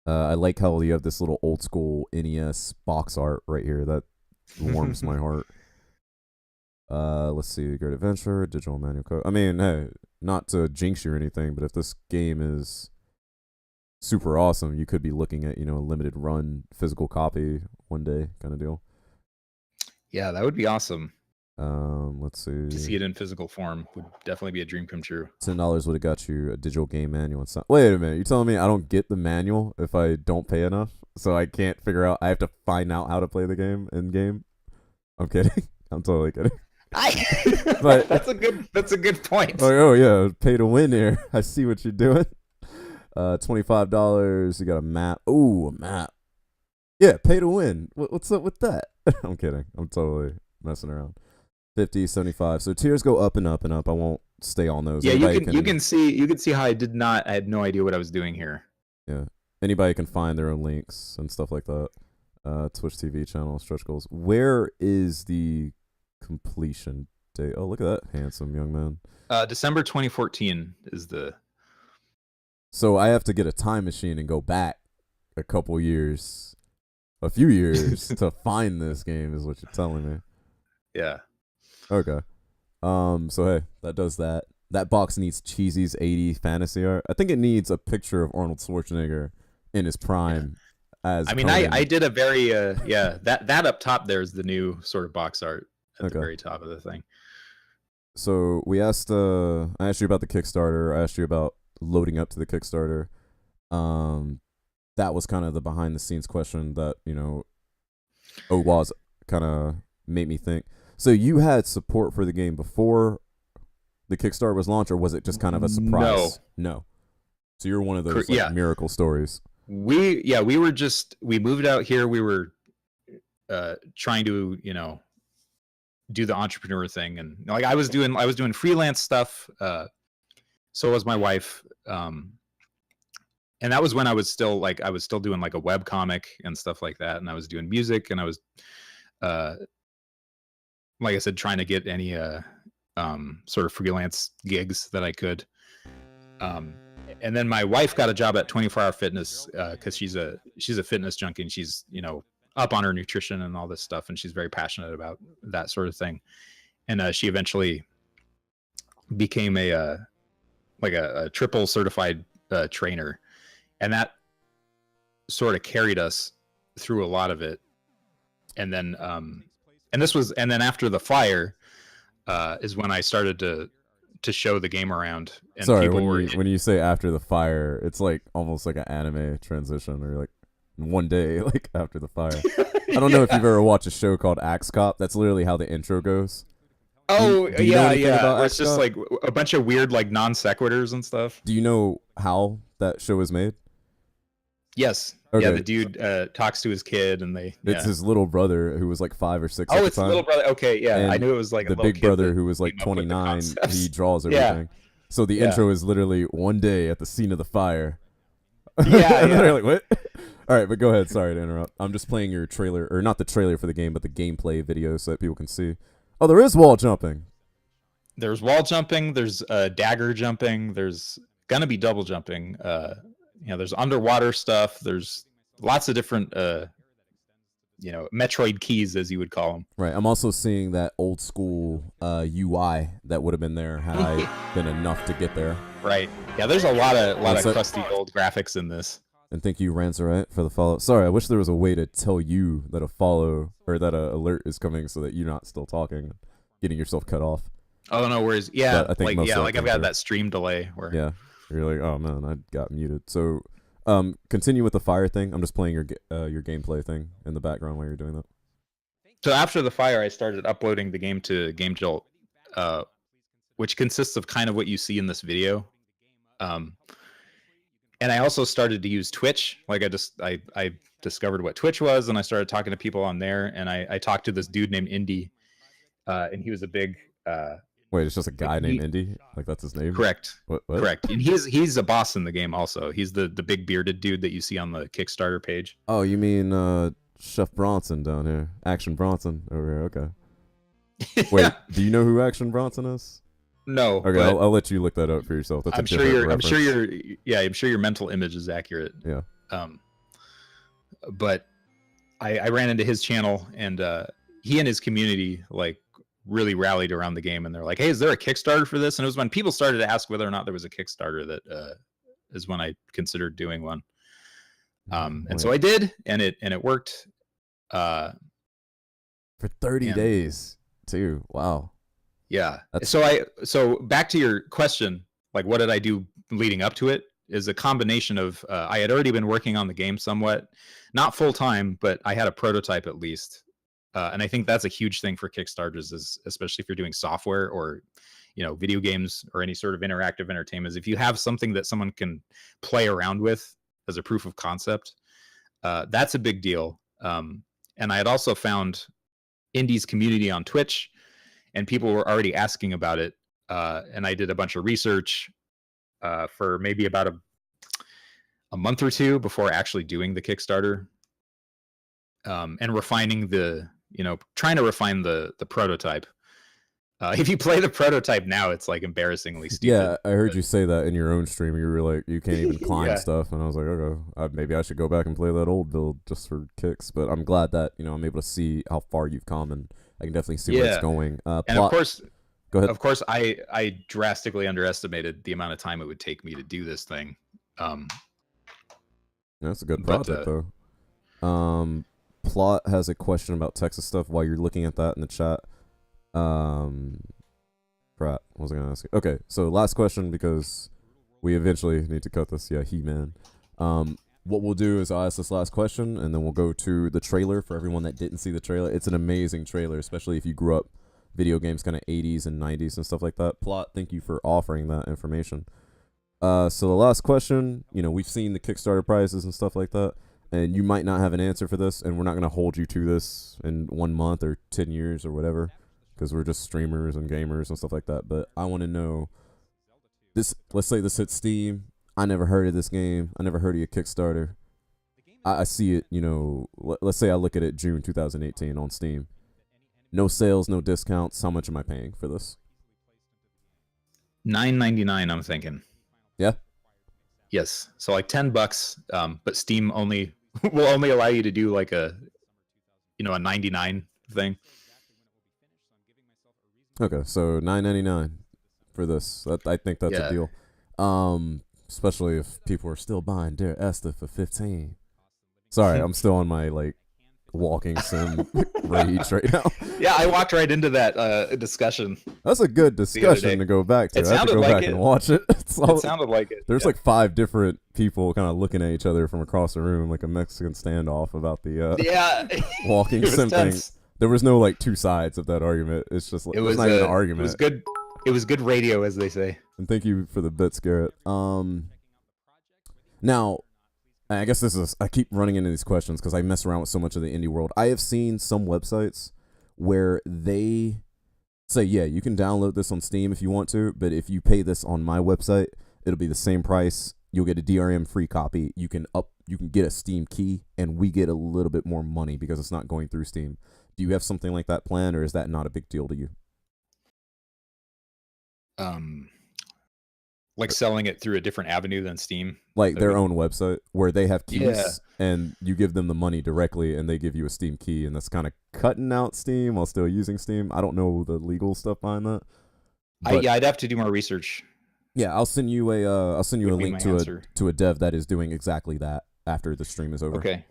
I like how you have this little old school NES box art right here. That warms my heart. Let's see. Great Adventure, digital manual code. I mean, hey, not to jinx you or anything, but if this game is super awesome, you could be looking at, a limited run physical copy one day kind of deal. Yeah, that would be awesome. Let's see. To see it in physical form would definitely be a dream come true. $10 would have got you a digital game manual and stuff. Wait a minute, you're telling me I don't get the manual if I don't pay enough? So I can't figure out, I have to find out how to play the game in game? I'm kidding. I'm totally kidding. But that's a good point. Oh yeah, pay to win here. I see what you're doing. $25. You got a map. Ooh, a map. Yeah, pay to win. What's up with that? I'm kidding. I'm totally messing around. 50, 75. So tiers go up and up and up. I won't stay on those. Yeah, you can see how I had no idea what I was doing here. Yeah. Anybody can find their own links and stuff like that. Twitch TV channel, stretch goals. Where is the completion date? Oh, look at that handsome young man. December 2014 is the. So I have to get a time machine and go back a few years to find this game is what you're telling me. Yeah. Okay. So hey, that does that. That box needs Cheesy's 80 fantasy art. I think it needs a picture of Arnold Schwarzenegger in his prime. Yeah. I did a very that up top there is the new sort of box art at the very top of the thing. So we asked I asked you about the Kickstarter. I asked you about loading up to the Kickstarter. That was kind of the behind the scenes question that, Owaz kind of made me think. So you had support for the game before the Kickstarter was launched, or was it just kind of a surprise? No. So you're one of those miracle stories. We moved out here. We were trying to, do the entrepreneur thing, and like I was doing freelance stuff. So was my wife. And that was when I was still doing like a web comic and stuff like that, and I was doing music, and I was like I said, trying to get any sort of freelance gigs that I could. And then my wife got a job at 24 Hour Fitness because she's a fitness junkie, and she's up on her nutrition and all this stuff, and she's very passionate about that sort of thing. And she eventually became a triple certified trainer, and that sort of carried us through a lot of it. And then and then after the fire is when I started to show the game around. And sorry, when you say after the fire, it's like almost like an anime transition, or like one day like after the fire. I don't know if you've ever watched a show called Axe Cop. That's literally how the intro goes. Oh, do you know yeah. It's just like a bunch of weird like non sequiturs and stuff. Do you know how that show was made? Yes. Okay. Yeah, the dude talks to his kid, and It's yeah. his little brother who was like 5 or 6 at Oh, the it's the time. little brother. Okay, yeah, I And knew it was like a the little big kid brother that who was like came up with the 29. concepts. He draws Yeah. everything. So the Yeah. intro is literally one day at the scene of the fire. Yeah, and yeah. they're like, what? All right, but go ahead. Sorry to interrupt. I'm just playing your trailer, or not the trailer for the game, but the gameplay video so that people can see. Oh, there is wall jumping. There's wall jumping. There's dagger jumping. There's gonna be double jumping. There's underwater stuff. There's lots of different, Metroid keys, as you would call them. Right. I'm also seeing that old school UI that would have been there had I been enough to get there. Right. Yeah. There's a lot of So- crusty old graphics in this. And thank you, Ranzerite, for the follow. Sorry, I wish there was a way to tell you that a follow or that a alert is coming so that you're not still talking, getting yourself cut off. Oh no, where's yeah, But I think most of it I've came got through. that stream delay where Yeah, you're like, oh man, I got muted. So, continue with the fire thing. I'm just playing your gameplay thing in the background while you're doing that. So after the fire, I started uploading the game to Game Jolt, which consists of kind of what you see in this video. And I also started to use Twitch. Like I discovered what Twitch was, and I started talking to people on there. And I talked to this dude named Indy, and he was a big. Wait, it's just a guy named Indy? Like that's his name? Correct. What? Correct. And he's a boss in the game also. He's the big bearded dude that you see on the Kickstarter page. Oh, you mean Chef Bronson down here? Action Bronson over here. Okay. Wait, Yeah. do you know who Action Bronson is? No. Okay, but I'll let you look that up for yourself. That's I'm a sure different your reference. I'm sure your mental image is accurate. Yeah. But I ran into his channel, and he and his community like really rallied around the game, and they're like, "Hey, is there a Kickstarter for this?" And it was when people started to ask whether or not there was a Kickstarter that is when I considered doing one. And so I did, and it worked. For 30 days too. Wow. Yeah. That's- So back to your question, like what did I do leading up to it? Is a combination of I had already been working on the game somewhat, not full time, but I had a prototype at least. And I think that's a huge thing for Kickstarters, is especially if you're doing software or video games or any sort of interactive entertainment. Is if you have something that someone can play around with as a proof of concept, that's a big deal. And I had also found Indy's community on Twitch, and people were already asking about it. And I did a bunch of research for maybe about a month or two before actually doing the Kickstarter, and refining trying to refine the prototype. If you play the prototype now, it's like embarrassingly stupid. Yeah, I heard you say that in your own stream. You were like, you can't even climb Yeah. stuff, and I was like, okay, maybe I should go back and play that old build just for kicks. But I'm glad that I'm able to see how far you've come, and I can definitely see where it's Yeah. going. And of course, go ahead. Of course, I drastically underestimated the amount of time it would take me to do this thing. That's a good but, project though. Plot has a question about Texas stuff while you're looking at that in the chat. Crap, what was I gonna ask you? Okay, so last question, because we eventually need to cut this. Yeah, He-Man. What we'll do is I'll ask this last question, and then we'll go to the trailer for everyone that didn't see the trailer. It's an amazing trailer, especially if you grew up video games kind of 80s and 90s and stuff like that. Plot, thank you for offering that information. So the last question, we've seen the Kickstarter prizes and stuff like that, and you might not have an answer for this, and we're not going to hold you to this in 1 month or 10 years or whatever, because we're just streamers and gamers and stuff like that. But I want to know this. Let's say this hits Steam. I never heard of this game. I never heard of your Kickstarter. I see it, let's say I look at it June 2018 on Steam. No sales, no discounts. How much am I paying for this? $9.99, I'm thinking. Yeah. Yes. So like $10, but Steam only will only allow you to do like a 99 thing. Okay, so $9.99 for this. I think that's a deal. Especially if people are still buying Dear Esther for $15. Sorry, I'm still on my walking sim rage right now. Yeah, I walked right into that discussion. That's a good discussion to go back to. It I have to sounded go like back it. and watch it. It sounded like it. There's like 5 different people kind of looking at each other from across the room, like a Mexican standoff about the walking It was sim thing. tense. There was no 2 sides of that argument. It's just It was not even an It argument. was good. It was good radio, as they say. And thank you for the bits, Garrett. Now, I guess I keep running into these questions because I mess around with so much of the indie world. I have seen some websites where they say, yeah, you can download this on Steam if you want to, but if you pay this on my website, it'll be the same price. You'll get a DRM free copy. You can get a Steam key, and we get a little bit more money because it's not going through Steam. Do you have something like that planned, or is that not a big deal to you? Like selling it through a different avenue than Steam, like their own website where they have keys, and you give them the money directly, and they give you a Steam key, and that's kind of cutting out Steam while still using Steam. I don't know the legal stuff behind that. I'd have to do more research. Yeah, I'll send you a link to a dev that is doing exactly that after the stream is over. Okay.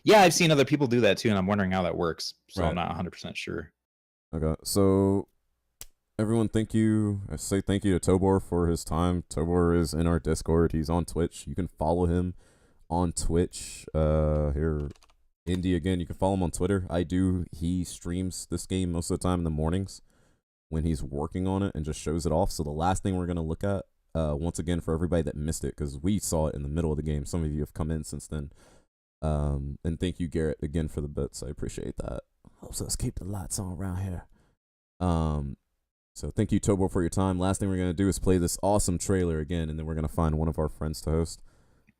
Yeah, I've seen other people do that too, and I'm wondering how that works. So Right. I'm not 100% sure. Okay, so everyone, thank you. I say thank you to Tobor for his time. Tobor is in our Discord. He's on Twitch. You can follow him on Twitch. Here, Indy again. You can follow him on Twitter. He streams this game most of the time in the mornings when he's working on it and just shows it off. So the last thing we're gonna look at, once again, for everybody that missed it, because we saw it in the middle of the game. Some of you have come in since then. And thank you, Garrett, again for the bits. I appreciate that. Helps us keep the lights on around here. So thank you, Tobor, for your time. Last thing we're going to do is play this awesome trailer again, and then we're going to find one of our friends to host.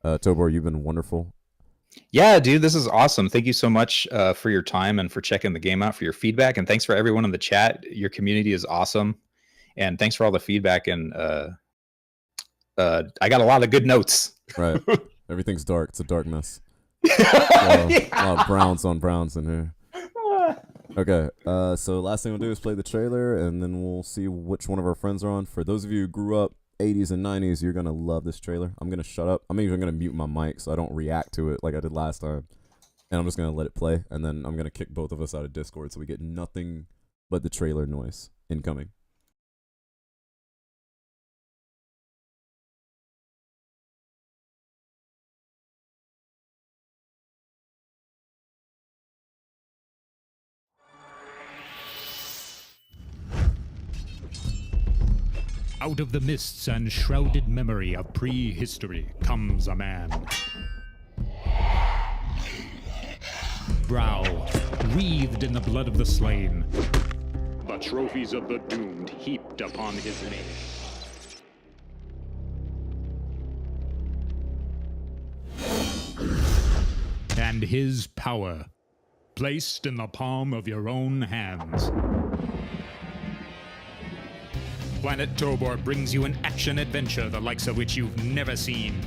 Tobor, you've been wonderful. Yeah, dude, this is awesome. Thank you so much for your time and for checking the game out, for your feedback. And thanks for everyone in the chat. Your community is awesome. And thanks for all the feedback. And I got a lot of good notes. Right. Everything's dark. It's a dark mess. A lot of browns on browns in here. Okay, so last thing we'll do is play the trailer, and then we'll see which one of our friends are on. For those of you who grew up 80s and 90s, you're going to love this trailer. I'm going to shut up. I'm even going to mute my mic so I don't react to it like I did last time. And I'm just going to let it play, and then I'm going to kick both of us out of Discord so we get nothing but the trailer noise incoming. Out of the mists and shrouded memory of prehistory comes a man. Brow wreathed in the blood of the slain. The trophies of the doomed heaped upon his name. And his power, placed in the palm of your own hands. Planet Tobor brings you an action-adventure the likes of which you've never seen.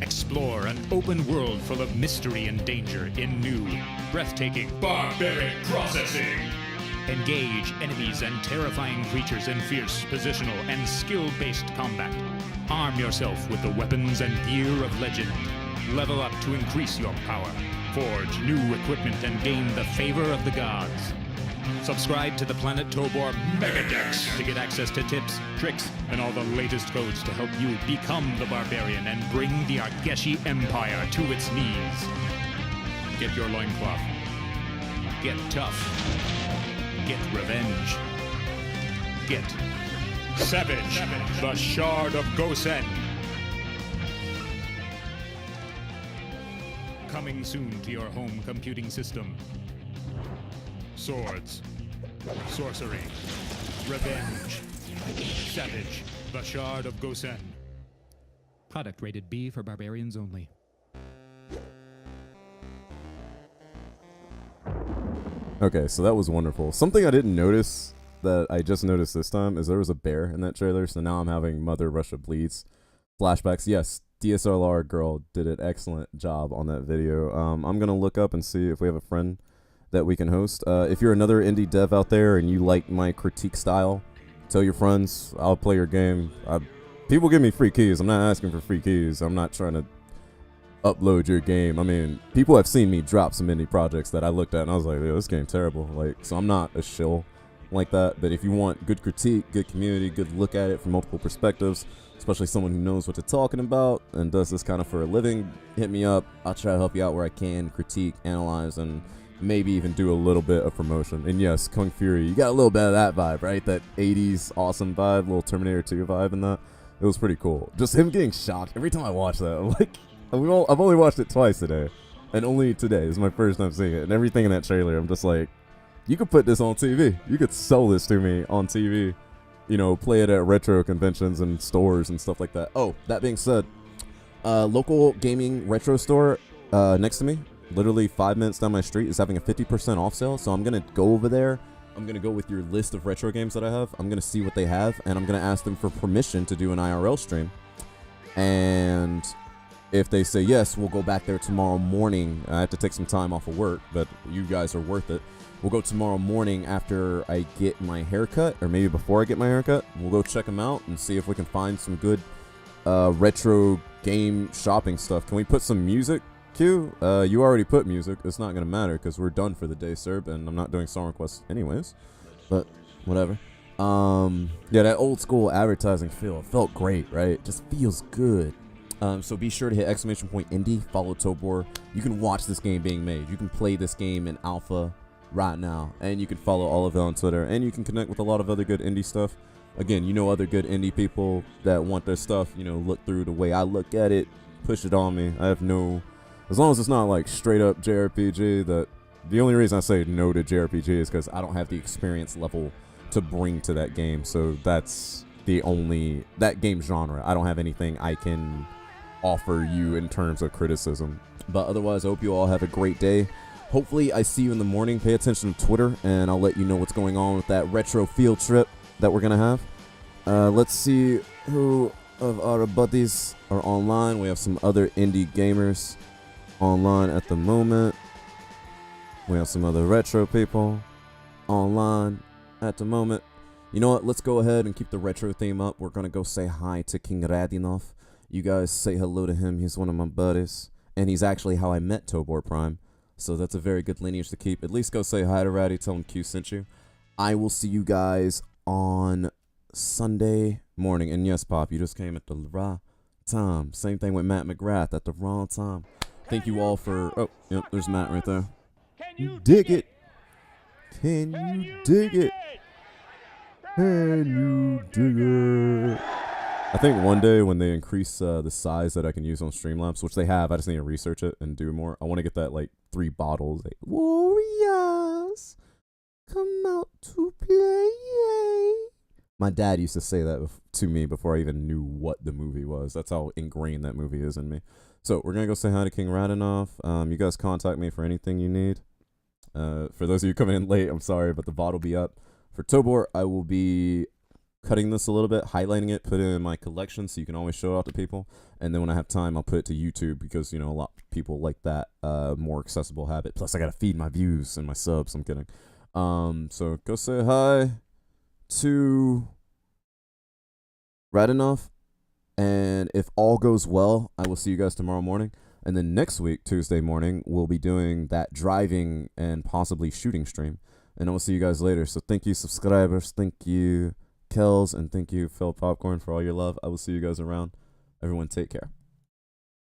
Explore an open world full of mystery and danger in new, breathtaking, barbaric processing. Engage enemies and terrifying creatures in fierce, positional, and skill-based combat. Arm yourself with the weapons and gear of legend. Level up to increase your power. Forge new equipment and gain the favor of the gods. Subscribe to the Planet Tobor Megadex to get access to tips, tricks, and all the latest codes to help you become the barbarian and bring the Argeshi Empire to its knees. Get your loincloth. Get tough. Get revenge. Get savage. The Shard of Gosen. Coming soon to your home computing system. Swords, sorcery, revenge, savage, the Shard of Gosen. Product rated B for barbarians only. Okay, so that was wonderful. Something I didn't notice that I just noticed this time is there was a bear in that trailer, so now I'm having Mother Russia Bleeds flashbacks. Yes, DSLR girl did an excellent job on that video. I'm going to look up and see if we have a friend that we can host. If you're another indie dev out there and you like my critique style, tell your friends. I'll play your game. People give me free keys. I'm not asking for free keys. I'm not trying to upload your game. I mean, people have seen me drop some indie projects that I looked at and I was like, this game's terrible. So I'm not a shill like that. But if you want good critique, good community, good look at it from multiple perspectives, especially someone who knows what they're talking about and does this kind of for a living, hit me up. I'll try to help you out where I can, critique, analyze, and maybe even do a little bit of promotion. And yes, Kung Fury, you got a little bit of that vibe, right? That 80s awesome vibe, little Terminator 2 vibe in that. It was pretty cool. Just him getting shocked. Every time I watch that, I'm like, I've only watched it twice today, and only today is my first time seeing it. And everything in that trailer, I'm just like, you could put this on TV. You could sell this to me on TV. You know, play it at retro conventions and stores and stuff like that. Oh, that being said, local gaming retro store next to me, literally 5 minutes down my street, is having a 50% off sale. So I'm gonna go over there. I'm gonna go with your list of retro games that I have. I'm gonna see what they have, and I'm gonna ask them for permission to do an IRL stream. And if they say yes, we'll go back there tomorrow morning. I have to take some time off of work, but you guys are worth it. We'll go tomorrow morning after I get my haircut, or maybe before I get my haircut. We'll go check them out and see if we can find some good retro game shopping stuff. Can we put some music, Q? You already put music. It's not going to matter because we're done for the day, sir, and I'm not doing song requests anyways. But whatever. Yeah, that old school advertising feel. It felt great, right? It just feels good. So be sure to hit !indie, follow Tobor. You can watch this game being made. You can play this game in alpha right now, and you can follow all of it on Twitter, and you can connect with a lot of other good indie stuff. Again, you know, other good indie people that want their stuff, you know, look through the way I look at it, push it on me. I have no, as long as it's not like straight up JRPG. That the only reason I say no to JRPG is because I don't have the experience level to bring to that game. So that's the only, that game genre, I don't have anything I can offer you in terms of criticism. But otherwise, I hope you all have a great day. Hopefully I see you in the morning. Pay attention to Twitter, and I'll let you know what's going on with that retro field trip that we're going to have. Let's see who of our buddies are online. We have some other indie gamers online at the moment. We have some other retro people online at the moment. You know what? Let's go ahead and keep the retro theme up. We're going to go say hi to King Radinov. You guys say hello to him. He's one of my buddies, and he's actually how I met ToborPrime. So that's a very good lineage to keep. At least go say hi to Ratty. Tell him Q sent you. I will see you guys on Sunday morning. And yes, Pop, you just came at the right time. Same thing with Matt McGrath at the wrong time. Thank you all for... Oh, yep, there's Matt right there. You dig it? Can you dig it? Can you dig it? I think one day when they increase the size that I can use on Streamlabs, which they have, I just need to research it and do more. I want to get that like 3 bottles. Like, Warriors, come out to play. My dad used to say that to me before I even knew what the movie was. That's how ingrained that movie is in me. So we're going to go say hi to King Radinoff. You guys contact me for anything you need. For those of you coming in late, I'm sorry, but the VOD will be up. For Tobor, I will be cutting this a little bit, highlighting it, put it in my collection so you can always show it out to people. And then when I have time, I'll put it to YouTube because, you know, a lot of people like that more accessible habit. Plus, I got to feed my views and my subs. I'm kidding. So go say hi to Radinoff. And if all goes well, I will see you guys tomorrow morning. And then next week, Tuesday morning, we'll be doing that driving and possibly shooting stream. And I will see you guys later. So thank you, subscribers. Thank you, Kells. And thank you, Phil Popcorn, for all your love. I will see you guys around. Everyone, take care.